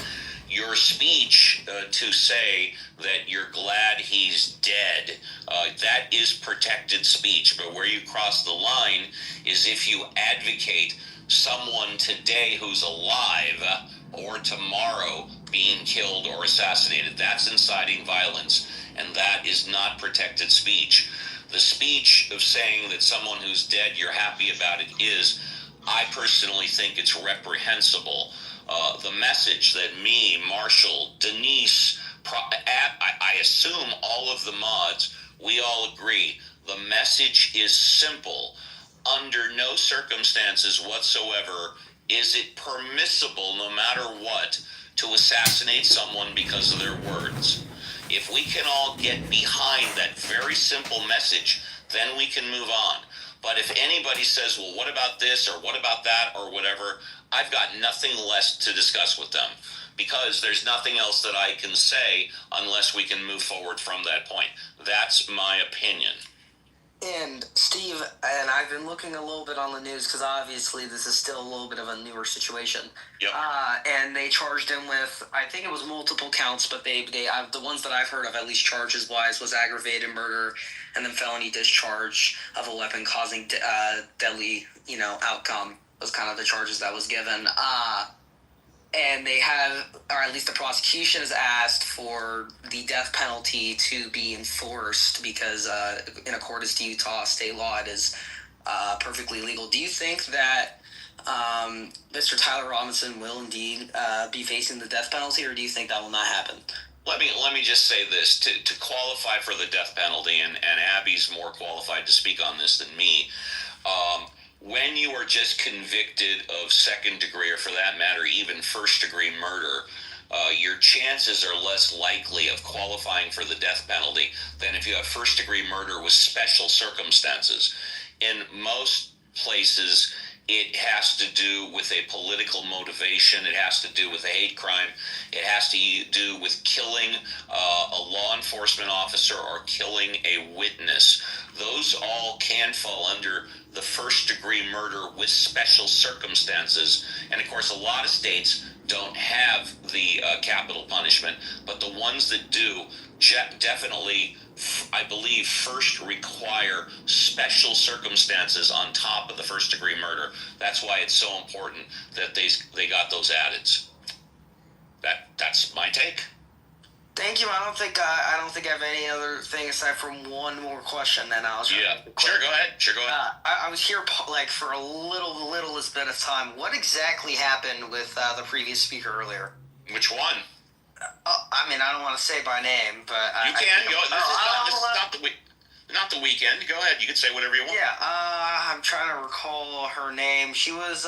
Your speech to say that you're glad he's dead, that is protected speech. But where you cross the line is if you advocate someone today who's alive or tomorrow being killed or assassinated. That's inciting violence, and that is not protected speech. The speech of saying that someone who's dead, you're happy about it is, I personally think it's reprehensible. The message that me, Marshall, Denise, I assume all of the mods, we all agree. The message is simple. Under no circumstances whatsoever is it permissible, no matter what, to assassinate someone because of their words. If we can all get behind that very simple message, then we can move on. But if anybody says, well, what about this or what about that or whatever, I've got nothing less to discuss with them, because there's nothing else that I can say unless we can move forward from that point. That's my opinion. And Steve, and I've been looking a little bit on the news, because obviously this is still a little bit of a newer situation. Yep. And they charged him with, I think it was multiple counts, but they the ones that I've heard of, at least charges wise, was aggravated murder and then felony discharge of a weapon causing deadly, outcome was kind of the charges that was given. And they have, or at least the prosecution has asked for the death penalty to be enforced because, in accordance to Utah state law, it is perfectly legal. Do you think that Mr. Tyler Robinson will indeed be facing the death penalty, or do you think that will not happen? Let me just say this. To qualify for the death penalty, and Abby's more qualified to speak on this than me, when you are just convicted of second degree, or for that matter, even first degree murder, your chances are less likely of qualifying for the death penalty than if you have first degree murder with special circumstances. In most places, it has to do with a political motivation. It has to do with a hate crime. It has to do with killing a law enforcement officer or killing a witness. Those all can fall under the first degree murder with special circumstances. And of course, a lot of states don't have the capital punishment, but the ones that do definitely, I believe, first require special circumstances on top of the first degree murder. That's why it's so important that they got those added. That's my take. Thank you. I don't think I have any other thing aside from one more question. Then I'll sure go ahead. I was here for a littlest bit of time. What exactly happened with the previous speaker earlier? Which one? I mean, I don't want to say by name, but you can go. This is not the weekend. Go ahead. You can say whatever you want. Yeah. I'm trying to recall her name. She was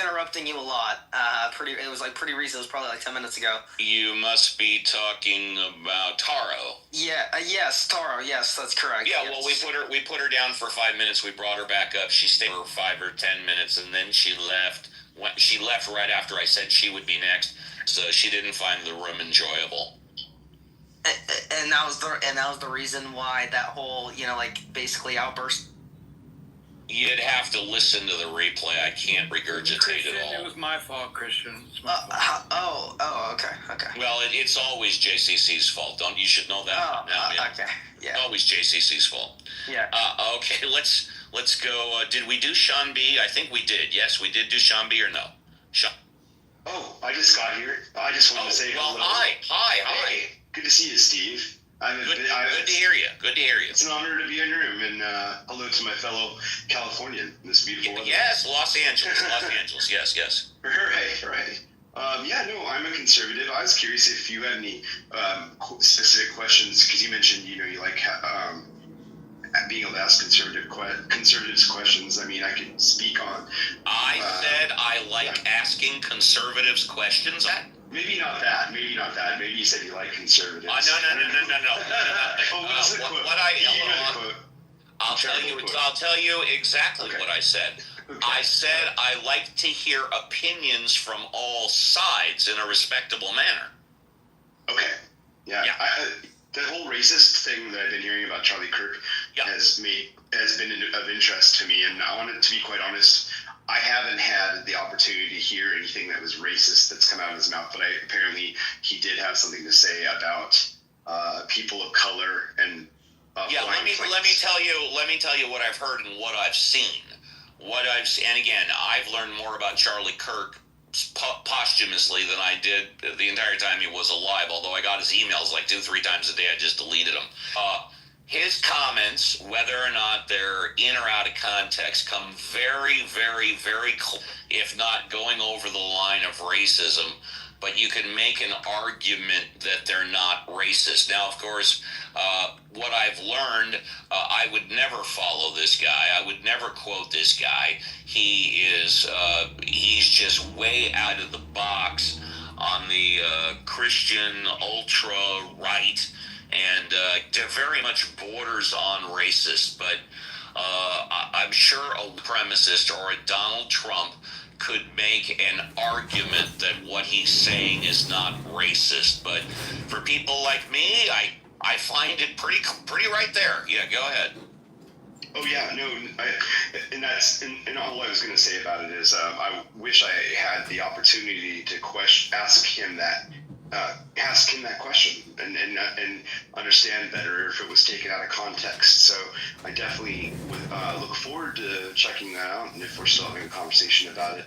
interrupting you a lot. It was pretty recent. It was probably 10 minutes ago. You must be talking about Taro. Yeah. Yes, Taro. Yes, that's correct. Yeah. Yes. Well, we put her down for 5 minutes. We brought her back up. She stayed for 5 or 10 minutes, and then she left. She left right after I said she would be next. So she didn't find the room enjoyable. And that was the reason why that whole, basically outburst. You'd have to listen to the replay. I can't regurgitate it all. It was my fault, Christian. It's my fault. Okay. Well, it's always JCC's fault. You should know that now. Yeah. Okay. Yeah. Always JCC's fault. Yeah. Okay. Let's go. Did we do Sean B? I think we did. Yes, we did do Sean B, or no? Sean. Oh, I just got here. I just wanted to say hello. Hi. Hey, good to see you, Steve. Good to hear you. Good to hear you. It's an honor to be in your room, and hello to my fellow Californian in this beautiful weather. Yes, Los Angeles. Yes. Right. Yeah, no, I'm a conservative. I was curious if you had any specific questions, because you mentioned, you like being able to ask conservatives questions. I mean, I could speak on. I said I like asking conservatives questions. Maybe not that. Maybe you said you like conservatives. No. I'll tell you exactly what I said. Okay. I said I like to hear opinions from all sides in a respectable manner. Okay. Yeah. The whole racist thing that I've been hearing about Charlie Kirk has been of interest to me, and I wanted to be quite honest. I haven't had the opportunity to hear anything that was racist that's come out of his mouth, but apparently he did have something to say about people of color and. Let me tell you what I've heard and what I've seen. And again, I've learned more about Charlie Kirk posthumously than I did the entire time he was alive. Although I got his emails like 2-3 times a day, I just deleted them. His comments, whether or not they're in or out of context, come very, very, very close, if not going over the line of racism. But you can make an argument that they're not racist. Now, of course, what I've learned, I would never follow this guy. I would never quote this guy. he's just way out of the box on the Christian ultra-right, and very much borders on racist. But I'm sure a supremacist or a Donald Trump could make an argument that what he's saying is not racist. But for people like me, I find it pretty right there. Yeah, go ahead. Oh yeah, no, and all I was going to say about it is I wish I had the opportunity to ask him that question and understand better if it was taken out of context. So I definitely would look forward to checking that out, and if we're still having a conversation about it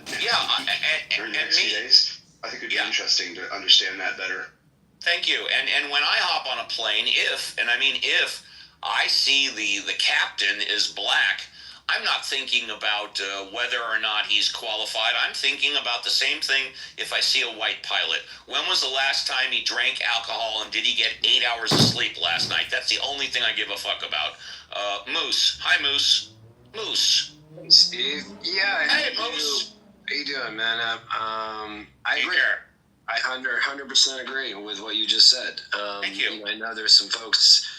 during the next few days, I think it'd be interesting to understand that better. Thank you. And when I hop on a plane, if I see the captain is black, I'm not thinking about whether or not he's qualified. I'm thinking about the same thing if I see a white pilot. When was the last time he drank alcohol, and did he get 8 hours of sleep last night? That's the only thing I give a fuck about. Moose. Hi, Moose. Moose. Hey, Steve. Yeah. Hey, Moose. How you doing, man? I agree. I 100% agree with what you just said. Thank you. I know there's some folks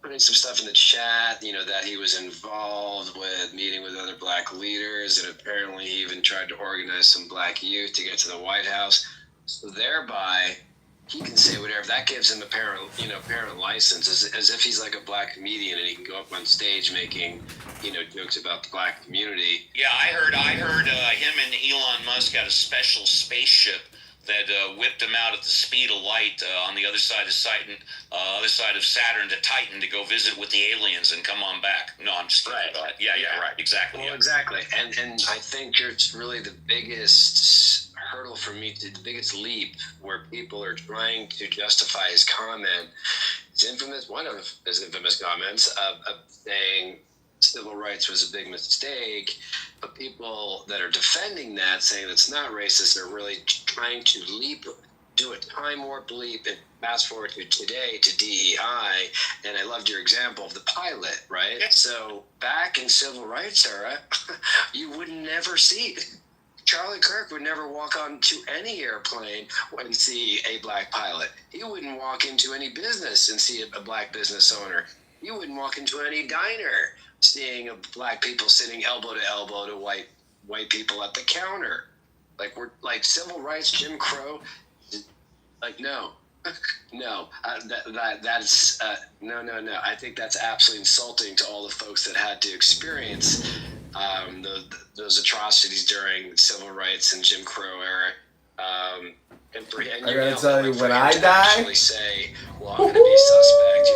putting some stuff in the chat, that he was involved with meeting with other black leaders, and apparently he even tried to organize some black youth to get to the White House. So thereby, he can say whatever. That gives him a parent license, as if he's like a black comedian and he can go up on stage making, jokes about the black community. Yeah, I heard him and Elon Musk had a special spaceship that whipped him out at the speed of light on the other side of Saturn to Titan to go visit with the aliens and come on back. No, I'm just kidding. Right. Yeah, right, exactly. Well, exactly, and I think it's really the biggest hurdle for me, the biggest leap where people are trying to justify his comment. One of his infamous comments of saying civil rights was a big mistake, but people that are defending that, saying it's not racist, are really trying to do a time warp leap and fast forward to today to DEI. And I loved your example of the pilot, right? Yeah. So back in civil rights era, you would never see Charlie Kirk would never walk onto any airplane and see a black pilot. He wouldn't walk into any business and see a black business owner. You wouldn't walk into any diner seeing black people sitting elbow to elbow to white people at the counter. We're like civil rights, Jim Crow. No, no, that's no. I think that's absolutely insulting to all the folks that had to experience those atrocities during the civil rights and Jim Crow era. I gotta tell you, when I die, say, well, I'm going to be suspect.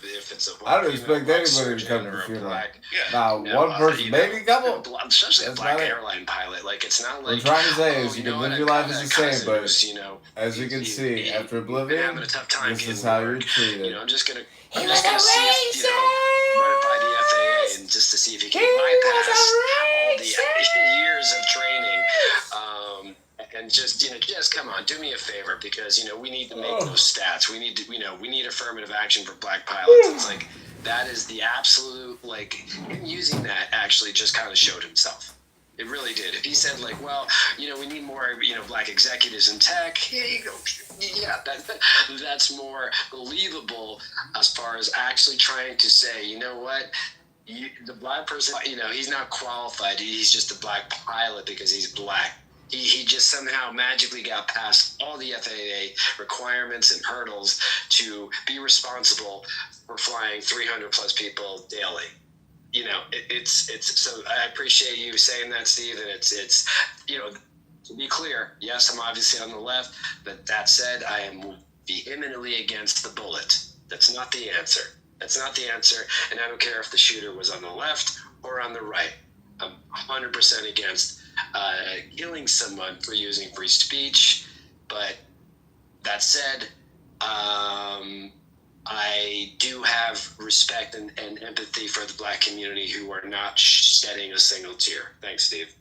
If the it's a I don't expect anybody to surgeon come to or the a funeral. black, Now, one person, maybe a couple. especially a That's black not it. airline pilot. Like, it's not What I'm like, trying to say oh, is you you know can what, live I've your got life as a the same, cousin but who's, you know, as you can see, after been Oblivion, having a tough time this is getting how you're work. treated. You know, I'm just gonna see if, run it by the FAA and just to see if he can bypass all the years of training. And just, just come on, do me a favor, because, we need to make those stats. We need to, we need affirmative action for black pilots. It's like, that is the absolute, like, him using that actually just kind of showed himself. It really did. If he said, like, well, we need more, black executives in tech, here you go. Yeah, that's more believable as far as actually trying to say, you know what? The black person, he's not qualified. He's just a black pilot because he's black. He just somehow magically got past all the FAA requirements and hurdles to be responsible for flying 300 plus people daily. It's so I appreciate you saying that, Steve, and it's to be clear, yes, I'm obviously on the left, but that said, I am vehemently against the bullet. That's not the answer. That's not the answer, and I don't care if the shooter was on the left or on the right. I'm 100% against killing someone for using free speech, but that said, I do have respect and empathy for the black community who are not shedding a single tear. Thanks, Steve.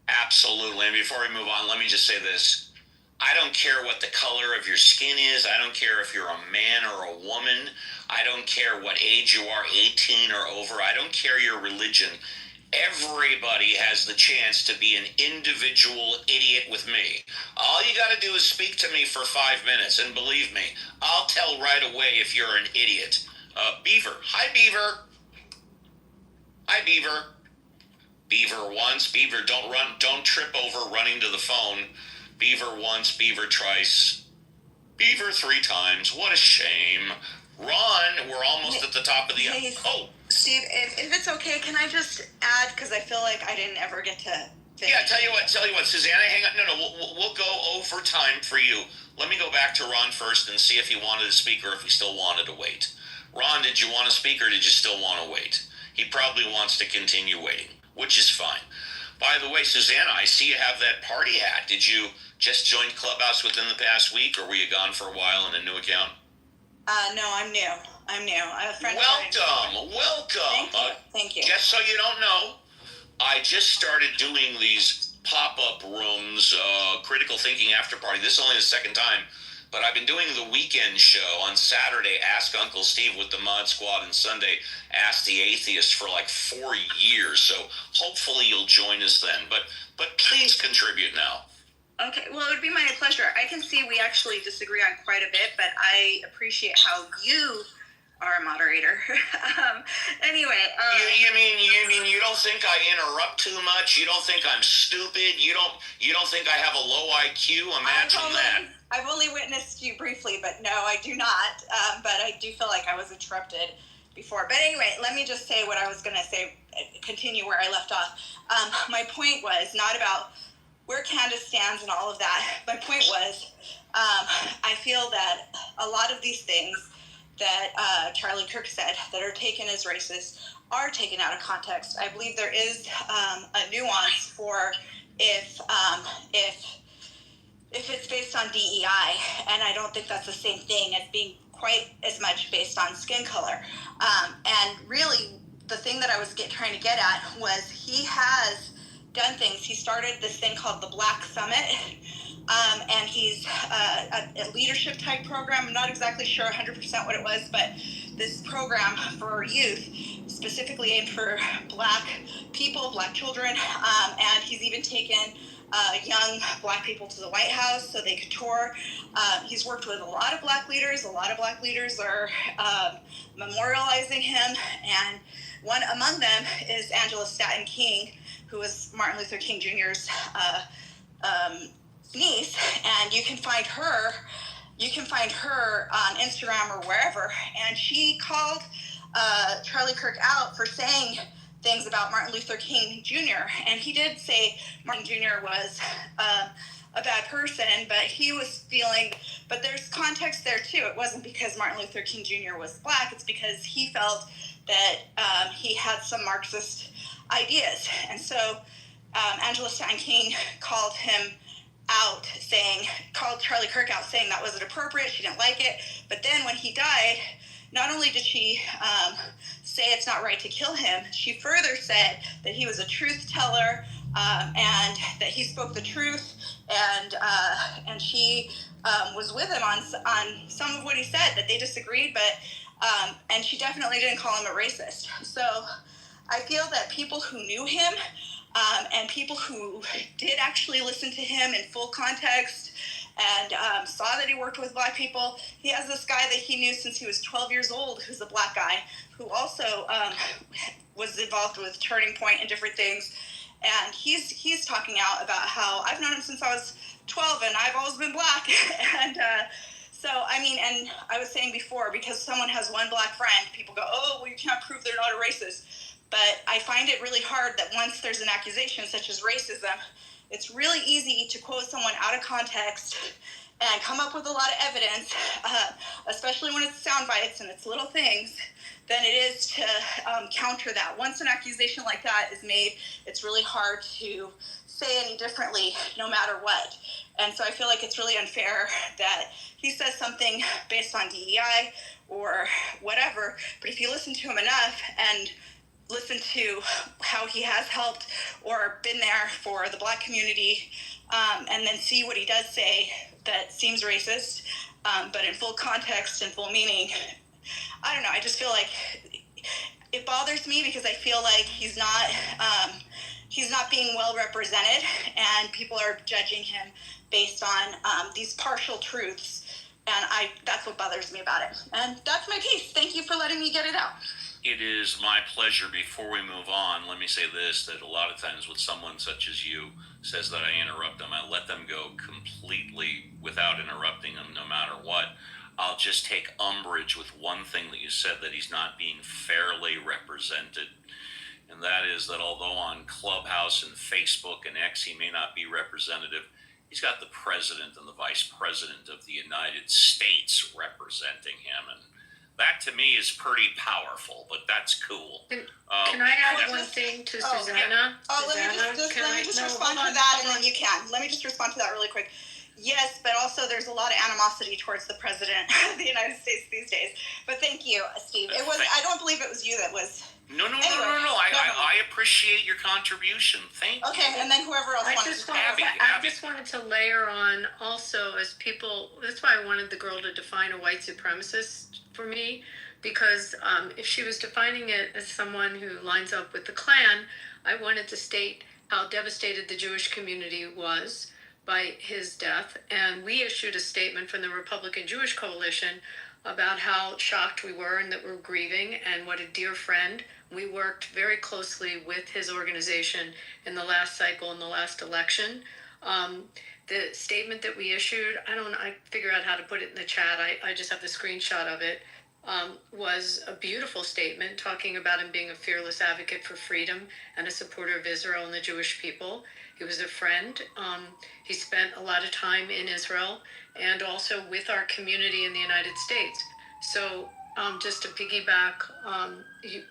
Absolutely. And before we move on, let me just say this. I don't care what the color of your skin is. I don't care if you're a man or a woman. I don't care what age you are, 18 or over. I don't care your religion. Everybody has the chance to be an individual idiot with me. All you got to do is speak to me for 5 minutes, and believe me, I'll tell right away if you're an idiot. Beaver. Hi, Beaver. Hi, Beaver. Beaver once. Beaver, don't trip over running to the phone. Beaver once, Beaver twice. Beaver 3 times. What a shame. Ron, we're almost at the top of the... Hey, Steve, if it's okay, can I just add, because I feel like I didn't ever get to finish. Yeah, tell you what, Susanna, hang on. No, we'll go over time for you. Let me go back to Ron first and see if he wanted to speak or if he still wanted to wait. Ron, did you want to speak or did you still want to wait? He probably wants to continue waiting, which is fine. By the way, Susanna, I see you have that party hat. Did you just join Clubhouse within the past week, or were you gone for a while in a new account? No, I'm new. I have a friend. Welcome. Thank you. Just so you don't know, I just started doing these pop-up rooms, critical thinking after party. This is only the second time, but I've been doing the weekend show on Saturday, Ask Uncle Steve with the Mod Squad, and Sunday, Ask the Atheist for like 4 years. So hopefully you'll join us then. But please contribute now. Okay, well, it would be my pleasure. I can see we actually disagree on quite a bit, but I appreciate how you are a moderator. Anyway. You mean you don't think I interrupt too much? You don't think I'm stupid? You don't think I have a low IQ? Imagine that. I've only witnessed you briefly, but no, I do not. But I do feel like I was interrupted before. But anyway, let me just say what I was going to say, continue where I left off. My point was not about where Candace stands and all of that. My point was, I feel that a lot of these things that Charlie Kirk said that are taken as racist are taken out of context. I believe there is a nuance for if it's based on DEI, and I don't think that's the same thing as being quite as much based on skin color. And really, the thing that I was trying to get at was he has done things. He started this thing called the Black Summit, and he's a leadership type program. I'm not exactly sure 100% what it was, but this program for youth, specifically aimed for black people, black children, and he's even taken young black people to the White House so they could tour. He's worked with a lot of black leaders. A lot of black leaders are memorializing him, and one among them is Angela Stanton King, who was Martin Luther King Jr.'s niece, and you can find her on Instagram or wherever, and she called Charlie Kirk out for saying things about Martin Luther King Jr., and he did say Martin Jr. was a bad person, but he was feeling But there's context there too. It wasn't because Martin Luther King Jr. was black. It's because he felt that he had some Marxist ideas. And so Angela Stein King called Charlie Kirk out saying that wasn't appropriate. She didn't like it. But then when he died, not only did she say it's not right to kill him, she further said that he was a truth teller and that he spoke the truth, and she was with him on some of what he said, that they disagreed, but and she definitely didn't call him a racist. So I feel that people who knew him and people who did actually listen to him in full context and saw that he worked with black people. He has this guy that he knew since he was 12 years old, who's a black guy, who also was involved with Turning Point and different things. And he's talking out about how I've known him since I was 12 and I've always been black. And so, I mean, and I was saying before, because someone has one black friend, people go, oh, well, you can't prove they're not a racist. But I find it really hard that once there's an accusation such as racism, it's really easy to quote someone out of context and come up with a lot of evidence, especially when it's sound bites and it's little things, than it is to counter that. Once an accusation like that is made, it's really hard to say any differently, no matter what. And so I feel like it's really unfair that he says something based on DEI or whatever, but if you listen to him enough and listen to how he has helped or been there for the black community, and then see what he does say that seems racist, but in full context and full meaning. I don't know, I just feel like it bothers me because I feel like he's not being well represented, and people are judging him based on these partial truths, and that's what bothers me about it. And that's my piece. Thank you for letting me get it out. It is my pleasure. Before we move on, let me say this, that a lot of times when someone such as you says that I interrupt them, I let them go completely without interrupting them no matter what. I'll just take umbrage with one thing that you said, that he's not being fairly represented. And that is that although on Clubhouse and Facebook and X he may not be representative, he's got the president and the vice president of the United States representing him. And that to me is pretty powerful, but that's cool. Can I add one thing to Susanna? Let me just respond to that, and then you can. Let me just respond to that really quick. Yes, but also there's a lot of animosity towards the president of the United States these days. But thank you, Steve. I don't believe it was you that was. No. I appreciate your contribution. Thank you. Okay, and then whoever else wanted to. I just wanted to layer on also, as people, that's why I wanted the girl to define a white supremacist for me, because if she was defining it as someone who lines up with the Klan, I wanted to state how devastated the Jewish community was by his death. And we issued a statement from the Republican Jewish Coalition about how shocked we were and that we're grieving, and what a dear friend. We worked very closely with his organization in the last cycle, in the last election. The statement that we issued, I figure out how to put it in the chat. I just have the screenshot of it. Was a beautiful statement talking about him being a fearless advocate for freedom and a supporter of Israel and the Jewish people. He was a friend. He spent a lot of time in Israel and also with our community in the United States. So just to piggyback,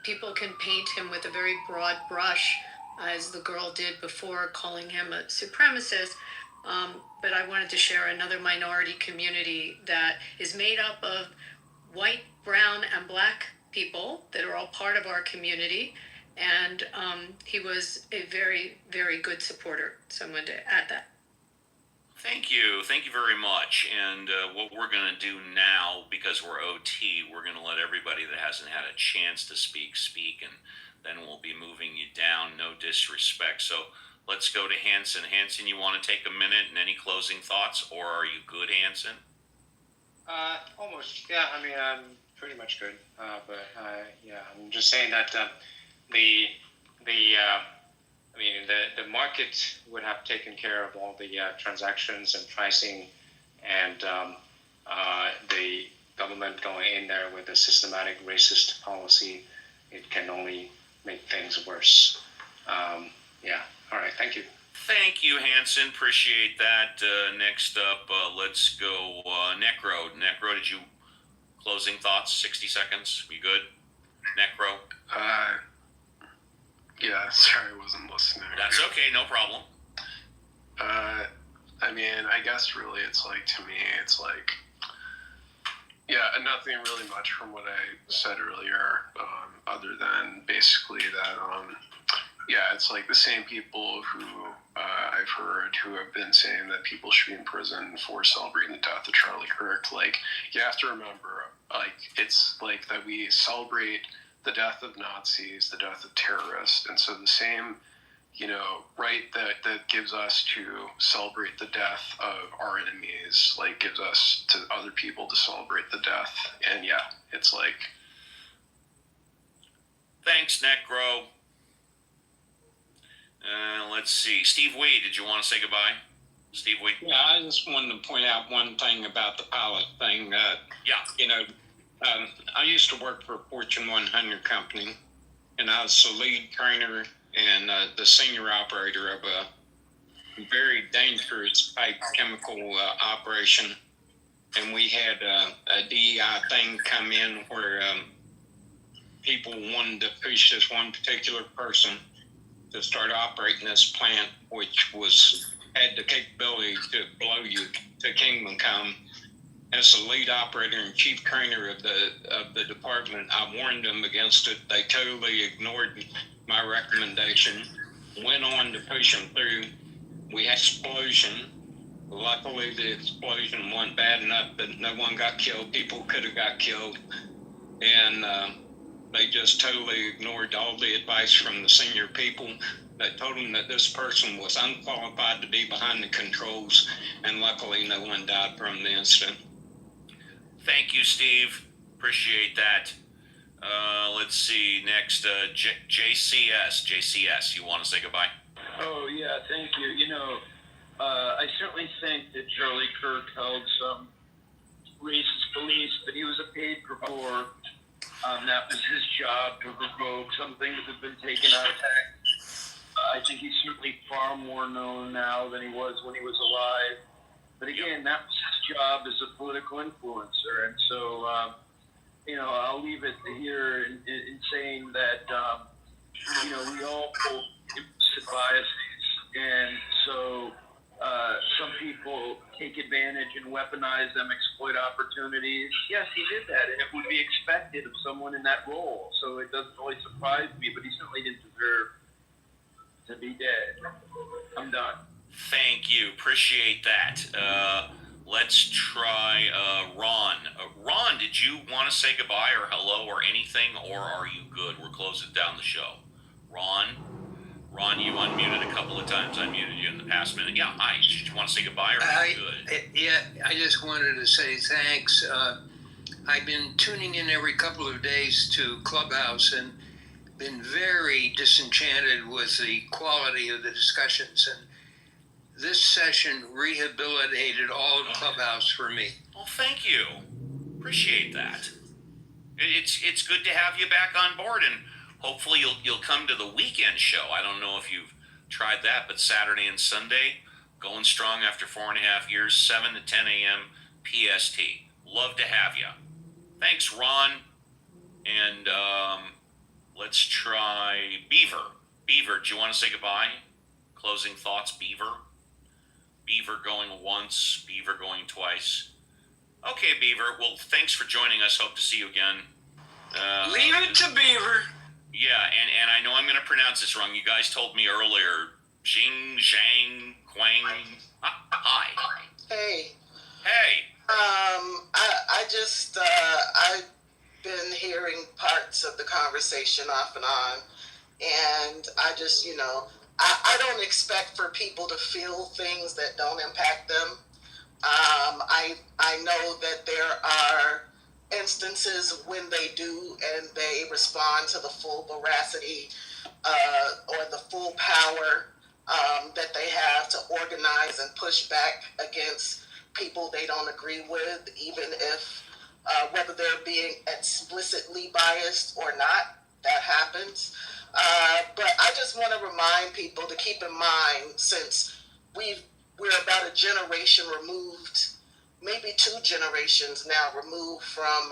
people can paint him with a very broad brush, as the girl did before, calling him a supremacist. But I wanted to share another minority community that is made up of white, brown, and black people that are all part of our community. And he was a very, very good supporter. So I'm going to add that. Thank you very much. And what we're going to do now, because we're OT, we're going to let everybody that hasn't had a chance to speak, and then we'll be moving you down, no disrespect. So let's go to Hanson. Hanson, you want to take a minute and any closing thoughts, or are you good, Hanson? Almost. Yeah, I mean, I'm pretty much good. I'm just saying that the market would have taken care of all the transactions and pricing, and the government going in there with a systematic racist policy, it can only make things worse. All right, thank you. Thank you, Hanson. Appreciate that. Next up, let's go Necro. Necro, did you closing thoughts? 60 seconds. We good? Necro. Yeah, sorry, I wasn't listening. That's okay. No problem. I mean, I guess really it's like, to me, it's like, yeah, nothing really much from what I said earlier, other than basically that, yeah, it's like the same people who I've heard who have been saying that people should be in prison for celebrating the death of Charlie Kirk. Like, you have to remember, like, it's like that we celebrate the death of Nazis, the death of terrorists, and so the same, you know, right, that gives us to celebrate the death of our enemies, like, gives us to other people to celebrate the death. And yeah, it's like, thanks, Necro. Let's see. Steve Wade, did you want to say goodbye? Steve Wade? Yeah, I just wanted to point out one thing about the pilot thing. Yeah. You know, I used to work for a Fortune 100 company, and I was the lead trainer and the senior operator of a very dangerous type chemical operation. And we had a DEI thing come in where people wanted to push this one particular person to start operating this plant, which had the capability to blow you to kingdom come. As the lead operator and chief trainer of the department, I warned them against it. They totally ignored my recommendation, went on to push them through. We had an explosion. Luckily, the explosion wasn't bad enough that no one got killed. People could have got killed. And they just totally ignored all the advice from the senior people that told them that this person was unqualified to be behind the controls, and luckily no one died from the incident. Thank you, Steve. Appreciate that. Let's see. Next, JCS. JCS, you want to say goodbye? Oh, yeah, thank you. You know, I certainly think that Charlie Kirk held some racist beliefs, but he was a paid provoker. That was his job, to provoke. Some things have been taken out of context. I think he's certainly far more known now than he was when he was alive. But again, that was his job as a political influencer. And so, you know, I'll leave it here in saying that, you know, we all hold implicit biases. And so some people take advantage and weaponize them, exploit opportunities. Yes, he did that, and it would be expected of someone in that role. So it doesn't really surprise me, but he certainly didn't deserve to be dead. I'm done. Thank you. Appreciate that. Let's try Ron. Ron, did you want to say goodbye or hello or anything, or are you good? We're closing down the show. Ron, you unmuted a couple of times. I muted you in the past minute. Yeah, hi. Did you want to say goodbye or are you good? Yeah, I just wanted to say thanks. I've been tuning in every couple of days to Clubhouse and been very disenchanted with the quality of the discussions. And this session rehabilitated all of Clubhouse for me. Well, thank you. Appreciate that. It's good to have you back on board, and hopefully you'll come to the weekend show. I don't know if you've tried that, but Saturday and Sunday, going strong after 4.5 years, 7 to 10 a.m. PST. Love to have you. Thanks, Ron. And let's try Beaver. Beaver, do you want to say goodbye? Closing thoughts, Beaver. Beaver going once, Beaver going twice. Okay, Beaver. Well, thanks for joining us. Hope to see you again. Leave it to Beaver. Yeah, and I know I'm going to pronounce this wrong. You guys told me earlier. Xing, Zhang, Quang. Hi. Hey. Hey. I just, I've been hearing parts of the conversation off and on, and I just, you know, I don't expect for people to feel things that don't impact them. I know that there are instances when they do and they respond to the full veracity or the full power that they have to organize and push back against people they don't agree with, even if whether they're being explicitly biased or not, that happens. But I just want to remind people to keep in mind, since we're about a generation removed, maybe 2 generations now removed from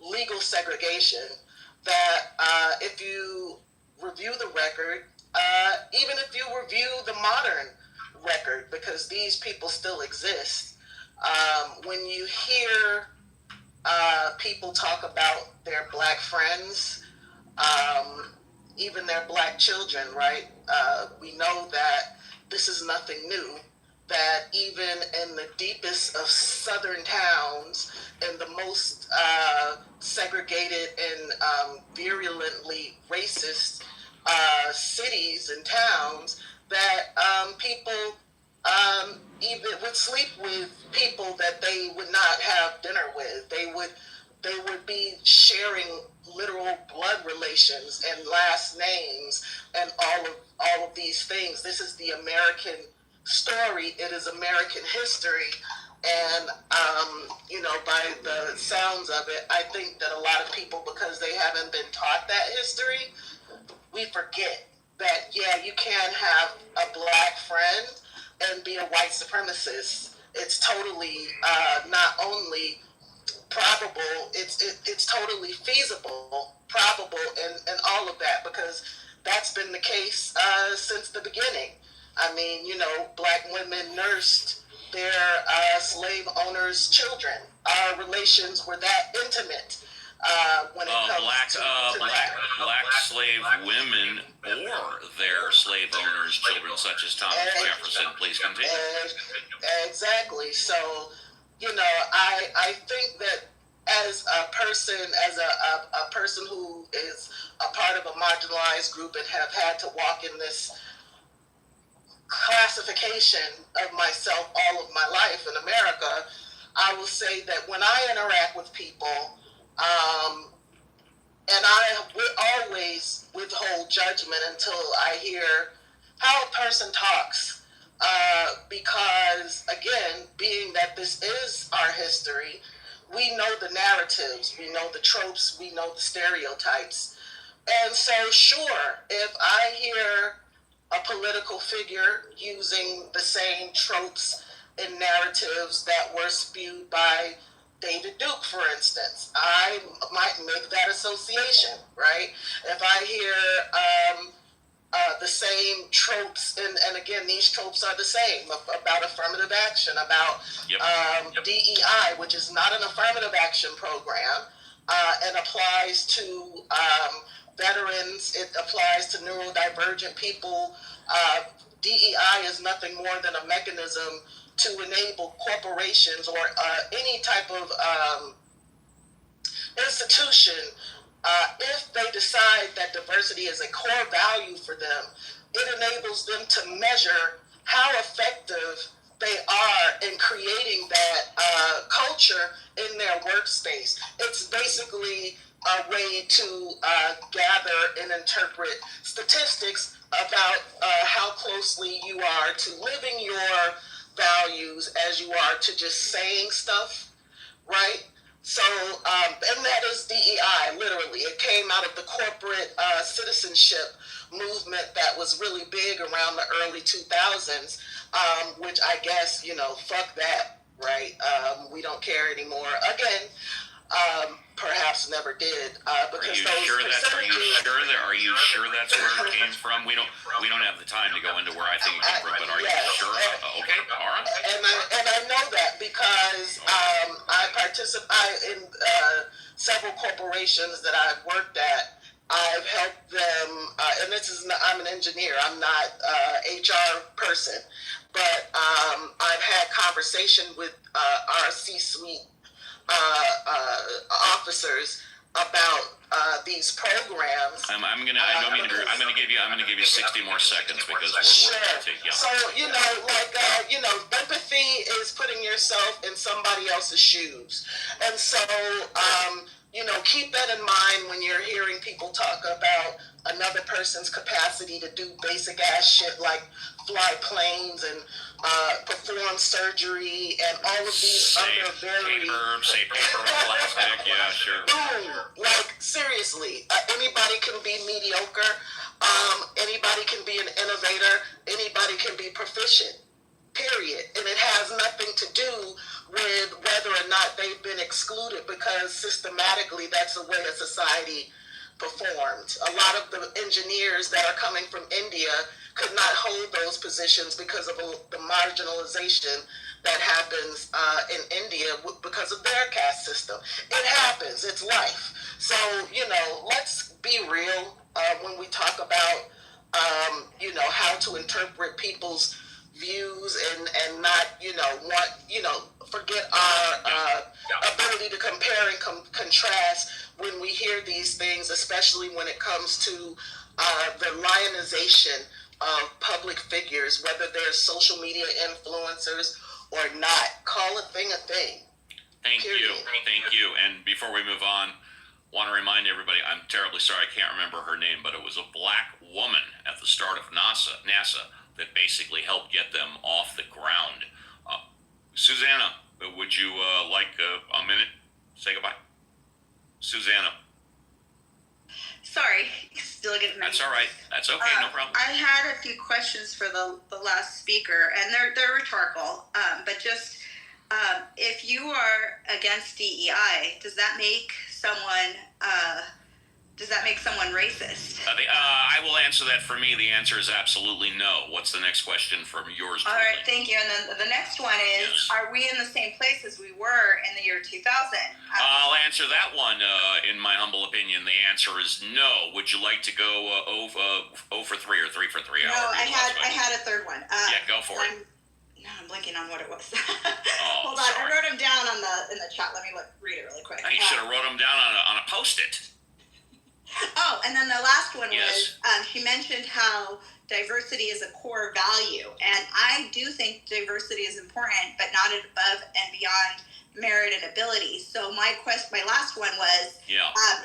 legal segregation, that if you review the record, even if you review the modern record, because these people still exist, when you hear people talk about their black friends, even their black children, right? We know that this is nothing new, that even in the deepest of southern towns, in the most segregated and virulently racist cities and towns, that people even would sleep with people that they would not have dinner with. They would be sharing literal blood relations and last names and all of these things. This is the American story. It is American history. And, by the sounds of it, I think that a lot of people, because they haven't been taught that history, we forget that, yeah, you can have a black friend and be a white supremacist. It's totally not only probable, it's totally feasible, probable, and all of that, because that's been the case since the beginning. I mean, black women nursed their slave owners' children. Our relations were that intimate. When it comes to black slave women or their slave owners' children, such as Thomas Jefferson. Please continue. Exactly. So, I think that as a person who is a part of a marginalized group and have had to walk in this classification of myself all of my life in America, I will say that when I interact with people, and I would always withhold judgment until I hear how a person talks. Because, again, being that this is our history, we know the narratives, we know the tropes, we know the stereotypes. And so, sure, if I hear a political figure using the same tropes and narratives that were spewed by David Duke, for instance, I might make that association, right? If I hear the same tropes, and again, these tropes are the same, about affirmative action, about DEI, which is not an affirmative action program, and applies to veterans, it applies to neurodivergent people. DEI is nothing more than a mechanism to enable corporations or any type of institution, if they decide that diversity is a core value for them, it enables them to measure how effective they are in creating that culture in their workspace. It's basically a way to gather and interpret statistics about how closely you are to living your values as you are to just saying stuff, right? So, and that is DEI, literally. It came out of the corporate citizenship movement that was really big around the early 2000s, which I guess, fuck that, right? We don't care anymore. Again, perhaps never did. Because Are you sure that's where it came from? We don't have the time to go into where I think it came from, but are you sure? Okay, all right. And I know that because I participate in several corporations that I've worked at. I've helped them, and I'm an engineer. I'm not an HR person, but I've had conversation with our C-suite officers about these programs. I'm gonna give you 60 more seconds because we're take. So empathy is putting yourself in somebody else's shoes, and so keep that in mind when you're hearing people talk about another another person's capacity to do basic ass shit like fly planes and perform surgery and all of these other very paper, plastic, yeah, sure. Like seriously, anybody can be mediocre. Anybody can be an innovator. Anybody can be proficient. Period. And it has nothing to do with whether or not they've been excluded, because systematically that's the way a society performed. A lot of the engineers that are coming from India could not hold those positions because of the marginalization that happens in India because of their caste system. It happens. It's life. So, let's be real when we talk about, how to interpret people's views and not, forget our ability to compare and contrast when we hear these things, especially when it comes to the lionization of public figures, whether they're social media influencers or not. Call a thing a thing. Thank you. And before we move on, want to remind everybody, I'm terribly sorry, I can't remember her name, but it was a black woman at the start of NASA that basically helped get them off the ground. Susanna, would you like a minute? Say goodbye. Susanna. Sorry, still getting ready. That's all right. That's okay, no problem. I had a few questions for the last speaker, and they're rhetorical. But just if you are against DEI, does that make someone racist? I will answer that. For me, the answer is absolutely no. What's the next question from yours? All right, thank you. And then the next one is, yes. Are we in the same place as we were in the year 2000? I'll answer that one. In my humble opinion, the answer is no. Would you like to go 0 for 3 or 3 for 3? No, I had a third one. Yeah, go for it. No, I'm blanking on what it was. Hold on, I wrote them down in the chat. Let me read it really quick. You should have wrote them down on a Post-it. Oh, and then the last one was, she mentioned how diversity is a core value. And I do think diversity is important, but not above and beyond merit and ability. So my last one was,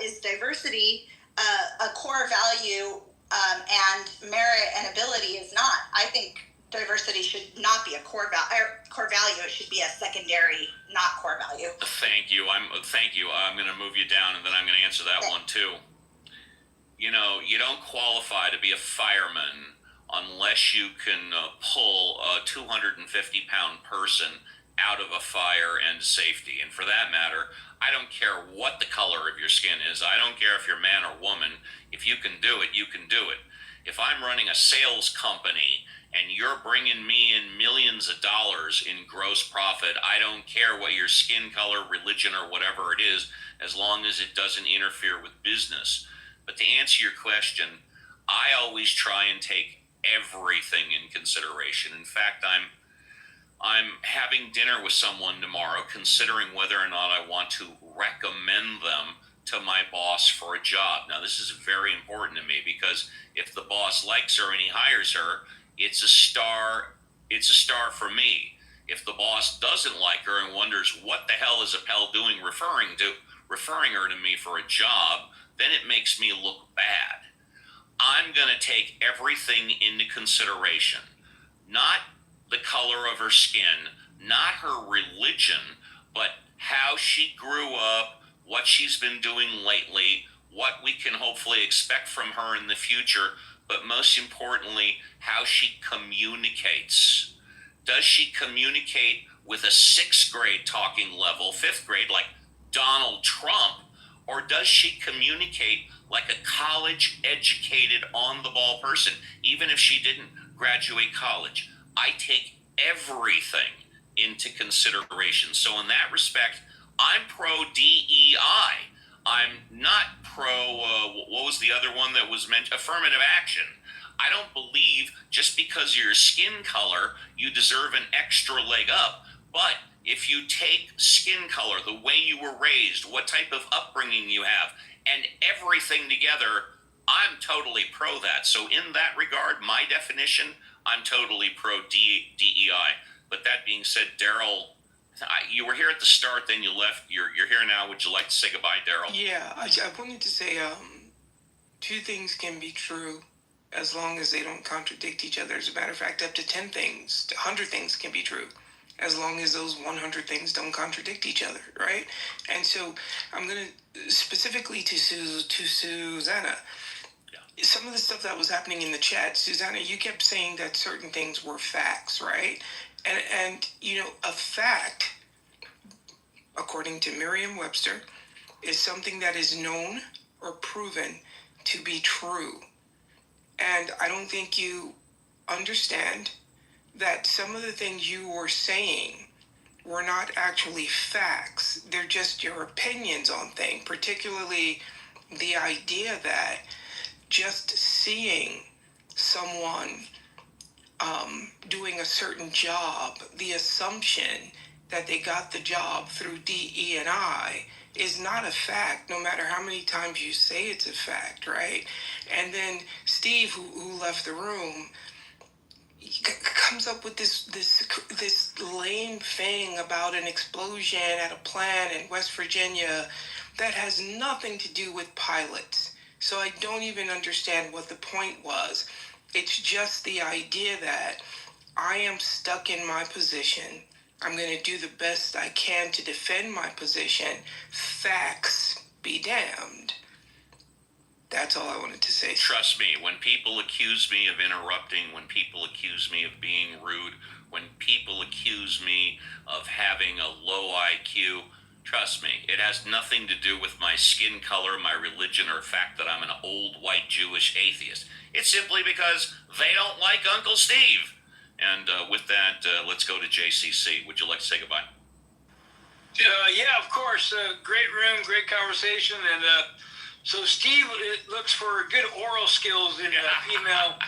is diversity a core value and merit and ability is not? I think diversity should not be a core value. It should be a secondary, not core value. Thank you. I'm going to move you down, and then I'm going to answer that one too. You don't qualify to be a fireman unless you can pull a 250-pound person out of a fire and safety. And for that matter, I don't care what the color of your skin is. I don't care if you're man or woman. If you can do it, you can do it. If I'm running a sales company and you're bringing me in millions of dollars in gross profit, I don't care what your skin color, religion, or whatever it is, as long as it doesn't interfere with business. But to answer your question, I always try and take everything in consideration. In fact, I'm having dinner with someone tomorrow, considering whether or not I want to recommend them to my boss for a job. Now, this is very important to me, because if the boss likes her and he hires her, it's a star for me. If the boss doesn't like her and wonders what the hell is Appel doing referring her to me for a job, then it makes me look bad. I'm going to take everything into consideration. Not the color of her skin, not her religion, but how she grew up, what she's been doing lately, what we can hopefully expect from her in the future, but most importantly, how she communicates. Does she communicate with a 6th grade talking level, 5th grade, like Donald Trump, or does she communicate like a college-educated, on-the-ball person, even if she didn't graduate college? I take everything into consideration. So in that respect, I'm pro-DEI. I'm not what was the other one that was mentioned? Affirmative action. I don't believe just because of your skin color, you deserve an extra leg up. But if you take skin color, the way you were raised, what type of upbringing you have, and everything together, I'm totally pro that. So in that regard, my definition, I'm totally pro DEI. But that being said, Daryl, you were here at the start, then you left. You're here now. Would you like to say goodbye, Daryl? Yeah, I wanted to say 2 things can be true as long as they don't contradict each other. As a matter of fact, up to 10 things, 100 things can be true as long as those 100 things don't contradict each other, right? And so I'm going to specifically to Susanna. Some of the stuff that was happening in the chat, Susanna, you kept saying that certain things were facts, right? And you know, a fact, according to Merriam-Webster, is something that is known or proven to be true. And I don't think you understand that some of the things you were saying were not actually facts. They're just your opinions on things, particularly the idea that just seeing someone doing a certain job, the assumption that they got the job through DE&I is not a fact, no matter how many times you say it's a fact, right? And then Steve, who left the room, comes up with this lame thing about an explosion at a plant in West Virginia that has nothing to do with pilots. So I don't even understand what the point was. It's just the idea that I am stuck in my position. I'm going to do the best I can to defend my position. Facts be damned. That's all I wanted to say. Trust me, when people accuse me of interrupting, when people accuse me of being rude, when people accuse me of having a low IQ, trust me, it has nothing to do with my skin color, my religion, or the fact that I'm an old white Jewish atheist. It's simply because they don't like Uncle Steve. And with that, let's go to JCC. Would you like to say goodbye? Yeah, of course. Great room, great conversation. And so Steve looks for good oral skills in a female.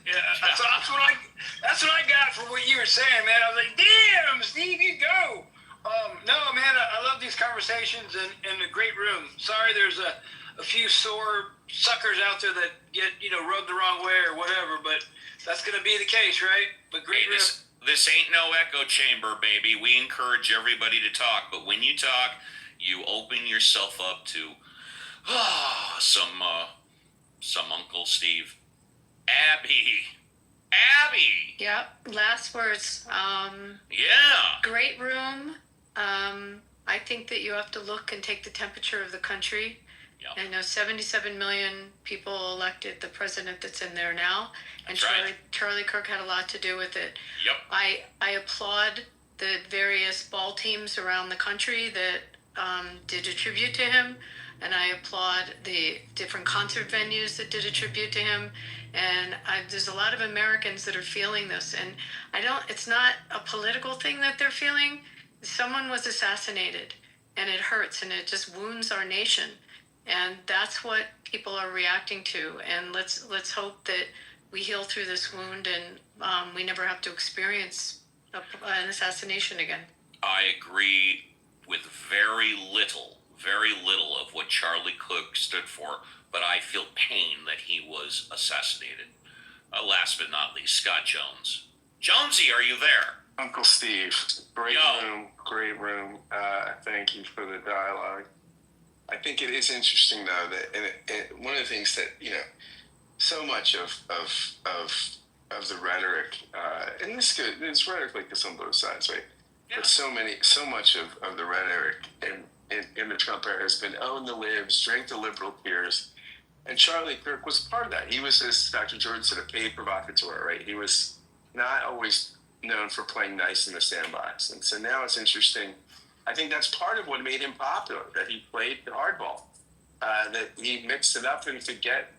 That's what I got for what you were saying, man. I was like, damn, Steve, you go. No, man, I love these conversations and a great room. Sorry, there's a few sore suckers out there that get, rubbed the wrong way or whatever, but that's going to be the case, right? But great room. This ain't no echo chamber, baby. We encourage everybody to talk, but when you talk, you open yourself up to some Uncle Steve. Abby. Yep. Last words. Yeah. Great room. I think that you have to look and take the temperature of the country. Yep. I know 77 million people elected the president that's in there now. And Charlie Kirk had a lot to do with it. Yep. I applaud the various ball teams around the country that did a tribute to him. And I applaud the different concert venues that did a tribute to him. And there's a lot of Americans that are feeling this. And it's not a political thing that they're feeling. Someone was assassinated, and it hurts, and it just wounds our nation. And that's what people are reacting to. And let's hope that we heal through this wound and we never have to experience an assassination again. I agree with very little of what Charlie Cook stood for, but I feel pain that he was assassinated. Last but not least, Scott Jones. Jonesy, are you there? Uncle Steve, great room. Thank you for the dialogue. I think it is interesting, though, that one of the things that, so much of the rhetoric, and this rhetoric like this on both sides, right? Yeah. But so much of the rhetoric in the Trump era has been own the libs, drink the liberal tears. And Charlie Kirk was part of that. He was, as Dr. Jordan said, a paid provocateur, right? He was not always known for playing nice in the sandbox. And so now it's interesting. I think that's part of what made him popular, that he played the hardball, that he mixed it up and could get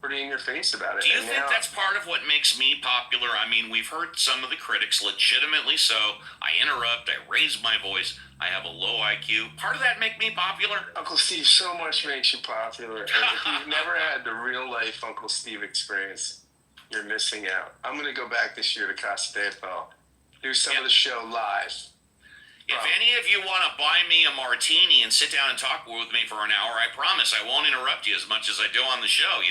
pretty in your face about it. Do you think that's part of what makes me popular? I mean, we've heard some of the critics, legitimately so. I interrupt, I raise my voice, I have a low IQ. Part of that make me popular? Uncle Steve, so much makes you popular. And if you've never had the real life Uncle Steve experience, you're missing out. I'm going to go back this year to Casa de Papel, do some of the show live. If any of you want to buy me a martini and sit down and talk with me for an hour, I promise I won't interrupt you as much as I do on the show,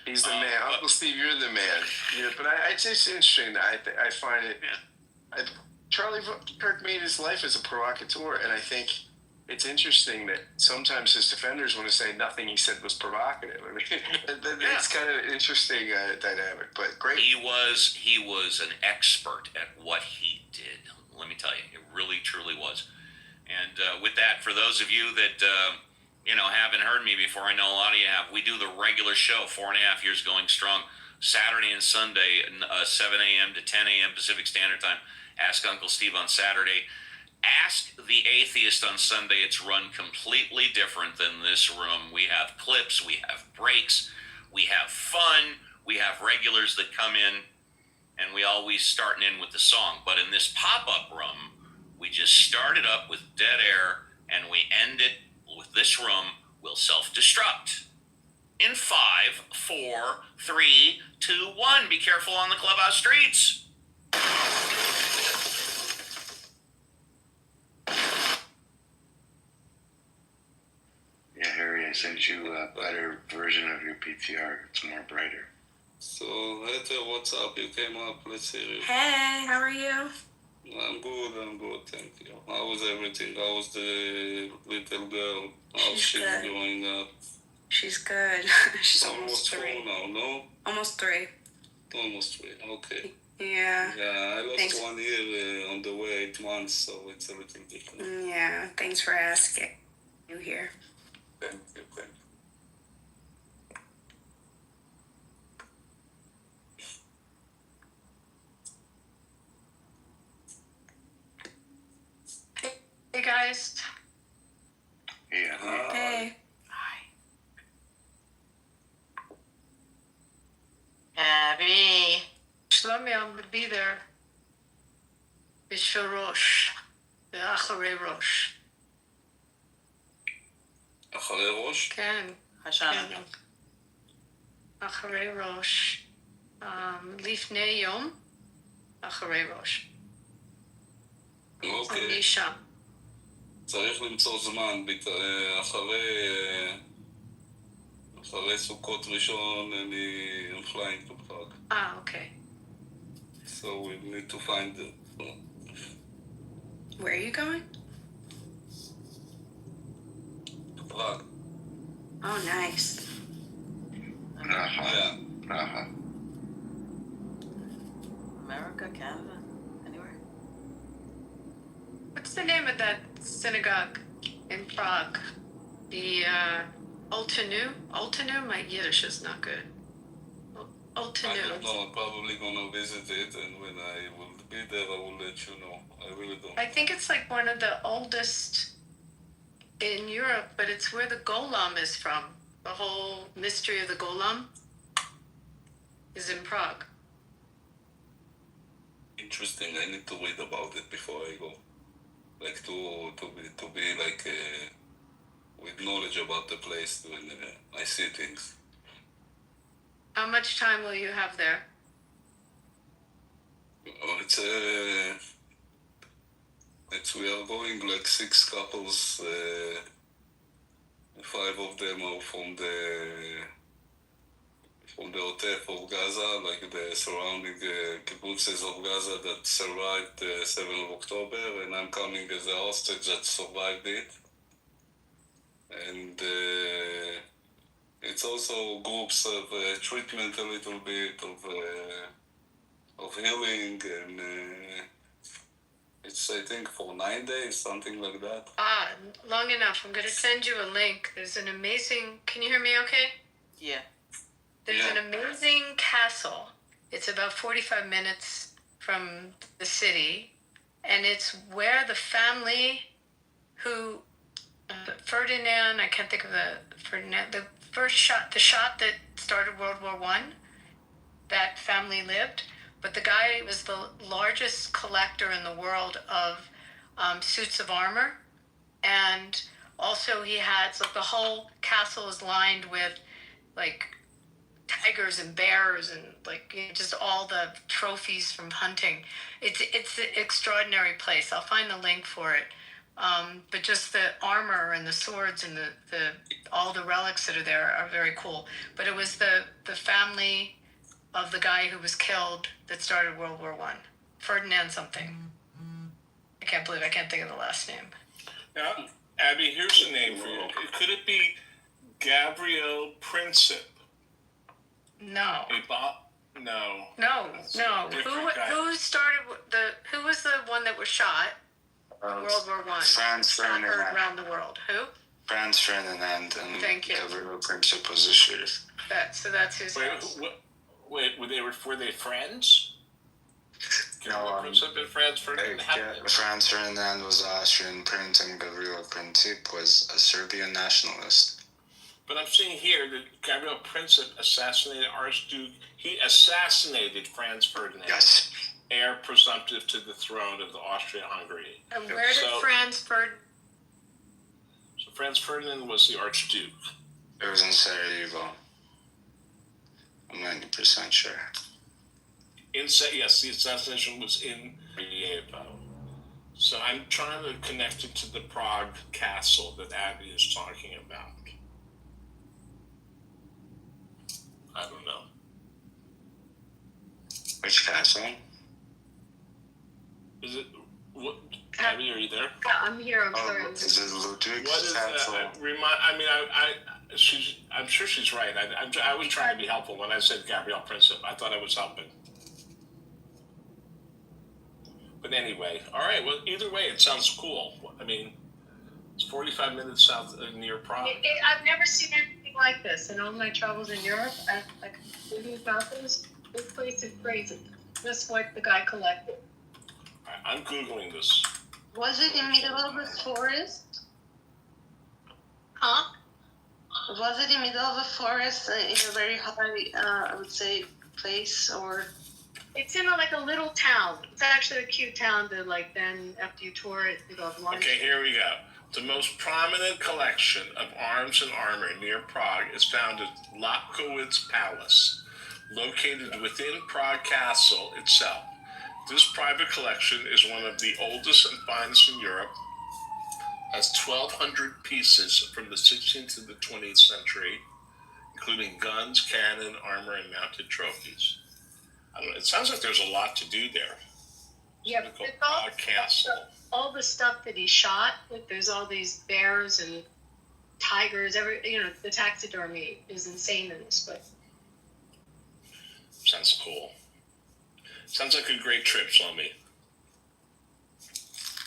He's the man. Uncle Steve, you're the man. Yeah, but it's just interesting. I find it. Charlie Kirk made his life as a provocateur, and I think it's interesting that sometimes his defenders want to say nothing he said was provocative. I mean, it's kind of an interesting dynamic, but great. He was an expert at what he did. Let me tell you, it really truly was. And with that, for those of you that haven't heard me before, I know a lot of you have. We do the regular show, 4.5 years going strong, Saturday and Sunday, 7 a.m. to 10 a.m. Pacific Standard Time. Ask Uncle Steve on Saturday. Ask the Atheist on Sunday. It's run completely different than this room. We have clips, we have breaks, we have fun, we have regulars that come in, and we always starting in with the song. But in this pop-up room, we just started up with dead air, and we end it with this room will self-destruct. In 5, 4, 3, 2, 1. Be careful on the clubhouse streets. Yeah, Harry, I sent you a better version of your PTR. It's more brighter. So, Heather, what's up? You came up. Let's hear you. Hey, how are you? I'm good, thank you. How was everything? How was the little girl? How's she growing up? She's good. She's almost 3. 4 now, no? Almost 3. Almost 3, okay. Yeah. Yeah, I lost Thanks. 1 year on the way, 8 months, so it's a little different. Yeah, thanks for asking. You here? Thank you. Hey guys. Yeah. Hey. Abby. Shlomi, I'm gonna be there. בשביל ראש, ואחרי ראש. אחרי ראש? כן. כן. אחרי ראש. לפני יום, אחרי ראש. אוקיי. אני שם. צריך למצוא זמן, אחרי סוכות ראשון, I'm flying to Prague. Okay. So we need to find it. Where are you going? To Prague. Oh, nice. Yeah. America, Canada, anywhere? What's the name of that synagogue in Prague? The Altanu? My Yiddish is not good. I Altanu. don't know, I'm probably gonna visit it, and when I will be there, I will let you know. I really don't. I think it's like one of the oldest in Europe, but it's where the Golem is from. The whole mystery of the Golem is in Prague. Interesting. I need to read about it before I go. Like to be like with knowledge about the place when I see things. How much time will you have there? It's we are going like 6 couples. 5 of them are from the Otef of Gaza, like the surrounding kibbutzes of Gaza that survived the 7th of October, and I'm coming as a hostage that survived it. And it's also groups of treatment, a little bit of healing, and it's, I think, for 9 days, something like that. Long enough. I'm going to send you a link. There's an amazing... Can you hear me okay? Yeah. There's an amazing castle. It's about 45 minutes from the city, and it's where the family who... Ferdinand, I can't think of the shot that started World War I, that family lived, but the guy was the largest collector in the world of suits of armor, and also he had, so the whole castle is lined with like tigers and bears and like just all the trophies from hunting. It's an extraordinary place. I'll find the link for it. But just the armor and the swords and the all the relics that are there are very cool. But it was the family of the guy who was killed that started World War I. Ferdinand something. I can't think of the last name. Now, Abby, here's a name for you. Could it be Gabrielle Princip? No. No. No. Different guy. Who started who was the one that was shot? World War One. Franz Ferdinand. Around the world. Who? Franz Ferdinand and Thank you. Gabriel Princip was the shooter. That's his house. Wait, were they friends? Gabriel Princip and Franz Ferdinand? Franz Ferdinand was Austrian prince and Gabriel Princip was a Serbian nationalist. But I'm seeing here that Gabriel Princip assassinated Archduke. He assassinated Franz Ferdinand. Yes. Heir presumptive to the throne of the Austria-Hungary. And where did Franz Ferdinand? So Franz Ferdinand was the Archduke. It was in Sarajevo. I'm 90% sure. Yes, the assassination was in Sarajevo. So I'm trying to connect it to the Prague castle that Abby is talking about. I don't know. Which castle? Is it what? Abby, are you there? Yeah, I'm here. I'm sorry. Is it Ludwig's What is castle? I'm sure she's right. I was trying to be helpful when I said Gabrielle Princip. I thought I was helping. But anyway, all right. Well, either way, it sounds cool. I mean, it's 45 minutes south near Prague. I've never seen anything like this in all my travels in Europe. This place is crazy. This is what the guy collected. I'm Googling this. Was it in the middle of a forest? Huh? Was it in the middle of a forest in a very high, I would say, place or? It's in like a little town. It's actually a cute town to then after you tour it, you go have lunch. Okay, here we go. The most prominent collection of arms and armor near Prague is found at Lobkowicz Palace, located within Prague Castle itself. This private collection is one of the oldest and finest in Europe, has 1,200 pieces from the 16th to the 20th century, including guns, cannon, armor, and mounted trophies. I don't know, it sounds like there's a lot to do there. Yeah, but Prague Castle. all the stuff that he shot, there's all these bears and tigers, the taxidermy is insane in this place. Sounds cool. Sounds like a great trip, Shlomi.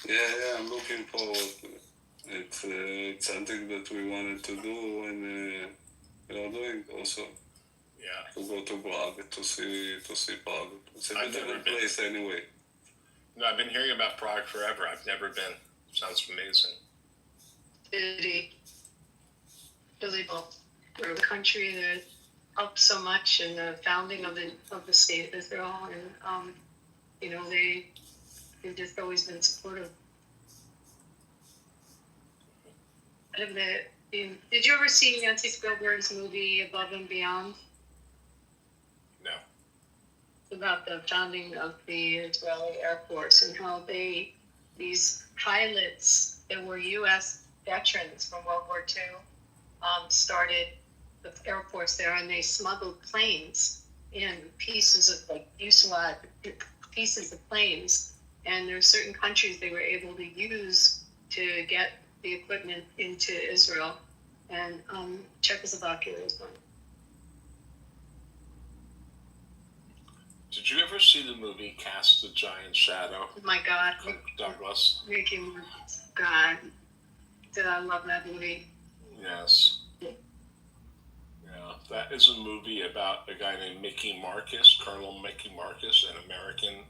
Yeah, I'm looking forward to it. It's something that we wanted to do and we are doing also. Yeah. To go to Prague to see Prague. It's a beautiful place anyway. No, I've been hearing about Prague forever. I've never been. Sounds amazing. City, for the country that helped so much in the founding of the state of Israel, and they've just always been supportive. Did you ever see Nancy Spielberg's movie Above and Beyond? No. It's about the founding of the Israeli Air Force and how these pilots that were U.S. veterans from World War II started the Air Force there, and they smuggled planes in, pieces of fuselage, pieces of planes, and there are certain countries they were able to use to get the equipment into Israel, and Czechoslovakia was one. Did you ever see the movie Cast the Giant Shadow? Oh my God. Kirk Douglas. God. Did I love that movie? Yes. Yeah, that is a movie about a guy named Mickey Marcus, Colonel Mickey Marcus, an American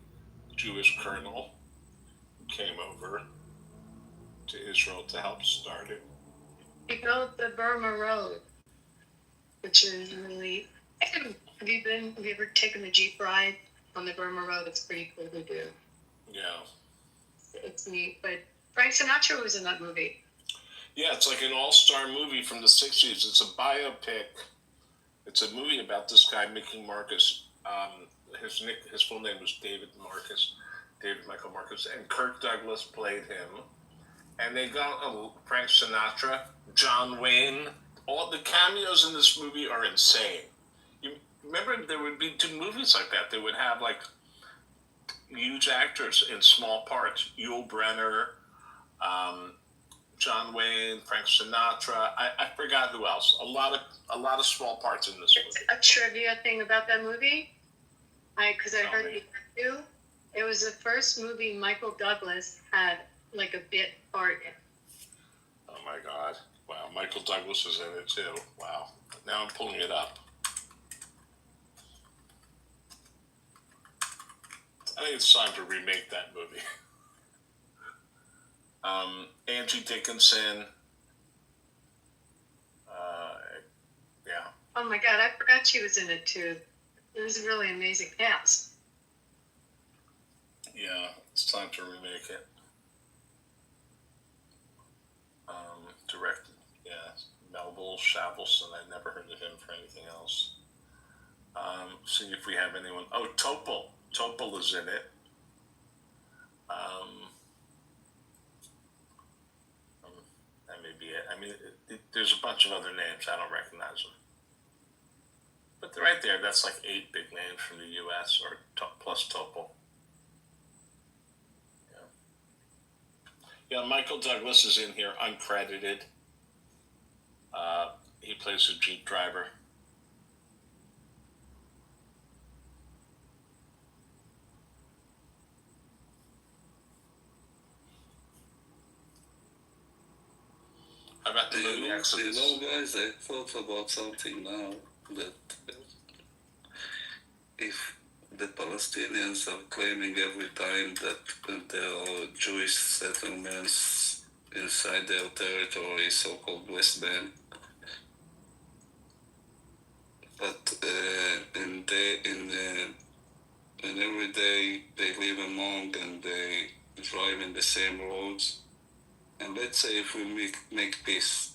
Jewish colonel who came over to Israel to help start it. He built the Burma Road, which is really... Have you ever taken the Jeep ride on the Burma Road? It's pretty cool to do. Yeah. It's neat, but Frank Sinatra was in that movie. Yeah, it's like an all-star movie from the 60s. It's a biopic. It's a movie about this guy, Mickey Marcus. His full name was David Michael Marcus, and Kirk Douglas played him. And they got Frank Sinatra, John Wayne. All the cameos in this movie are insane. You remember there would be two movies like that. They would have huge actors in small parts. Yul Brynner, John Wayne, Frank Sinatra. I forgot who else. A lot of small parts in this movie. A trivia thing about that movie, because I heard you too. It was the first movie Michael Douglas had like a bit part in. Oh my God! Wow, Michael Douglas is in it too. Wow. Now I'm pulling it up. I think it's time to remake that movie. Angie Dickinson. Yeah. Oh my God, I forgot she was in it too. It was a really amazing cast. Yeah, it's time to remake it. Directed, yeah, Melville Shavelson. I never heard of him for anything else. See if we have anyone. Oh, Topol. Topol is in it. That may be it. I mean, there's a bunch of other names. I don't recognize them. But right there, that's like 8 big names from the U.S. or plus Topol. Yeah, Michael Douglas is in here, uncredited. He plays a Jeep driver. How about the movie Exodus? You know, guys, I thought about something now that if the Palestinians are claiming every time that there are Jewish settlements inside their territory, so-called West Bank, but in every day they live among and they drive in the same roads. And let's say if we make peace,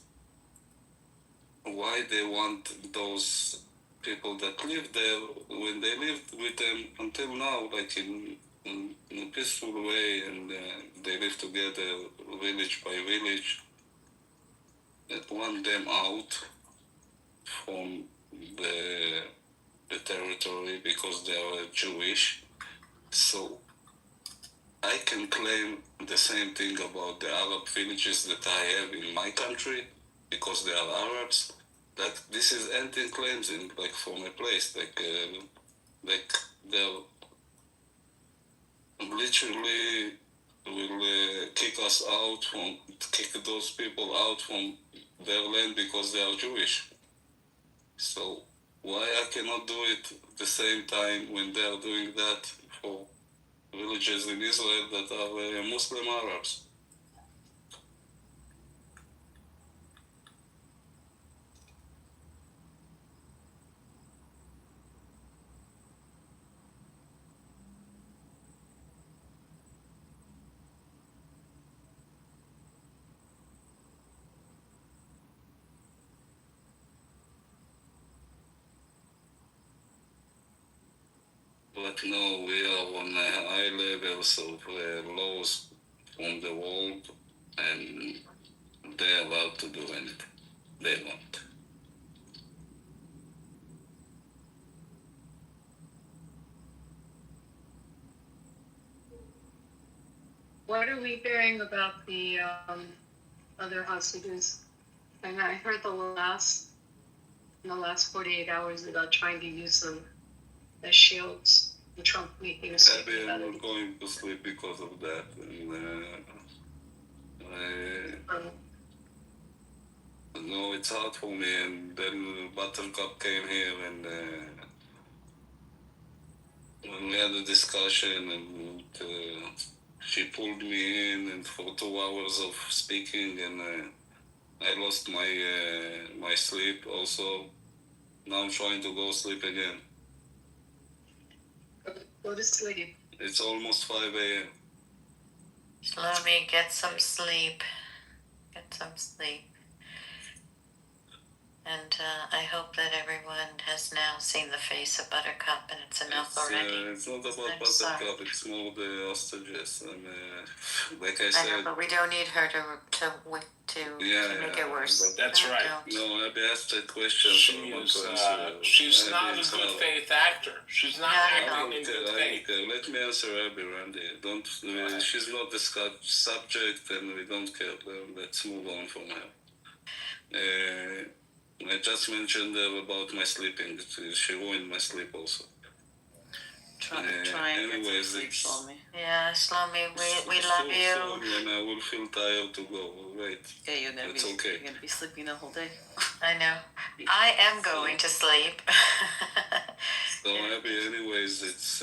why they want those people that live there when they lived with them until now, like in a peaceful way, and they live together village by village, that want them out from the territory because they are Jewish. So I can claim the same thing about the Arab villages that I have in my country because they are Arabs. Like this is anti-cleansing, like from a place, like they're literally will kick those people out from their land because they are Jewish. So why I cannot do it at the same time when they are doing that for villages in Israel that are Muslim Arabs? But no, we are on high levels of laws from the world, and they're allowed to do anything they want. What are we hearing about the other hostages? And I heard in the last 48 hours about trying to use them as shields. And Trump making a statement about I've it. been going to sleep because of that, and no, it's hard for me. And then Buttercup came here, and when we had a discussion, and she pulled me in, and for 2 hours of speaking, and I lost my sleep. Also, now I'm trying to go sleep again. Go to sleep. It's almost 5 a.m. Shlomi, get some sleep. Get some sleep. And I hope that everyone has now seen the face of Buttercup, and it's enough already. It's not about I'm sorry. Buttercup, it's more the hostages. And like I I said, know, but we don't need her to make it worse. That's right. no, I've asked that question. She's not a good faith actor. She's not acting in good faith. Let me answer Abby, Randy. Don't. She's not the subject, and we don't care. Let's move on from her. I just mentioned about my sleeping. She ruined my sleep also. Try and get some sleep, Shlomi. Yeah, Shlomi, we It's love so you. soon when I will feel tired to go. Wait. Yeah, you're gonna be sleeping the whole day. I know. I am going to sleep. So Abby, anyways, it's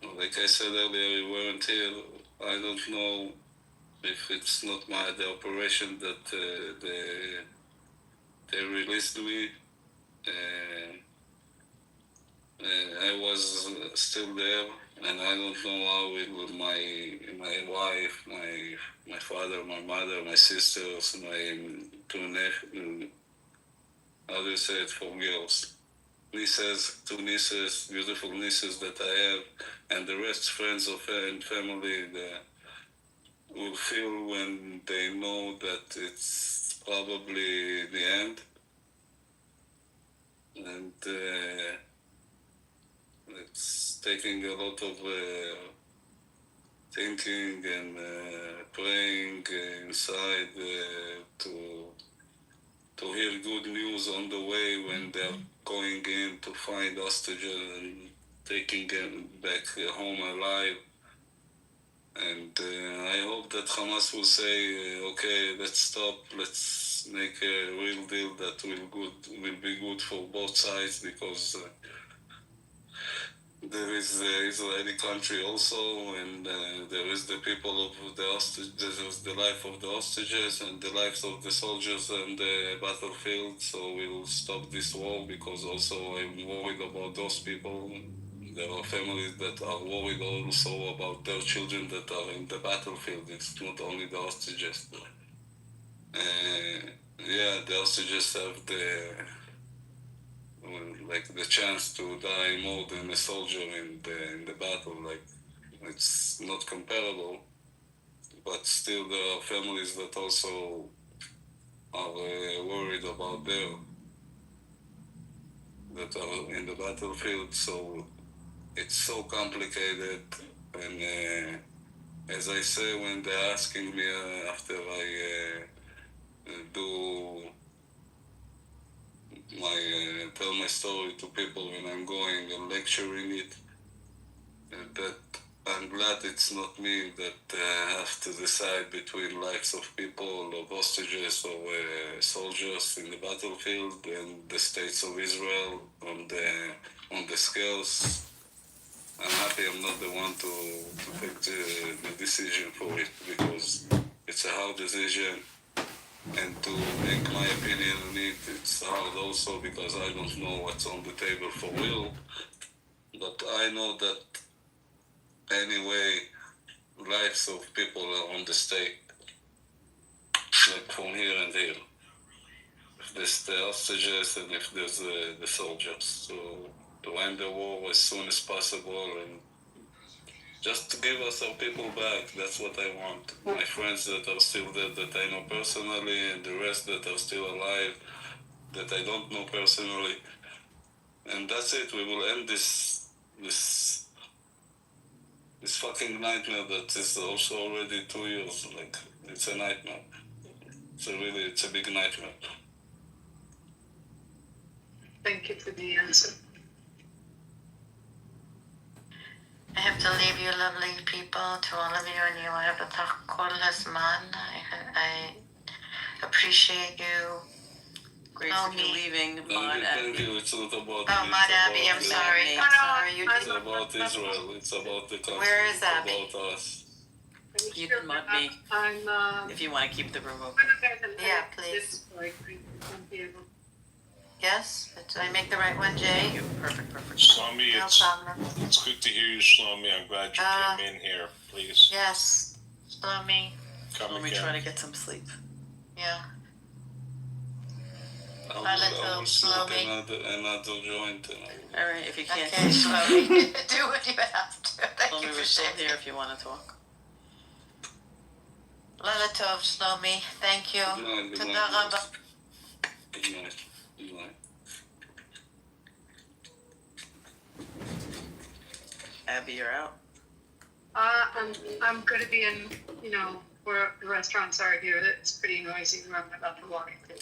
like I said earlier, we weren't here. I don't know if it's not the operation that they released me. I was still there, and I don't know how it with my wife, my father, my mother, my sisters, my two nephews. How do you say it for girls? Nieces, two nieces, beautiful nieces that I have, and the rest friends of and family that will feel when they know that it's probably the end. And it's taking a lot of thinking and praying inside to hear good news on the way when they're going in to find hostages and taking them back home alive. And I hope that Hamas will say, okay, let's stop, let's make a real deal that will be good for both sides, because there is the Israeli country also, and there is the people of the hostages, there is the life of the hostages and the lives of the soldiers on the battlefield. So we'll stop this war, because also I'm worried about those people. There are families that are worried also about their children that are in the battlefield. It's not only the hostages. The hostages have the chance to die more than a soldier in the battle. Like, it's not comparable, but still there are families that also are worried about that are in the battlefield. So it's so complicated, and as I say, when they're asking me after I do tell my story to people when I'm going and lecturing it, that I'm glad it's not me that have to decide between lives of people, of hostages, or soldiers in the battlefield, and the states of Israel on the scales. I'm happy I'm not the one to take the decision for it, because it's a hard decision, and to make my opinion on it, it's hard also, because I don't know what's on the table for real. But I know that anyway, lives of people are on the stake, like from here and there. If there's the hostages and if there's the soldiers. So to end the war as soon as possible, and just to give us our people back. That's what I want. My friends that are still dead, that I know personally, and the rest that are still alive, that I don't know personally. And that's it. We will end this fucking nightmare that is also already 2 years. Like, it's a nightmare. It's a big nightmare. Thank you for the answer. I have to leave you, lovely people, to all of you, and you have a kol hazman. I appreciate you. Grace, if you're leaving, Maud Abby. It's not about Maud Abby, I'm sorry. It's about Israel. It's about the country. Where is it's Abby? about us. You can mod me if you want to keep the room open. Yeah, please. Yes? Did I make the right one, Jay? Perfect. Shlomi, No problem. it's good to hear you, Shlomi. I'm glad you came in here. Please Yes, Shlomi. come Let me again. try to get some sleep. Yeah. I will smoke another joint. All right, if you can't slowly do what you have to. Thank you for still here if you want to talk. Lala Tov, Shlomi, thank you. Good Tודה רבה. night. Good night. Abby, you're out. I'm going to be in, where the restaurants are here. It's pretty noisy where I'm about to walk into.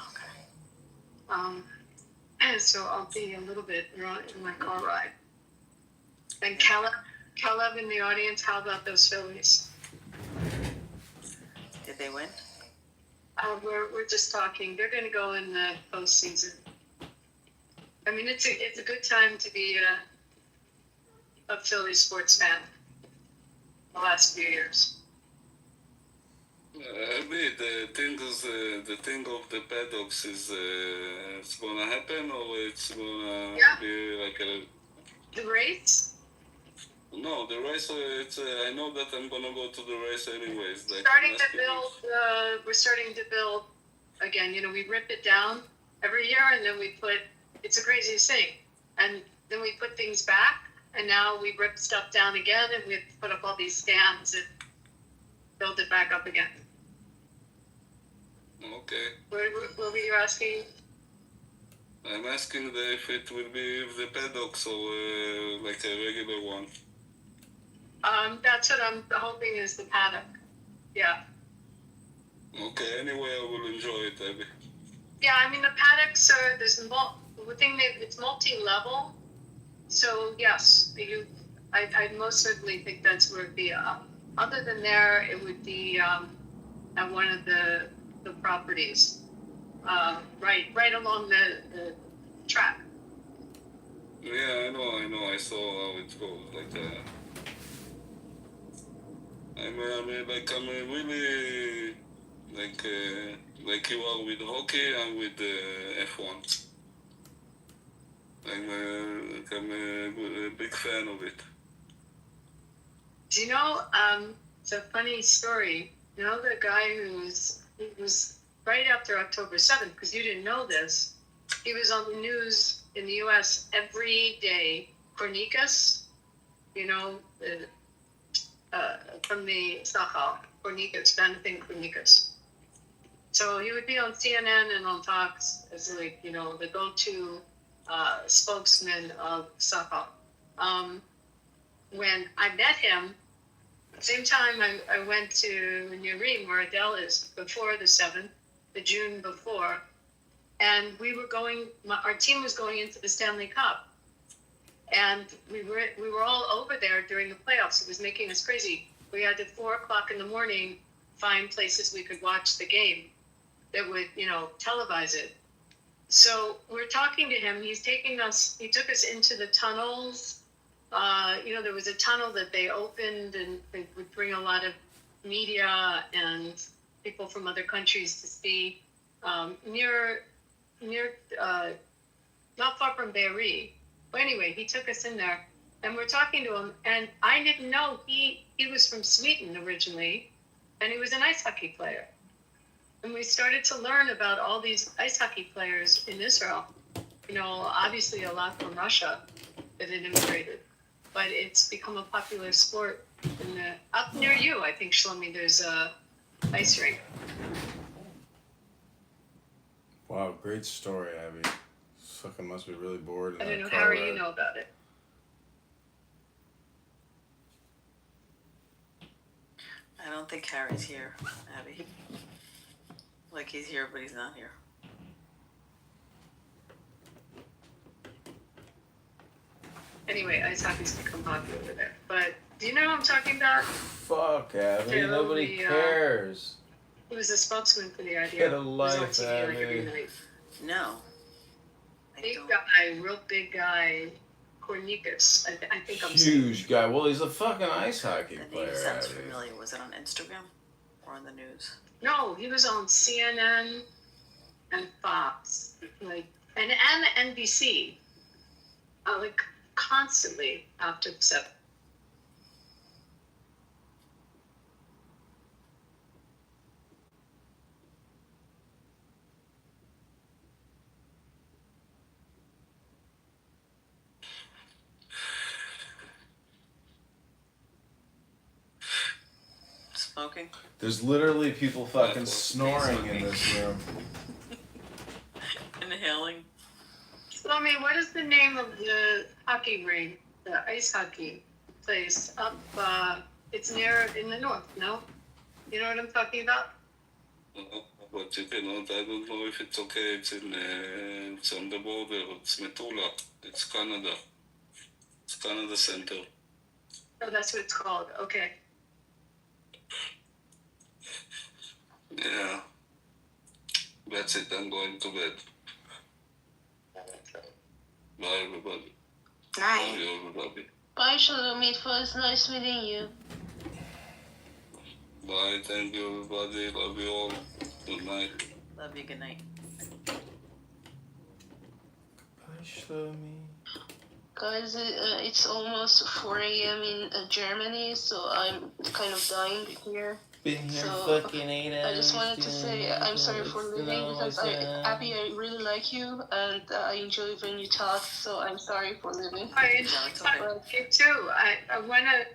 Okay. So I'll be a little bit in my car ride. And Caleb in the audience, how about those Phillies? Did they win? We're just talking. They're going to go in the postseason. I mean, it's a good time to be a Philly sports fan. The last few years. The thing of the paddocks is it's gonna happen, or it's gonna be like the race. No, the race. I know that I'm gonna go to the race anyways. Like We're starting to build again. We rip it down every year, and then we put. It's the craziest thing, and then we put things back, and now we rip stuff down again, and we put up all these stands and build it back up again. Okay. What were you asking? I'm asking if it will be the paddocks or like a regular one. That's what I'm hoping is the paddock. Yeah. Okay. Anyway, I will enjoy it, Abby. Yeah, I mean the paddocks are it's multi-level. So yes, I most certainly think that's where it'd be. Other than there, it would be at one of the properties, right along the track. Yeah, I know. I saw how it goes. Like I'm really like you are with hockey. I'm with F1. I'm a big fan of it. Do you know? It's a funny story. You know the guy he was right after October 7th, because you didn't know this. He was on the news in the U.S. every day. Kornikas, from the Sachal, Kornikas, Jonathan Kornikas. So he would be on CNN and on Fox as the go-to spokesman of Sachal. When I met him, same time I went to Nirim, where Adele is, before the 7th, the June before, and our team was going into the Stanley Cup, and we were all over there during the playoffs. It was making us crazy. We had at 4:00 in the morning find places we could watch the game that would televise it. So we're talking to him. He took us into the tunnels. There was a tunnel that they opened, and they would bring a lot of media and people from other countries to see near not far from Be'eri. But anyway, he took us in there, and we're talking to him, and I didn't know he was from Sweden originally, and he was an ice hockey player. And we started to learn about all these ice hockey players in Israel. Obviously a lot from Russia that had immigrated. But it's become a popular sport. Up near you, I think, Shlomi, there's a ice rink. Wow, great story, Abby. Fucking must be really bored. I don't know, how do you know about it? I don't think Harry's here, Abby. Like he's here, but he's not here. Anyway, ice hockey's become popular over there. But do you know what I'm talking about? Fuck, Abby. Nobody cares. He was a spokesman for the idea. Get a life, he was on TV like every Abby. night. No. Real big guy, Kornikas. I think I'm Huge guy. Well, he's a fucking ice hockey The name player, sounds Abby. familiar. Was it on Instagram or on the news? No, he was on CNN and Fox, and NBC, constantly after 7. smoking? There's literally people fucking snoring in this room. Inhaling. So, I mean, what is the name of the hockey rink, the ice hockey place up? It's near in the north. No, you know what I'm talking about? But you cannot, I don't know if it's okay. It's on the border. It's Metula. It's Canada. It's Canada Center. Oh, that's what it's called. Okay. Yeah. That's it. I'm going to bed. Bye, everybody. Nice. Bye, everybody. Bye, Shalom. It was nice meeting you. Bye. Thank you, everybody. Love you all. Good night. Love you. Good night. Bye, Shlomi. Guys, it's almost 4 a.m. in Germany, so I'm kind of dying here. Been here So fucking 8 hours. I just wanted to say I'm sorry for leaving because Abby, I really like you and I enjoy when you talk. So I'm sorry for leaving. I you too. I wanna.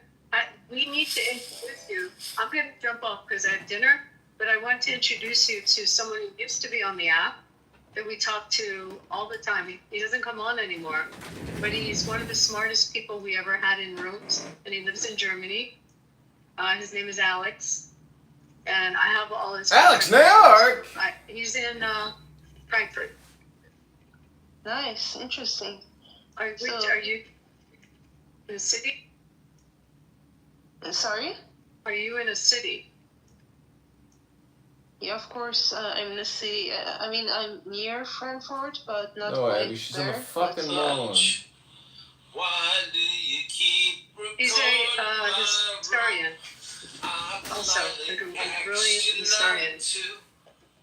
We need to introduce you. I'm gonna jump off because I have dinner, but I want to introduce you to someone who used to be on the app that we talk to all the time. He doesn't come on anymore, but he's one of the smartest people we ever had in rooms, and he lives in Germany. His name is Alex, and I have all his. Alex, New York. He's in Frankfurt. Nice, interesting. Are you in a city? Sorry? Are you in a city? Yeah, of course. I'm in the city. I mean, I'm near Frankfurt, but not No, quite Abby, she's there. on the fucking lawn. Why do you keep He's a historian. Also, a brilliant historian.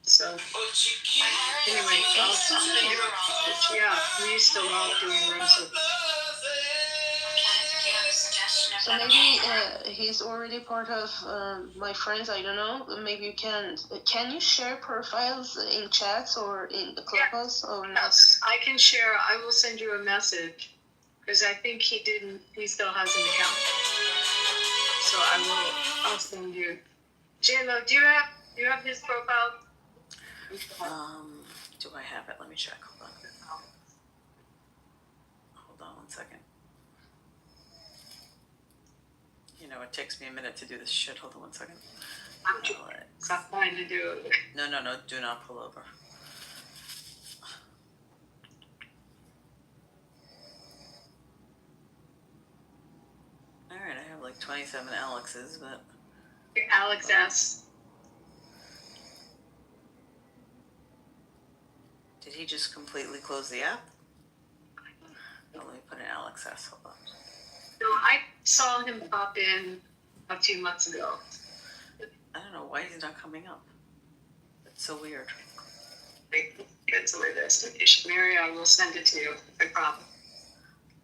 So, anyway, yeah, we used to love doing rooms with. So maybe he's already part of my friends. I don't know. Maybe you can. Can you share profiles in chats or in the clubhouse or not? Yes, I can share. I will send you a message because I think he didn't. He still has an account. So I'll send you. JLo, do you have his profile? Do I have it? Let me check. Hold on 1 second. You know, it takes me a minute to do this shit. Hold on 1 second. Stop trying to do it. No. Do not pull over. Alright, I have like 27 Alexes, but... Alex S. Did he just completely close the app? Oh, let me put an Alex S. Hold on. No, I saw him pop in a few months ago. I don't know why he's not coming up. It's so weird. It's a weird destination. Mary, I will send it to you. No problem.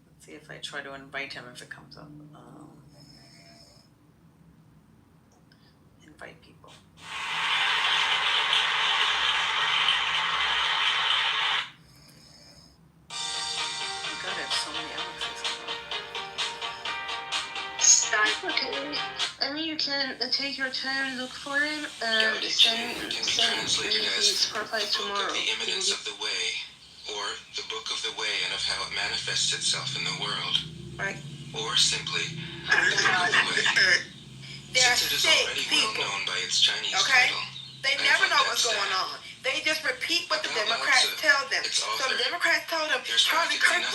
Let's see if I try to invite him if it comes up. Invite people. Oh God, I have so many Alexes. Okay. I mean, you can take your time, look for him, and send me his profile tomorrow. The imminence of the way, or the book of the way and of how it manifests itself in the world. Right. Or simply, the book of the way. Since it is already well known by its Chinese title. They never know what's going on. They just repeat what the Democrats tell them. So the Democrats told them, Charlie Kirk,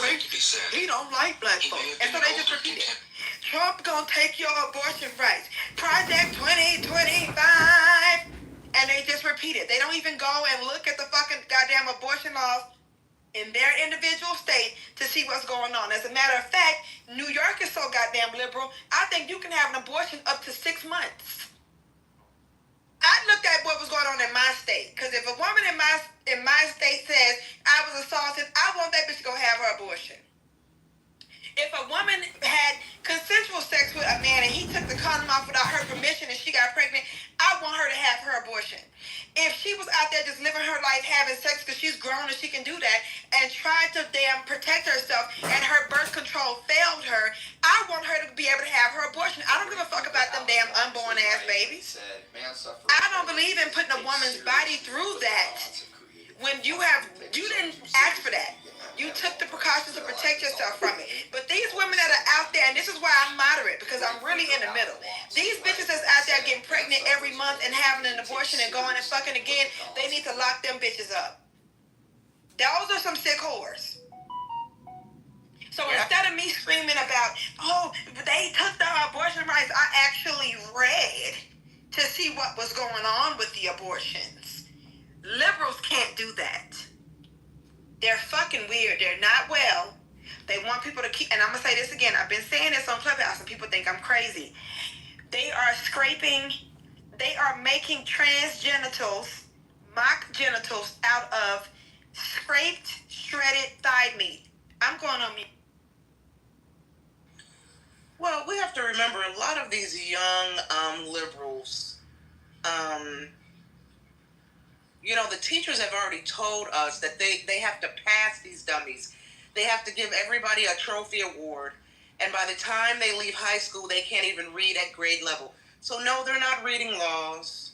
he don't like black folks. And so they just repeat it. Trump gonna take your abortion rights. Project 2025. And they just repeat it. They don't even go and look at the fucking goddamn abortion laws in their individual state to see what's going on. As a matter of fact, New York is so goddamn liberal, I think you can have an abortion up to 6 months. I looked at what was going on in my state. Because if a woman in my state says, I was assaulted, I want that bitch to go have her abortion. If a woman had consensual sex with a man and he took the condom off without her permission and she got pregnant, I want her to have her abortion. If she was out there just living her life having sex because she's grown and she can do that and tried to damn protect herself and her birth control failed her, I want her to be able to have her abortion. I don't give a fuck about them damn damn unborn ass babies. I don't believe in putting a woman's body through that when you didn't ask for that. You took the precautions to protect yourself from it. But these women that are out there, and this is why I'm moderate, because I'm really in the middle. These bitches that's out there getting pregnant every month and having an abortion and going and fucking again, they need to lock them bitches up. Those are some sick whores. So instead of me screaming about, oh, they took the abortion rights, I actually read to see what was going on with the abortions. Liberals can't do that. They're fucking weird. They're not well. They want people to keep, and I'm going to say this again. I've been saying this on Clubhouse and people think I'm crazy. They are making trans genitals, mock genitals out of scraped, shredded thigh meat. I'm going on mute. Well, we have to remember a lot of these young liberals, the teachers have already told us that they have to pass these dummies. They have to give everybody a trophy award. And by the time they leave high school, they can't even read at grade level. So no, they're not reading laws.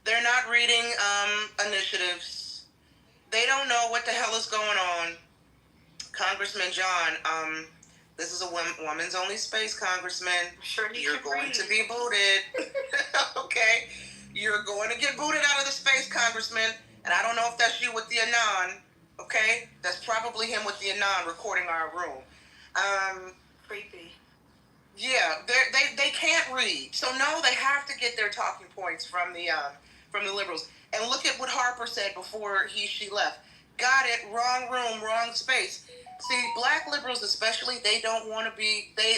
They're not reading initiatives. They don't know what the hell is going on. Congressman John, this is a woman's only space, Congressman. You're going to be booted. Okay? You're going to get booted out of the space, Congressman. And I don't know if that's you with the Anon. Okay? That's probably him with the Anon recording our room. Creepy. Yeah, they can't read. So no, they have to get their talking points from the liberals. And look at what Harper said before she left. Got it, wrong room, wrong space. See, black liberals especially, they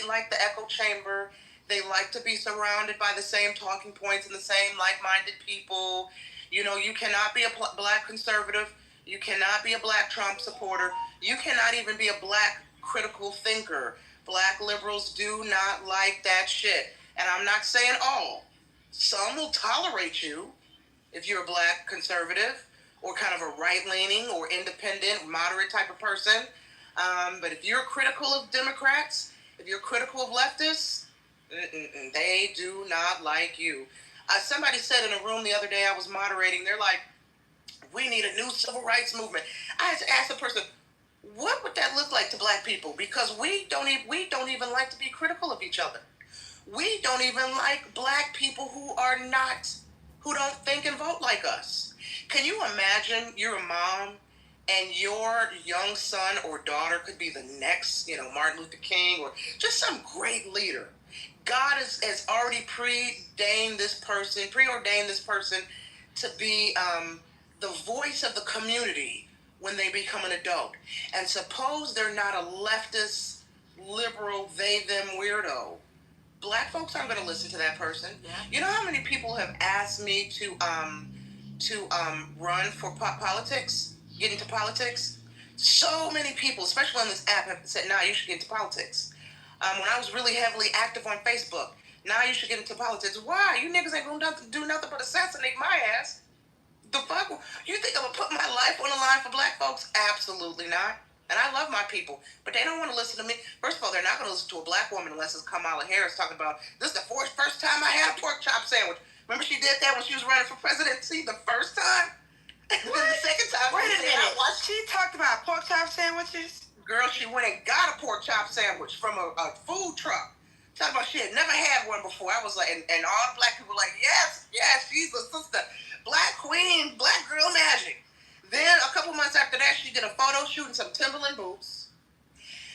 like the echo chamber. They like to be surrounded by the same talking points and the same like-minded people. You cannot be a black conservative. You cannot be a black Trump supporter. You cannot even be a black critical thinker. Black liberals do not like that shit. And I'm not saying all. Some will tolerate you if you're a black conservative or kind of a right-leaning or independent, moderate type of person. But if you're critical of Democrats, if you're critical of leftists, they do not like you. Somebody said in a room the other day I was moderating, they're like, we need a new civil rights movement. I had to ask the person, what would that look like to black people? Because we don't even like to be critical of each other. We don't even like black people who don't think and vote like us. Can you imagine you're a mom and your young son or daughter could be the next, Martin Luther King or just some great leader? God has already preordained this person to be the voice of the community when they become an adult. And suppose they're not a leftist, liberal, they-them weirdo. Black folks aren't going to listen to that person. Yeah. You know how many people have asked me to run for politics, get into politics? So many people, especially on this app, have said, nah, you should get into politics. When I was really heavily active on Facebook, now you should get into politics. Why? You niggas ain't gonna do nothing but assassinate my ass. The fuck? You think I'm gonna put my life on the line for black folks? Absolutely not. And I love my people, but they don't want to listen to me. First of all, they're not going to listen to a black woman unless it's Kamala Harris talking about, this is the first time I had a pork chop sandwich. Remember she did that when she was running for presidency the first time? And then the second time, wait a minute. She talked about pork chop sandwiches? Girl, she went and got a pork chop sandwich from a food truck. Talking about she had never had one before. I was like, and all the black people were like, yes, she's a sister. Black queen, black girl magic. Then a couple months after that, she did a photo shoot in some Timberland boots.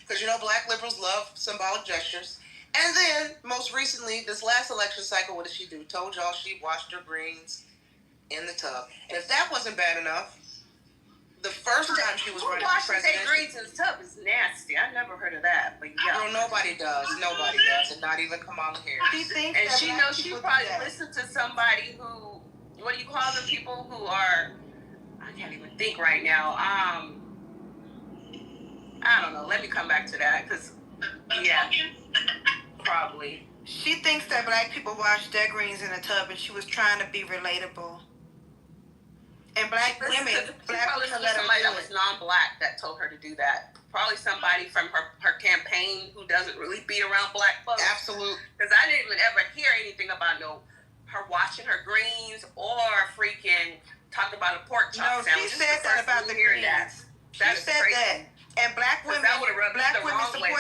Because, black liberals love symbolic gestures. And then, most recently, this last election cycle, what did she do? Told y'all she washed her greens in the tub. And if that wasn't bad enough, the first time she was running for president... Who washes their greens in the tub is nasty. I never heard of that. But yeah. Girl, nobody does. Nobody does. And not even Kamala Harris. And she knows she probably listened to somebody who... What do you call them? People who are... I can't even think right now. I don't know. Let me come back to that because, yeah, probably. She thinks that black people wash their greens in a tub, and she was trying to be relatable. And black women let her somebody that was non-black that told her to do that. probably somebody from her campaign who doesn't really be around black folks. Absolutely. Because I didn't even ever hear anything about her washing her greens or freaking talk about a pork chop sandwich. She said that about the greens. She said crazy. that. And black women supported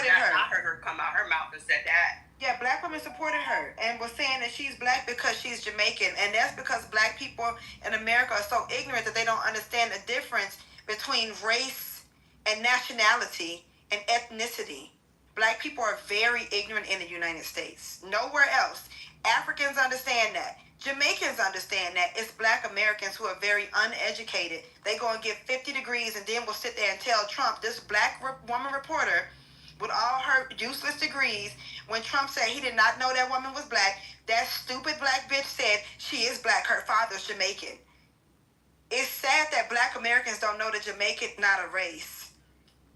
her. I heard her come out her mouth and said that. Yeah, black women supported her and was saying that she's black because she's Jamaican. And that's because black people in America are so ignorant that they don't understand the difference between race and nationality and ethnicity. Black people are very ignorant in the United States. Nowhere else. Africans understand that. Jamaicans understand that. It's black Americans who are very uneducated. They go and get 50 degrees and then will sit there and tell Trump, this black woman reporter with all her useless degrees, when Trump said he did not know that woman was black, that stupid black bitch said she is black. Her father's Jamaican. It's sad that black Americans don't know that Jamaican not a race.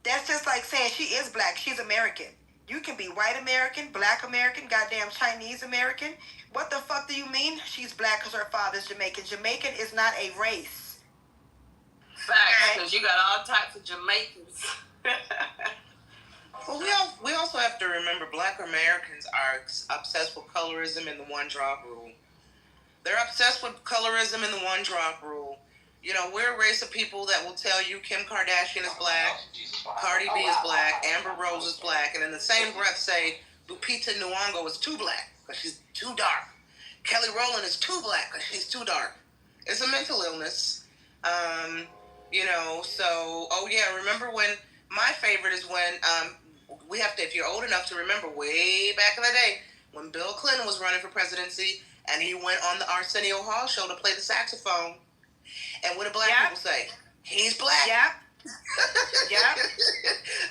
That's just like saying she is black. She's American. You can be white American, black American, goddamn Chinese American. What the fuck do you mean she's black because her father's Jamaican? Jamaican is not a race. Facts, because you got all types of Jamaicans. Well, we also have to remember black Americans are obsessed with colorism and the one drop rule. They're obsessed with colorism and the one drop rule. You know, we're a race of people that will tell you Kim Kardashian is black, Cardi B is black, Amber Rose is black, and in the same breath say Lupita Nyong'o is too black because she's too dark. Kelly Rowland is too black because she's too dark. It's a mental illness. You know, so, remember when, my favorite is when, we have to, if you're old enough to remember, way back in the day, when Bill Clinton was running for presidency, and he went on the Arsenio Hall show to play the saxophone. And what do black people say? He's black. Yep.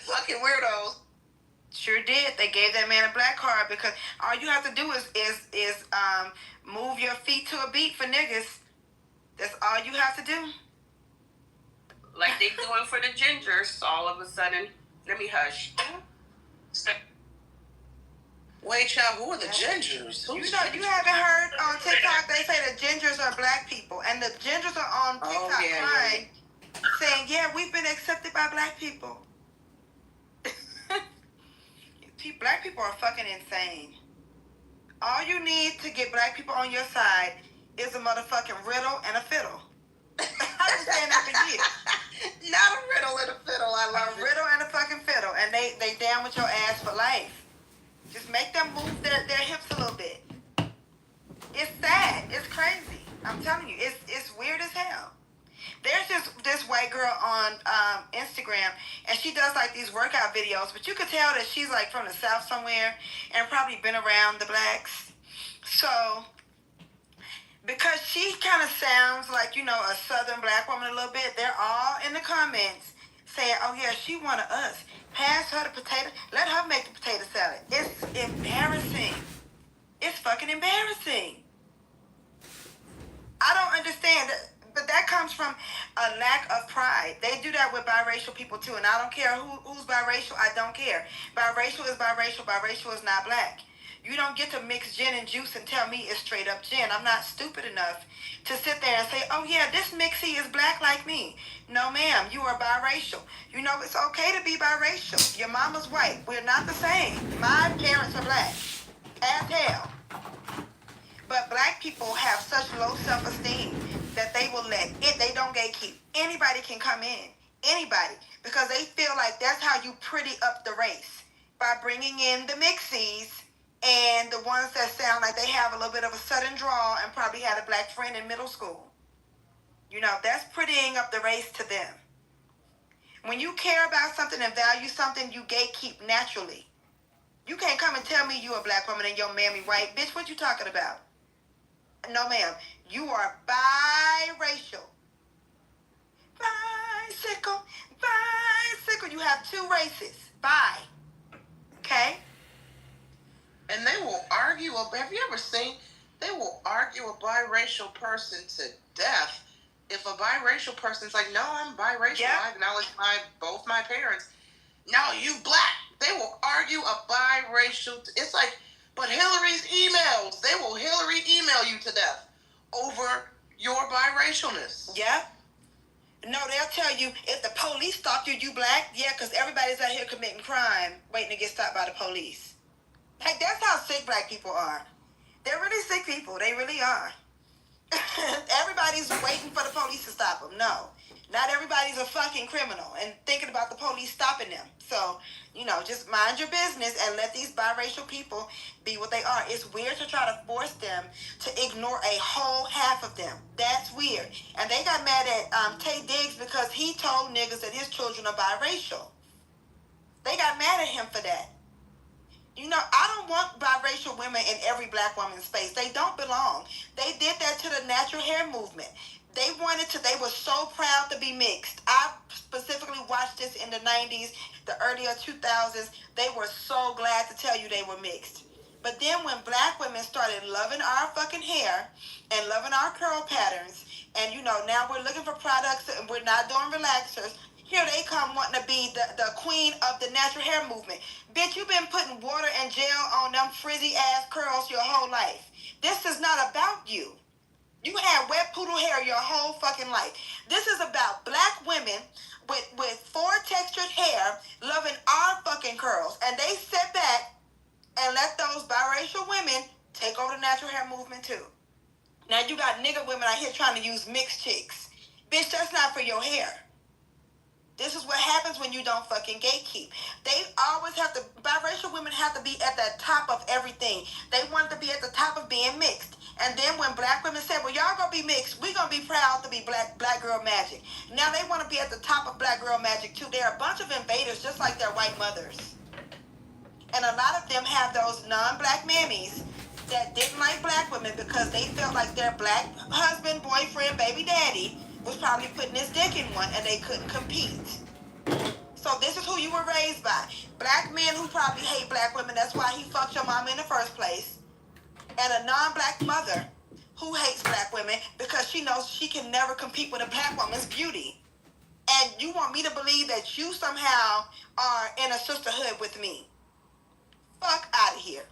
Fucking weirdos. Sure did. They gave that man a black card because all you have to do is move your feet to a beat for niggas. That's all you have to do. Like they doing for the gingers. All of a sudden, let me hush. Wait, child, who are the gingers? You haven't heard on TikTok they say the gingers are black people, and the gingers are on TikTok crying, saying, "Yeah, we've been accepted by black people." Black people are fucking insane. All you need to get black people on your side is a motherfucking riddle and a fiddle. I've been saying that for years. Not a riddle and a fiddle. I love a riddle and a fucking fiddle, and they down with your ass for life. Just make them move their hips a little bit. It's sad. It's crazy. I'm telling you, it's weird as hell. There's this white girl on Instagram, and she does like these workout videos, but you could tell that she's like from the South somewhere and probably been around the blacks. So, because she kind of sounds like, you know, a Southern black woman a little bit, they're all in the comments saying, "Oh yeah, she one of us. Pass her the potato. Let her make the potato salad." It's embarrassing. It's fucking embarrassing. I don't understand that. But that comes from a lack of pride. They do that with biracial people too. And I don't care who's biracial. I don't care. Biracial is biracial. Biracial is not black. You don't get to mix gin and juice and tell me it's straight up gin. I'm not stupid enough to sit there and say, "Oh yeah, this mixie is black like me." No ma'am, you are biracial. You know, it's okay to be biracial. Your mama's white. We're not the same. My parents are black. As hell. But black people have such low self-esteem that they will they don't gatekeep. Anybody can come in. Anybody. Because they feel like that's how you pretty up the race. By bringing in the mixies and the ones that sound like they have a little bit of a southern drawl and probably had a black friend in middle school. You know, that's prettying up the race to them. When you care about something and value something, you gatekeep naturally. You can't come and tell me you a black woman and your mammy white. Bitch, what you talking about? No, ma'am. You are biracial. Bicycle. You have two races. Bi. Okay? And they will argue. Have you ever seen? They will argue a biracial person to death. If a biracial person's like, "No, I'm biracial. I acknowledge both my parents." "No, you black." They will argue a biracial. It's like, but Hillary's emails. They will Hillary email you to death over your biracialness. Yep. No, they'll tell you if the police stop you, you black. Yeah, because everybody's out here committing crime, waiting to get stopped by the police. Like, that's how sick black people are. They're really sick people. They really are. Everybody's waiting for the police to stop them. No. Not everybody's a fucking criminal and thinking about the police stopping them. So, just mind your business and let these biracial people be what they are. It's weird to try to force them to ignore a whole half of them. That's weird. And they got mad at Tay Diggs because he told niggas that his children are biracial. They got mad at him for that. I don't want biracial women in every black woman's space. They don't belong. They did that to the natural hair movement. They were so proud to be mixed. I specifically watched this in the 90s, the earlier 2000s. They were so glad to tell you they were mixed. But then when black women started loving our fucking hair and loving our curl patterns, and now we're looking for products and we're not doing relaxers, here they come wanting to be the queen of the natural hair movement. Bitch, you've been putting water and gel on them frizzy ass curls your whole life. This is not about you. You had wet poodle hair your whole fucking life. This is about black women with four textured hair loving our fucking curls. And they sit back and let those biracial women take over the natural hair movement too. Now you got nigga women out here trying to use mixed chicks. Bitch, that's not for your hair. This is what happens when you don't fucking gatekeep. They always biracial women have to be at the top of everything. They want to be at the top of being mixed. And then when black women said, well, y'all gonna be mixed, we gonna be proud to be black girl magic. Now they want to be at the top of black girl magic too. They're a bunch of invaders just like their white mothers. And a lot of them have those non-black mammies that didn't like black women because they felt like their black husband, boyfriend, baby daddy was probably putting his dick in one and they couldn't compete. So this is who you were raised by. Black men who probably hate black women. That's why he fucked your mama in the first place. And a non-black mother who hates black women because she knows she can never compete with a black woman's beauty. And you want me to believe that you somehow are in a sisterhood with me. Fuck out of here.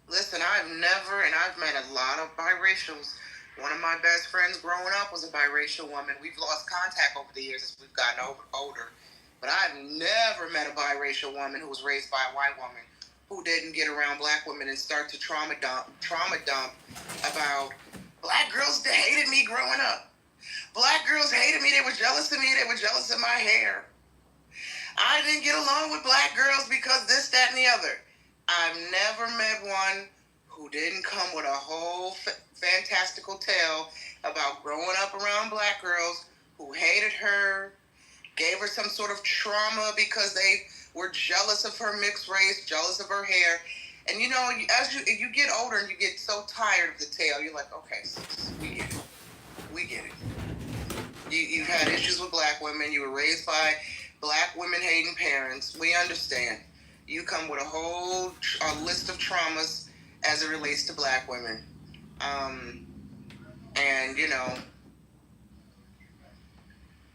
Listen, I've met a lot of biracials. One of my best friends growing up was a biracial woman. We've lost contact over the years as we've gotten older. But I've never met a biracial woman who was raised by a white woman who didn't get around black women and start to trauma dump about black girls that hated me growing up. Black girls hated me. They were jealous of me. They were jealous of my hair. I didn't get along with black girls because this, that, and the other. I've never met one who didn't come with a whole fantastical tale about growing up around black girls who hated her, gave her some sort of trauma because they were jealous of her mixed race, jealous of her hair. And as you get older and you get so tired of the tale, you're like, okay, we get it. You've had issues with black women. You were raised by black women hating parents. We understand. You come with a whole list of traumas as it relates to black women. And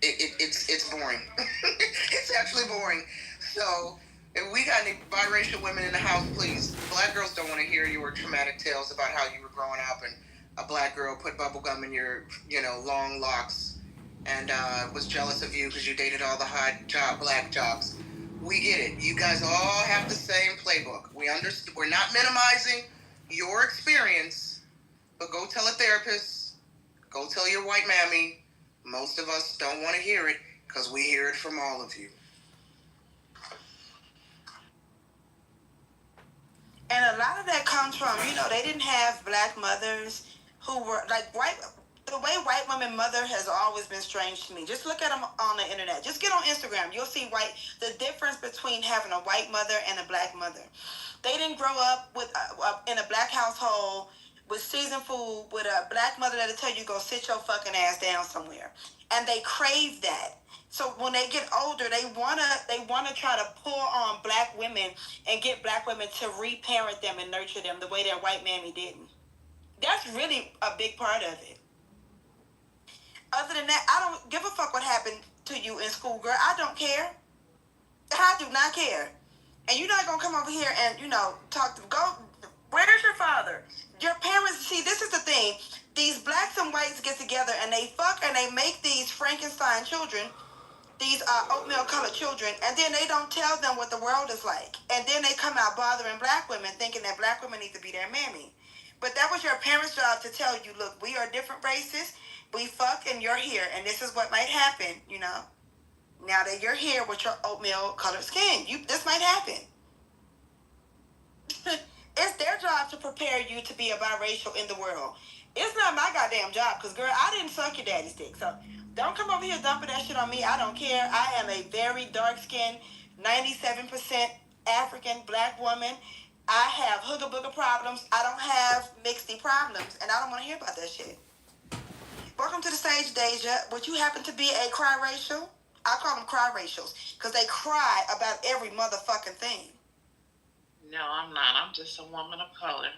it's boring. It's actually boring. So if we got any biracial women in the house, please. Black girls don't want to hear your traumatic tales about how you were growing up and a black girl put bubble gum in your, long locks and was jealous of you because you dated all the hot black jocks. We get it. You guys all have the same playbook. We understand. We're not minimizing your experience, but go tell a therapist. Go tell your white mammy. Most of us don't want to hear it because we hear it from all of you. And a lot of that comes from, they didn't have black mothers who were like white. The way white women mother has always been strange to me. Just look at them on the internet. Just get on Instagram. You'll see the difference between having a white mother and a black mother. They didn't grow up with in a black household with seasoned food with a black mother that'll tell you go sit your fucking ass down somewhere. And they crave that. So when they get older, they wanna try to pull on black women and get black women to reparent them and nurture them the way their white mammy didn't. That's really a big part of it. Other than that, I don't give a fuck what happened to you in school, girl. I don't care. I do not care. And you're not going to come over here and, talk to go. Where's your father? Your parents, see, this is the thing. these blacks and whites get together and they fuck and they make these Frankenstein children, these oatmeal colored children, and then they don't tell them what the world is like. And then they come out bothering black women, thinking that black women need to be their mammy. But that was your parents' job to tell you, look, we are different races, we fuck and you're here, and this is what might happen, you know. Now that you're here with your oatmeal colored skin, this might happen. It's their job to prepare you to be a biracial in the world. It's not my goddamn job, because, girl, I didn't suck your daddy's dick. So don't come over here dumping that shit on me. I don't care. I am a very dark-skinned, 97% African black woman. I have hooga-booga problems. I don't have mixedy problems, and I don't want to hear about that shit. Welcome to the stage, Deja. Would you happen to be a cry-racial? I call them cry-racials, because they cry about every motherfucking thing. No, I'm not. I'm just a woman of color.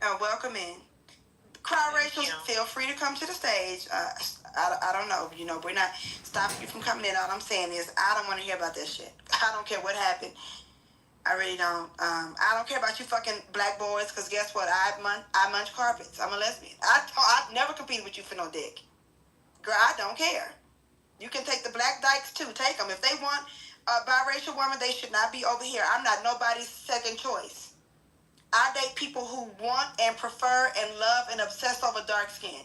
Oh, welcome in. Cry-racials, feel free to come to the stage. I don't know. You know, we're not stopping you from coming in. All I'm saying is I don't want to hear about this shit. I don't care what happened. I really don't. I don't care about you fucking black boys, because guess what? I munch carpets. I'm a lesbian. I've never competed with you for no dick. Girl, I don't care. You can take the black dykes too. Take them. If they want a biracial woman, they should not be over here. I'm not nobody's second choice. I date people who want and prefer and love and obsess over dark skin.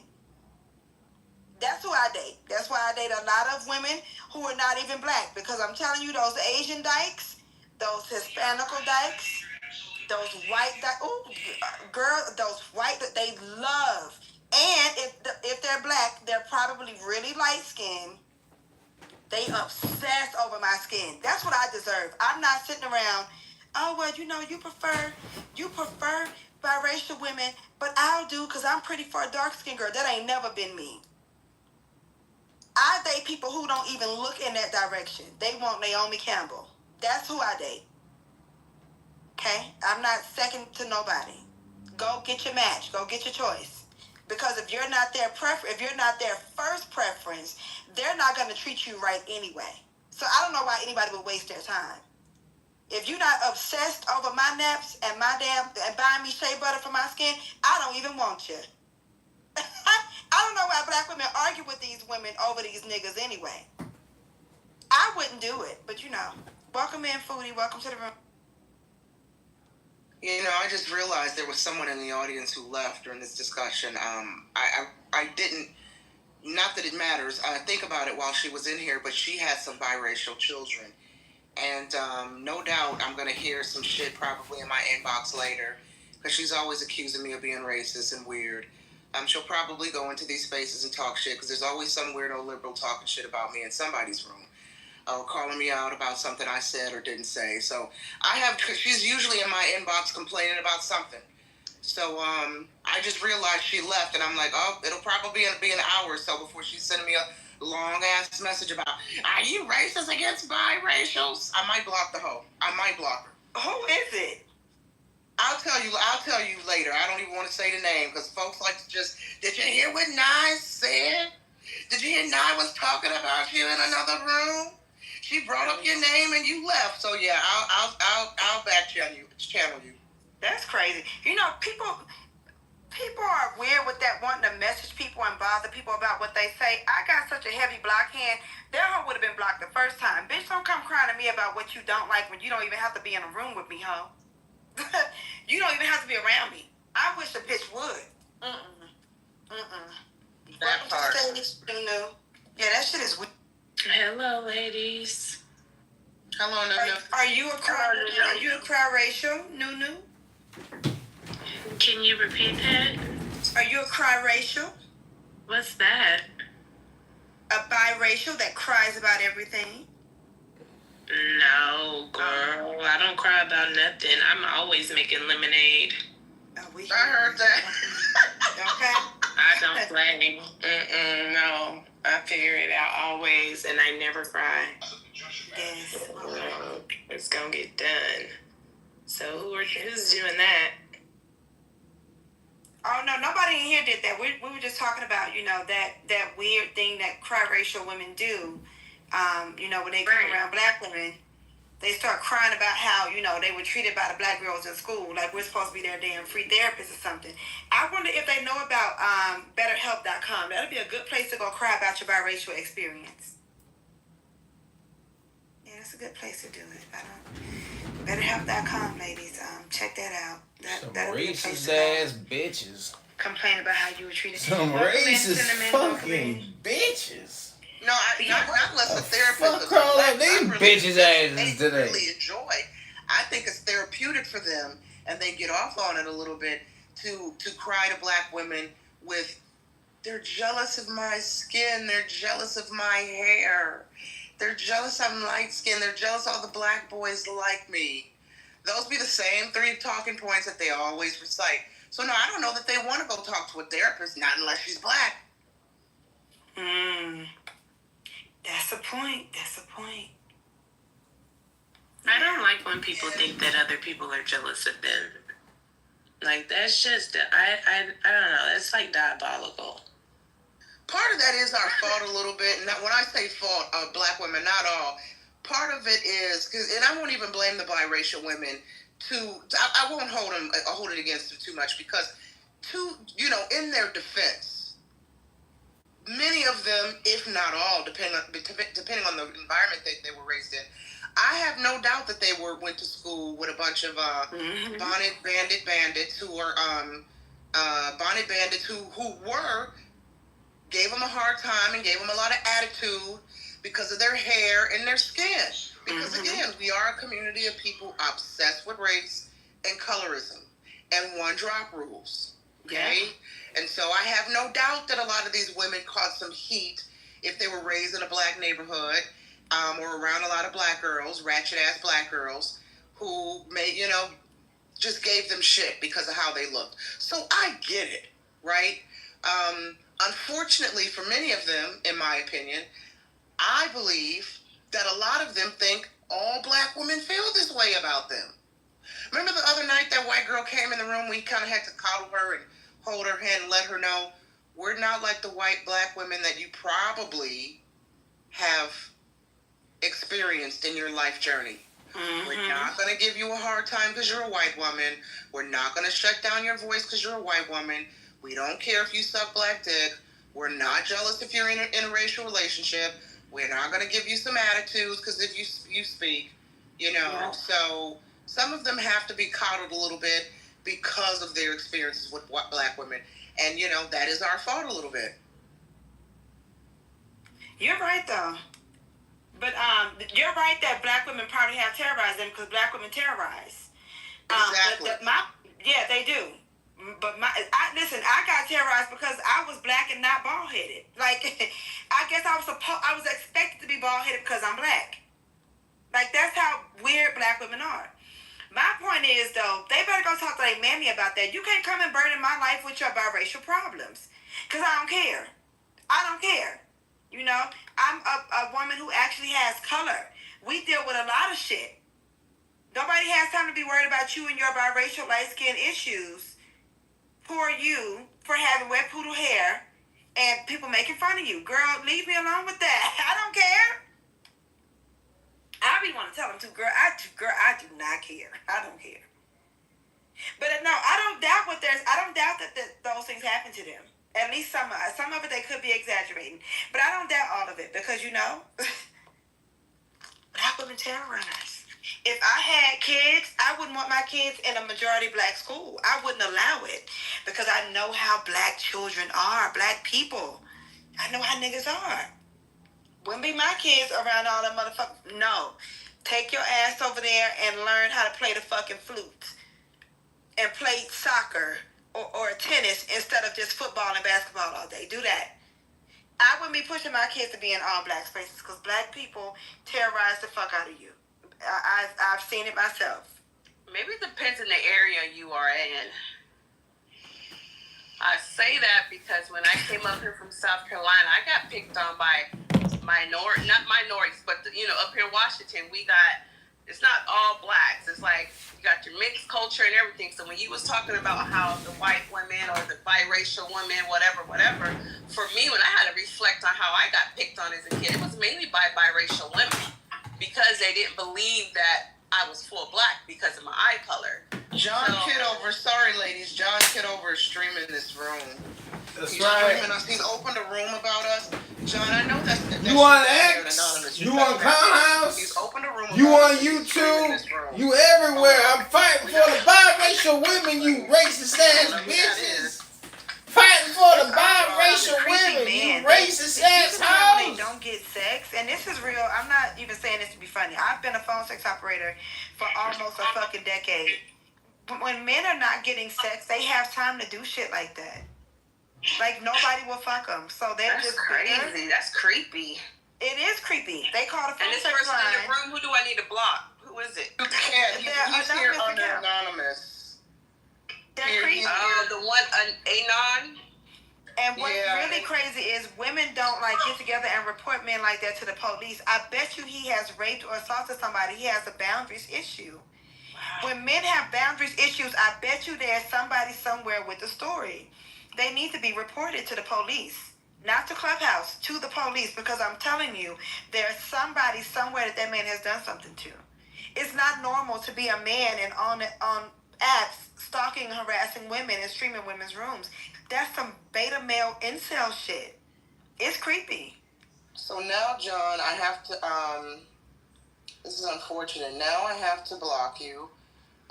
That's who I date. That's why I date a lot of women who are not even black, because I'm telling you, those Asian dykes, those Hispanical dykes, those white dykes, girl, those white, they love. And if they're black, they're probably really light skinned. They obsess over my skin. That's what I deserve. I'm not sitting around, oh, well, you know, you prefer biracial women, but I'll do because I'm pretty for a dark-skinned girl. That ain't never been me. I date people who don't even look in that direction. They want Naomi Campbell. That's who I date. Okay? I'm not second to nobody. Go get your match. Go get your choice. Because if you're not their first preference, they're not going to treat you right anyway. So I don't know why anybody would waste their time. If you're not obsessed over my naps and and buying me shea butter for my skin, I don't even want you. I don't know why black women argue with these women over these niggas anyway. I wouldn't do it, but you know. Welcome in, Foodie. Welcome to the room. You know, I just realized there was someone in the audience who left during this discussion. I didn't, not that it matters, think about it while she was in here, but she had some biracial children. And no doubt I'm going to hear some shit probably in my inbox later, because she's always accusing me of being racist and weird. She'll probably go into these spaces and talk shit, because there's always some weirdo liberal talking shit about me in somebody's room. Or calling me out about something I said or didn't say. So because she's usually in my inbox complaining about something. So I just realized she left, and I'm like, oh, it'll probably be an hour or so before she's sending me a long ass message about, are you racist against biracials? I might block the hoe. I might block her. Who is it? I'll tell you later. I don't even want to say the name, because folks like to just, did you hear what Nye said? Did you hear Nye was talking about you in another room? She brought up your name and you left. So yeah, I'll back channel you. That's crazy. You know, people are weird with that, wanting to message people and bother people about what they say. I got such a heavy block hand. That hoe would have been blocked the first time. Bitch, don't come crying to me about what you don't like when you don't even have to be in a room with me, hoe. You don't even have to be around me. I wish a bitch would. That part. Yeah, that shit is weird. Hello, ladies. Hello, Nunu. Are you a cry-racial, Nunu? Can you repeat that? Are you a cry-racial? What's that? A biracial that cries about everything? No, girl. I don't cry about nothing. I'm always making lemonade. I heard that. Okay. I don't play. No. I figure it out always, and I never cry. Yes. It's gonna get done. So who's doing that? Oh no, nobody in here did that. We were just talking about, you know, that weird thing that cry-racial women do. You know, when they come around black women, They start crying about how, they were treated by the black girls in school, like we're supposed to be their damn free therapists or something. I wonder if they know about BetterHelp.com. That'd be a good place to go cry about your biracial experience. Yeah, that's a good place to do it. BetterHelp.com, ladies. Check that out. Some That'll be a place racist to go. ass bitches. Complain about how you were treated. Some racist fucking bitches. No, not unless a therapist. Fuck all of these bitches asses they today. really enjoy. I think it's therapeutic for them, and they get off on it a little bit to cry to black women with, they're jealous of my skin, they're jealous of my hair, they're jealous I'm light skinned, they're jealous all the black boys like me. Those be the same 3 talking points that they always recite. So no, I don't know that they want to go talk to a therapist, not unless she's black. That's a point. I don't like when people think that other people are jealous of them. Like, that's just, I don't know, that's like diabolical. Part of that is our fault a little bit. And when I say fault of black women, not all. Part of it is, and I won't even blame the biracial women. I won't hold it against them too much because, in their defense, many of them, if not all, depending on the environment that they were raised in, I have no doubt that they went to school with a bunch of bonnet bandits who were gave them a hard time and gave them a lot of attitude because of their hair and their skin. Because again, we are a community of people obsessed with race and colorism and one-drop rules. Okay? Yeah. And so I have no doubt that a lot of these women caught some heat if they were raised in a black neighborhood or around a lot of black girls, ratchet-ass black girls, who just gave them shit because of how they looked. So I get it, right? Unfortunately, for many of them, in my opinion, I believe that a lot of them think all black women feel this way about them. Remember the other night that white girl came in the room? We kind of had to coddle her and hold her hand and let her know we're not like the white black women that you probably have experienced in your life journey. We're not going to give you a hard time because you're a white woman. We're not going to shut down your voice because you're a white woman. We don't care if you suck black dick. We're not jealous if you're in an interracial relationship. We're not going to give you some attitudes because if you speak, Yeah. So some of them have to be coddled a little bit because of their experiences with black women. And, that is our fault a little bit. You're right, though. But you're right that black women probably have terrorized them because black women terrorize. Exactly. They do. But I got terrorized because I was black and not bald-headed. Like, I guess I was expected to be bald-headed because I'm black. Like, that's how weird black women are. My point is, though, they better go talk to their mammy about that. You can't come and burden my life with your biracial problems. Because I don't care. I don't care. I'm a woman who actually has color. We deal with a lot of shit. Nobody has time to be worried about you and your biracial light skin issues. Poor you for having wet poodle hair and people making fun of you. Girl, leave me alone with that. I don't care. I be want to tell them too, girl, I do not care. I don't care. But no, I don't doubt that those things happen to them. At least some of it they could be exaggerating. But I don't doubt all of it because, black women terrorize. If I had kids, I wouldn't want my kids in a majority black school. I wouldn't allow it because I know how black children are, black people. I know how niggas are. Wouldn't be my kids around all that motherfuckers. No. Take your ass over there and learn how to play the fucking flute and play soccer or tennis instead of just football and basketball all day. Do that. I wouldn't be pushing my kids to be in all black spaces because black people terrorize the fuck out of you. I've seen it myself. Maybe it depends on the area you are in. I say that because when I came up here from South Carolina, I got picked on by not minorities, but up here in Washington, it's not all blacks. It's like you got your mixed culture and everything. So when you was talking about how the white women or the biracial women, whatever, for me, when I had to reflect on how I got picked on as a kid, it was mainly by biracial women. because they didn't believe that I was full black because of my eye color. John Kitover, sorry ladies, John Kitover is streaming this room. That's He's right. streaming us. He's opened a room about us. John, I know that's you on X? You on Clubhouse? He's opened a room you about on us. YouTube? You everywhere. I'm fighting for the biracial women, you racist ass bitches. Fighting for the biracial women, you racist ass hoes. They don't get sex, and this is real. I'm not even saying this to be funny. I've been a phone sex operator for almost a fucking decade. When men are not getting sex, they have time to do shit like that. Like nobody will fuck them, so they're just crazy. bitter. That's creepy. It is creepy. They call the phone and this sex person line. in the room. Who do I need to block? Who is it? You can't. He's here under anonymous. They're creepy. The one Anon. And what's really crazy is women don't like get together and report men like that to the police. I bet you he has raped or assaulted somebody. He has a boundaries issue. Wow. When men have boundaries issues, I bet you there's somebody somewhere with the story. They need to be reported to the police. Not to Clubhouse, to the police, because I'm telling you, there's somebody somewhere that man has done something to. It's not normal to be a man and on apps stalking and harassing women and streaming women's rooms. That's some beta male incel shit. It's creepy. So now, John, I have to, this is unfortunate. Now I have to block you.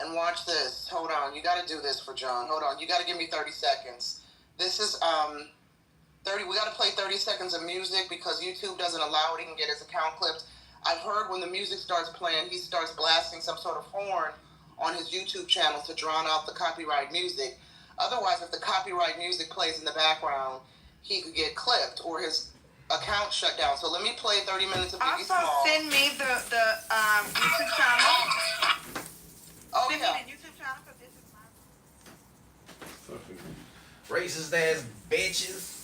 And watch this. Hold on. You got to do this for John. Hold on. You got to give me 30 seconds. This is, 30. We got to play 30 seconds of music because YouTube doesn't allow it. He can get his account clipped. I've heard when the music starts playing, he starts blasting some sort of horn on his YouTube channel to drown out the copyright music. Otherwise, if the copyright music plays in the background, he could get clipped or his account shut down. So let me play 30 minutes of Biggie Smalls. Also, send me the YouTube channel. Oh, send yeah. me the YouTube channel because this is my... Racist ass bitches.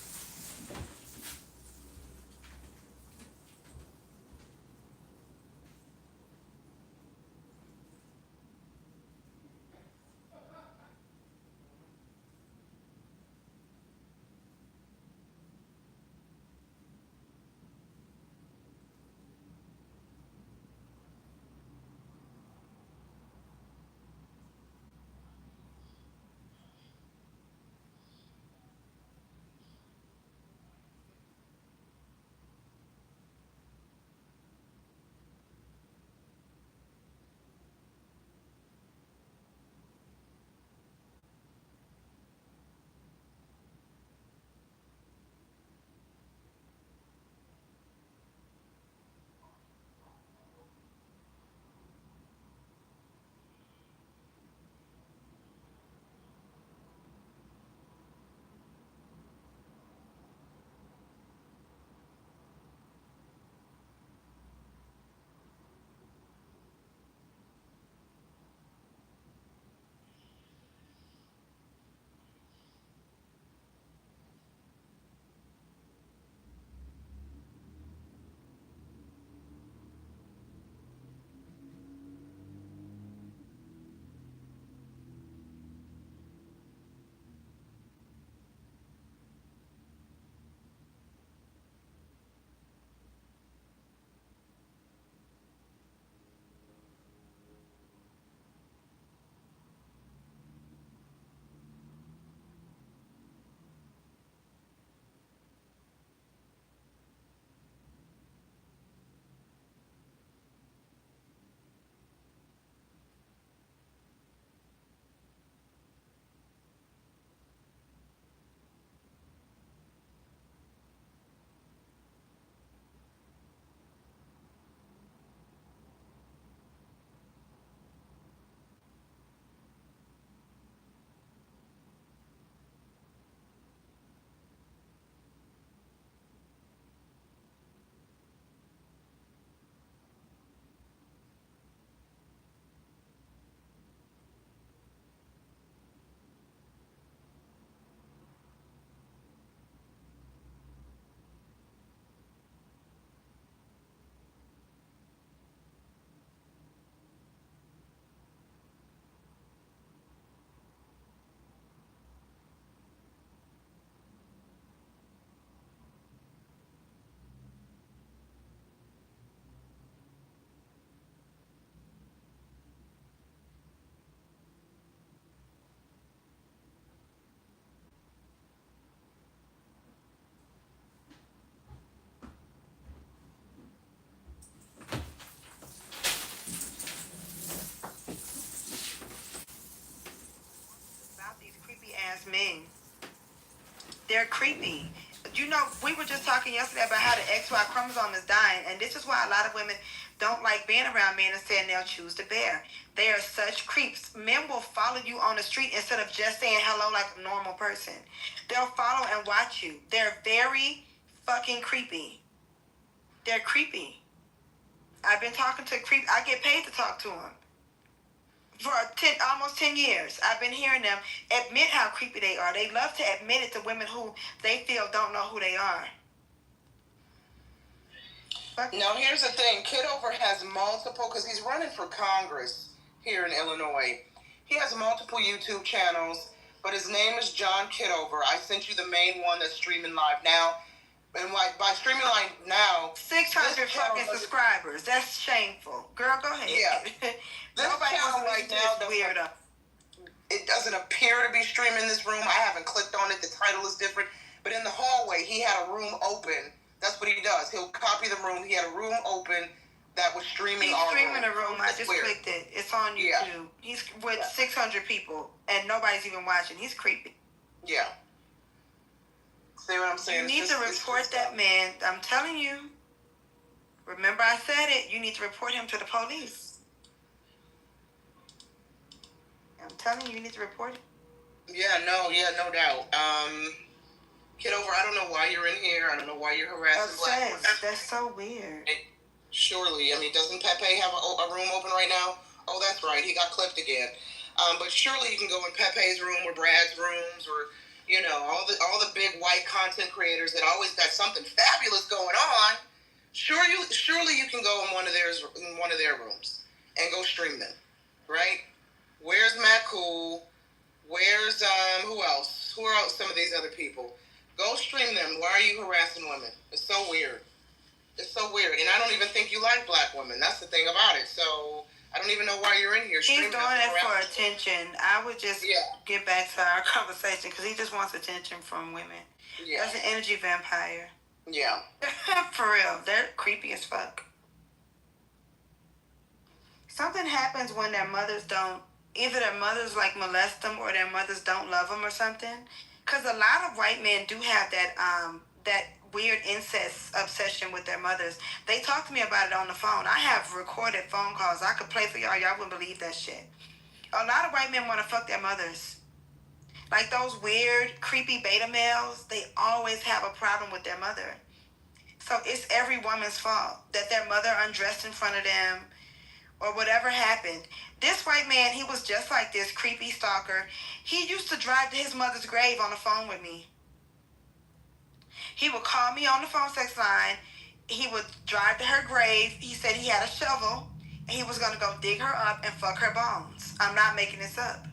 They're creepy. You know, we were just talking yesterday about how the XY chromosome is dying, and this is why a lot of women don't like being around men and saying they'll choose to bear. They are such creeps. Men will follow you on the street instead of just saying hello like a normal person. They'll follow and watch you. They're very fucking creepy. They're creepy. I've been talking to creep. I get paid to talk to them. For almost 10 years, I've been hearing them admit how creepy they are. They love to admit it to women who they feel don't know who they are. Now, here's the thing. Kitover has multiple, because he's running for Congress here in Illinois. He has multiple YouTube channels, but his name is John Kitover. I sent you the main one that's streaming live now. And by streaming live now, 600 fucking subscribers. That's shameful. Girl, go ahead. Yeah. Nobody wants to right now weirdo. It doesn't appear to be streaming in this room. I haven't clicked on it. The title is different. But in the hallway, he had a room open. That's what he does. He'll copy the room. He had a room open that was streaming. He's streaming a room. I just clicked it. It's on YouTube. Yeah. He's with 600 people, and nobody's even watching. He's creepy. Yeah. See what I'm saying? You need to report that man. I'm telling you. Remember I said it. You need to report him to the police. I'm telling you, you need to report it. Yeah, no doubt. Kitover, I don't know why you're in here. I don't know why you're harassing black women. That's so weird. Surely, I mean, doesn't Pepe have a room open right now? Oh, that's right. He got clipped again. But surely you can go in Pepe's room or Brad's rooms or, you know, all the big white content creators that always got something fabulous going on. Surely you can go in one of their rooms and go stream them, right? Where's Matt Cool? Where's who else? Who are some of these other people? Go stream them. Why are you harassing women? It's so weird. It's so weird. And I don't even think you like black women. That's the thing about it. So I don't even know why you're in here. He's doing it for attention. I would just get back to our conversation because he just wants attention from women. Yeah. That's an energy vampire. Yeah. For real. They're creepy as fuck. Something happens when their mothers don't, either their mothers like molest them or their mothers don't love them or something. Because a lot of white men do have that weird incest obsession with their mothers. They talk to me about it on the phone. I have recorded phone calls. I could play for y'all. Y'all wouldn't believe that shit. A lot of white men want to fuck their mothers. Like those weird, creepy beta males, they always have a problem with their mother. So it's every woman's fault that their mother undressed in front of them or whatever happened. This white man, he was just like this creepy stalker. He used to drive to his mother's grave on the phone with me. He would call me on the phone sex line. He would drive to her grave. He said he had a shovel and he was going to go dig her up and fuck her bones. I'm not making this up.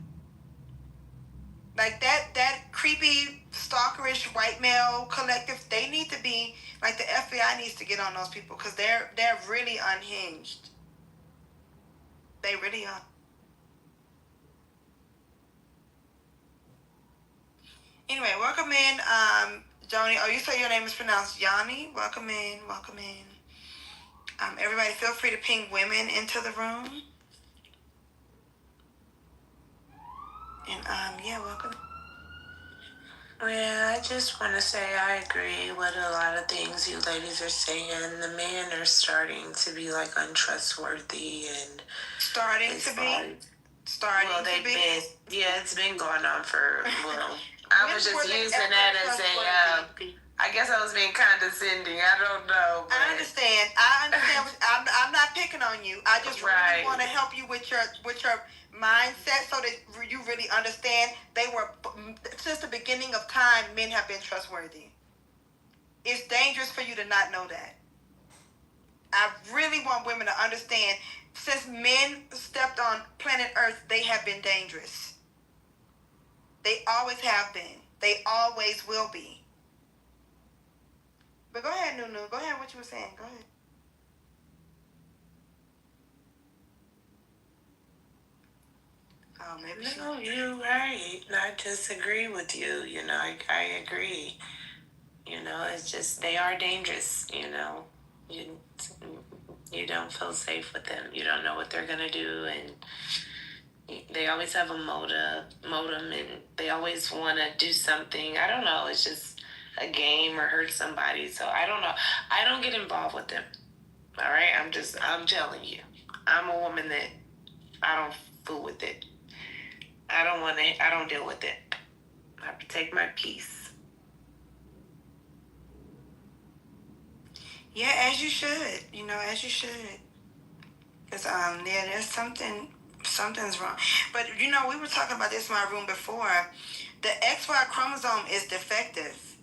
Like that creepy, stalkerish white male collective, they need to be, like the FBI needs to get on those people because they're really unhinged. They really are. Anyway, welcome in, Joni. Oh, you say your name is pronounced Yanni? Welcome in, welcome in. Everybody feel free to ping women into the room. And, yeah, welcome. Yeah, I just want to say I agree with a lot of things you ladies are saying. The men are starting to be, like, untrustworthy and... Starting to be? Yeah, it's been going on for, well... I was just using that as a... I guess I was being condescending. I don't know. But... I understand. I'm not picking on you. I just really want to help you with your mindset so that you really understand. They were, since the beginning of time, men have been trustworthy. It's dangerous for you to not know that. I really want women to understand, since men stepped on planet Earth, they have been dangerous. They always have been. They always will be. But go ahead, Nunu. Go ahead, what you were saying. Go ahead. Oh, maybe No, you're right. I just agree with you. You know, I agree. You know, it's just, they are dangerous, you know. You don't feel safe with them. You don't know what they're going to do, and they always have a modem, and they always want to do something. I don't know. It's just, a game or hurt somebody. So I don't know. I don't get involved with them. All right, I'm telling you, I'm a woman that I don't fool with it. I don't deal with it. I protect my peace. Yeah, as you should. As you should. Because yeah, there's something's wrong. But we were talking about this in my room before. The XY chromosome is defective.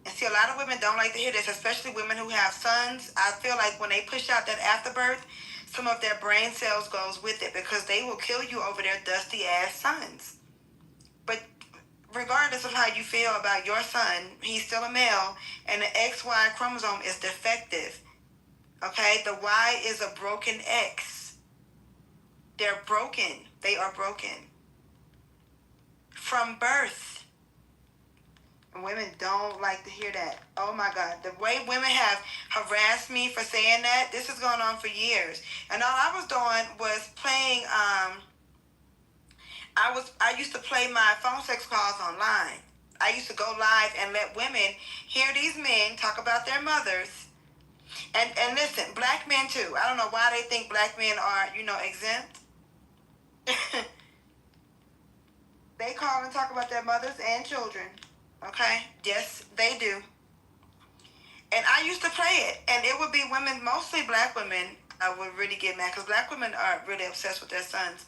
And see, a lot of women don't like to hear this, especially women who have sons. I feel like when they push out that afterbirth, some of their brain cells goes with it because they will kill you over their dusty ass sons. But regardless of how you feel about your son, he's still a male, and the XY chromosome is defective. Okay? The Y is a broken X. They're broken. They are broken. From birth. And women don't like to hear that. Oh my God. The way women have harassed me for saying that, this has gone on for years. And all I was doing was playing, I used to play my phone sex calls online. I used to go live and let women hear these men talk about their mothers. And listen, black men too. I don't know why they think black men are, exempt. They call and talk about their mothers and children. Okay? Yes, they do. And I used to play it. And it would be women, mostly black women, would really get mad. Because black women are really obsessed with their sons.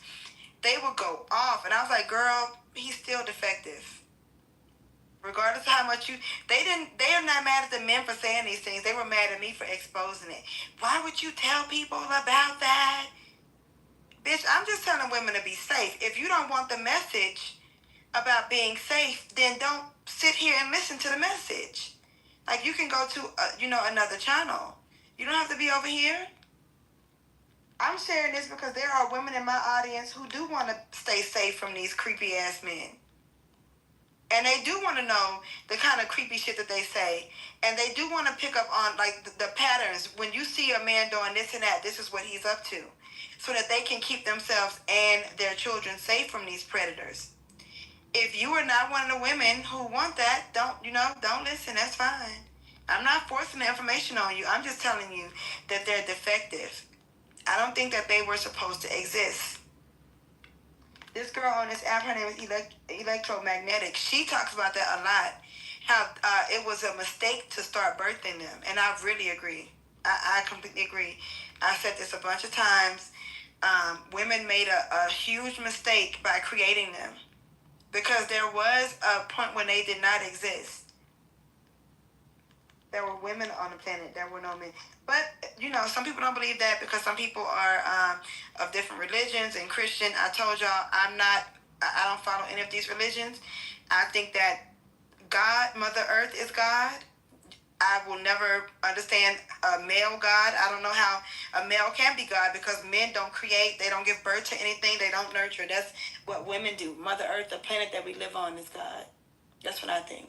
They would go off. And I was like, girl, he's still defective. Regardless of how much they are not mad at the men for saying these things. They were mad at me for exposing it. Why would you tell people about that? Bitch, I'm just telling women to be safe. If you don't want the message about being safe, then don't sit here and listen to the message. Like, you can go to, another channel. You don't have to be over here. I'm sharing this because there are women in my audience who do want to stay safe from these creepy ass men. And they do want to know the kind of creepy shit that they say. And they do want to pick up on, like, the patterns. When you see a man doing this and that, this is what he's up to. So that they can keep themselves and their children safe from these predators. If you are not one of the women who want that, don't listen. That's fine. I'm not forcing the information on you. I'm just telling you that they're defective. I don't think that they were supposed to exist. This girl on this app, her name is Electromagnetic. She talks about that a lot. How it was a mistake to start birthing them. And I really agree. I completely agree. I said this a bunch of times. Women made a huge mistake by creating them. Because there was a point when they did not exist. There were women on the planet. There were no men. But, some people don't believe that because some people are of different religions and Christian. I told y'all I don't follow any of these religions. I think that God, Mother Earth is God. I will never understand a male God. I don't know how a male can be God because men don't create. They don't give birth to anything. They don't nurture. That's what women do. Mother Earth, the planet that we live on, is God. That's what I think.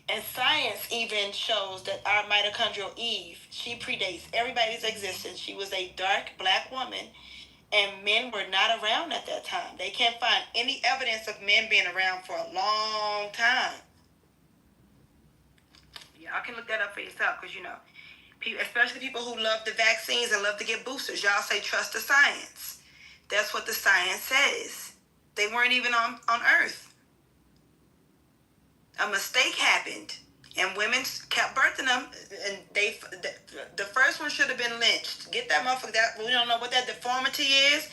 And science even shows that our mitochondrial Eve, she predates everybody's existence. She was a dark black woman, and men were not around at that time. They can't find any evidence of men being around for a long time. Y'all can look that up for yourself because, especially people who love the vaccines and love to get boosters. Y'all say trust the science. That's what the science says. They weren't even on Earth. A mistake happened, and women kept birthing them, and the first one should have been lynched. Get that motherfucker. We don't know what that deformity is.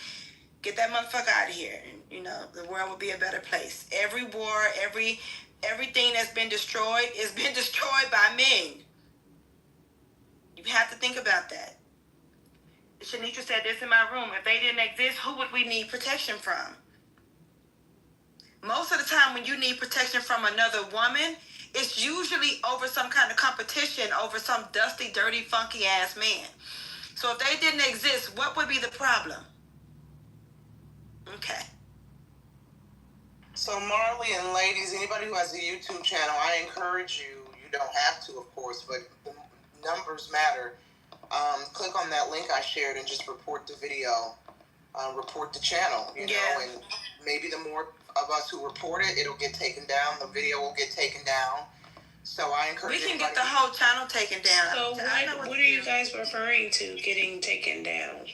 Get that motherfucker out of here. And, the world will be a better place. Every war, everything that's been destroyed is been destroyed by men. You have to think about that. Shanitra said this in my room. If they didn't exist, who would we need protection from? Most of the time when you need protection from another woman, it's usually over some kind of competition over some dusty, dirty, funky ass man. So if they didn't exist, what would be the problem? Okay. So Marley and ladies, anybody who has a YouTube channel, I encourage you, you don't have to of course, but the numbers matter. Click on that link I shared and just report the video. Report the channel, know, and maybe the more of us who report it, it'll get taken down, the video will get taken down. So I encourage we can get the whole channel taken down. So what are you guys referring to getting taken down?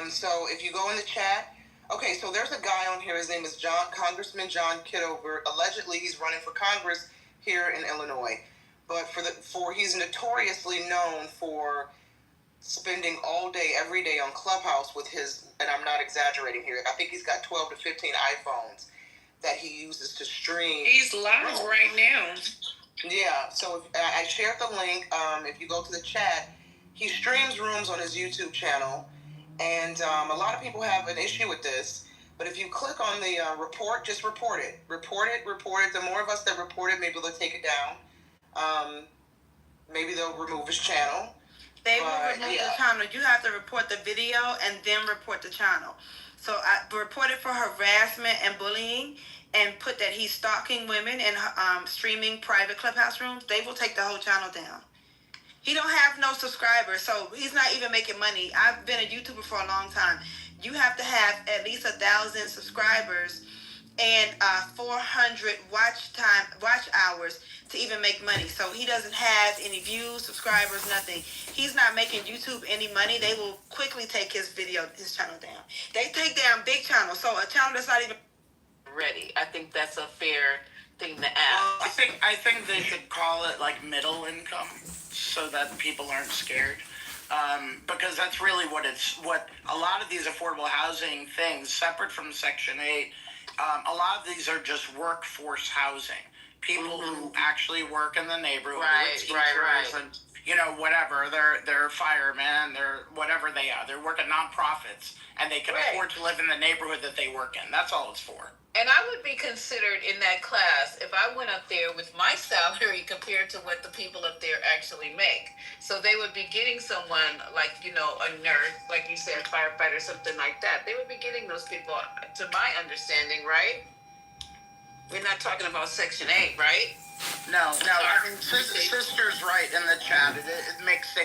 So if you go in the chat, okay, so there's a guy on here. His name is Congressman John Kitover. Allegedly, he's running for Congress here in Illinois, but he's notoriously known for spending all day, every day on Clubhouse with his, and I'm not exaggerating here, I think he's got 12 to 15 iPhones that he uses to stream. He's live right now. Yeah, so I shared the link. If you go to the chat, he streams rooms on his YouTube channel, and a lot of people have an issue with this. But if you click on the report, just report it. Report it. The more of us that report it, maybe they'll take it down. Maybe they'll remove his channel. They will remove the channel. You have to report the video and then report the channel. So I reported for harassment and bullying, and put that he's stalking women and streaming private Clubhouse rooms. They will take the whole channel down. He don't have no subscribers, so he's not even making money. I've been a YouTuber for a long time. You have to have at least 1,000 subscribers and 400 watch hours to even make money. So he doesn't have any views, subscribers, nothing. He's not making YouTube any money. They will quickly take his channel down. They take down big channels. So a channel that's not even ready. I think that's a fair thing to ask. I think they should call it like middle income, so that people aren't scared. Because that's really what a lot of these affordable housing things, separate from Section 8, a lot of these are just workforce housing. People who actually work in the neighborhood, Right. And, whatever. They're firemen, they're whatever they are. They're working nonprofits, and they can afford to live in the neighborhood that they work in. That's all it's for. And I would be considered in that class if I went up there with my salary compared to what the people up there actually make. So they would be getting someone like, a nurse, like you said, firefighter, something like that. They would be getting those people, to my understanding, right? We're not talking about Section 8, right? No. I mean, sister's right in the chat. It makes things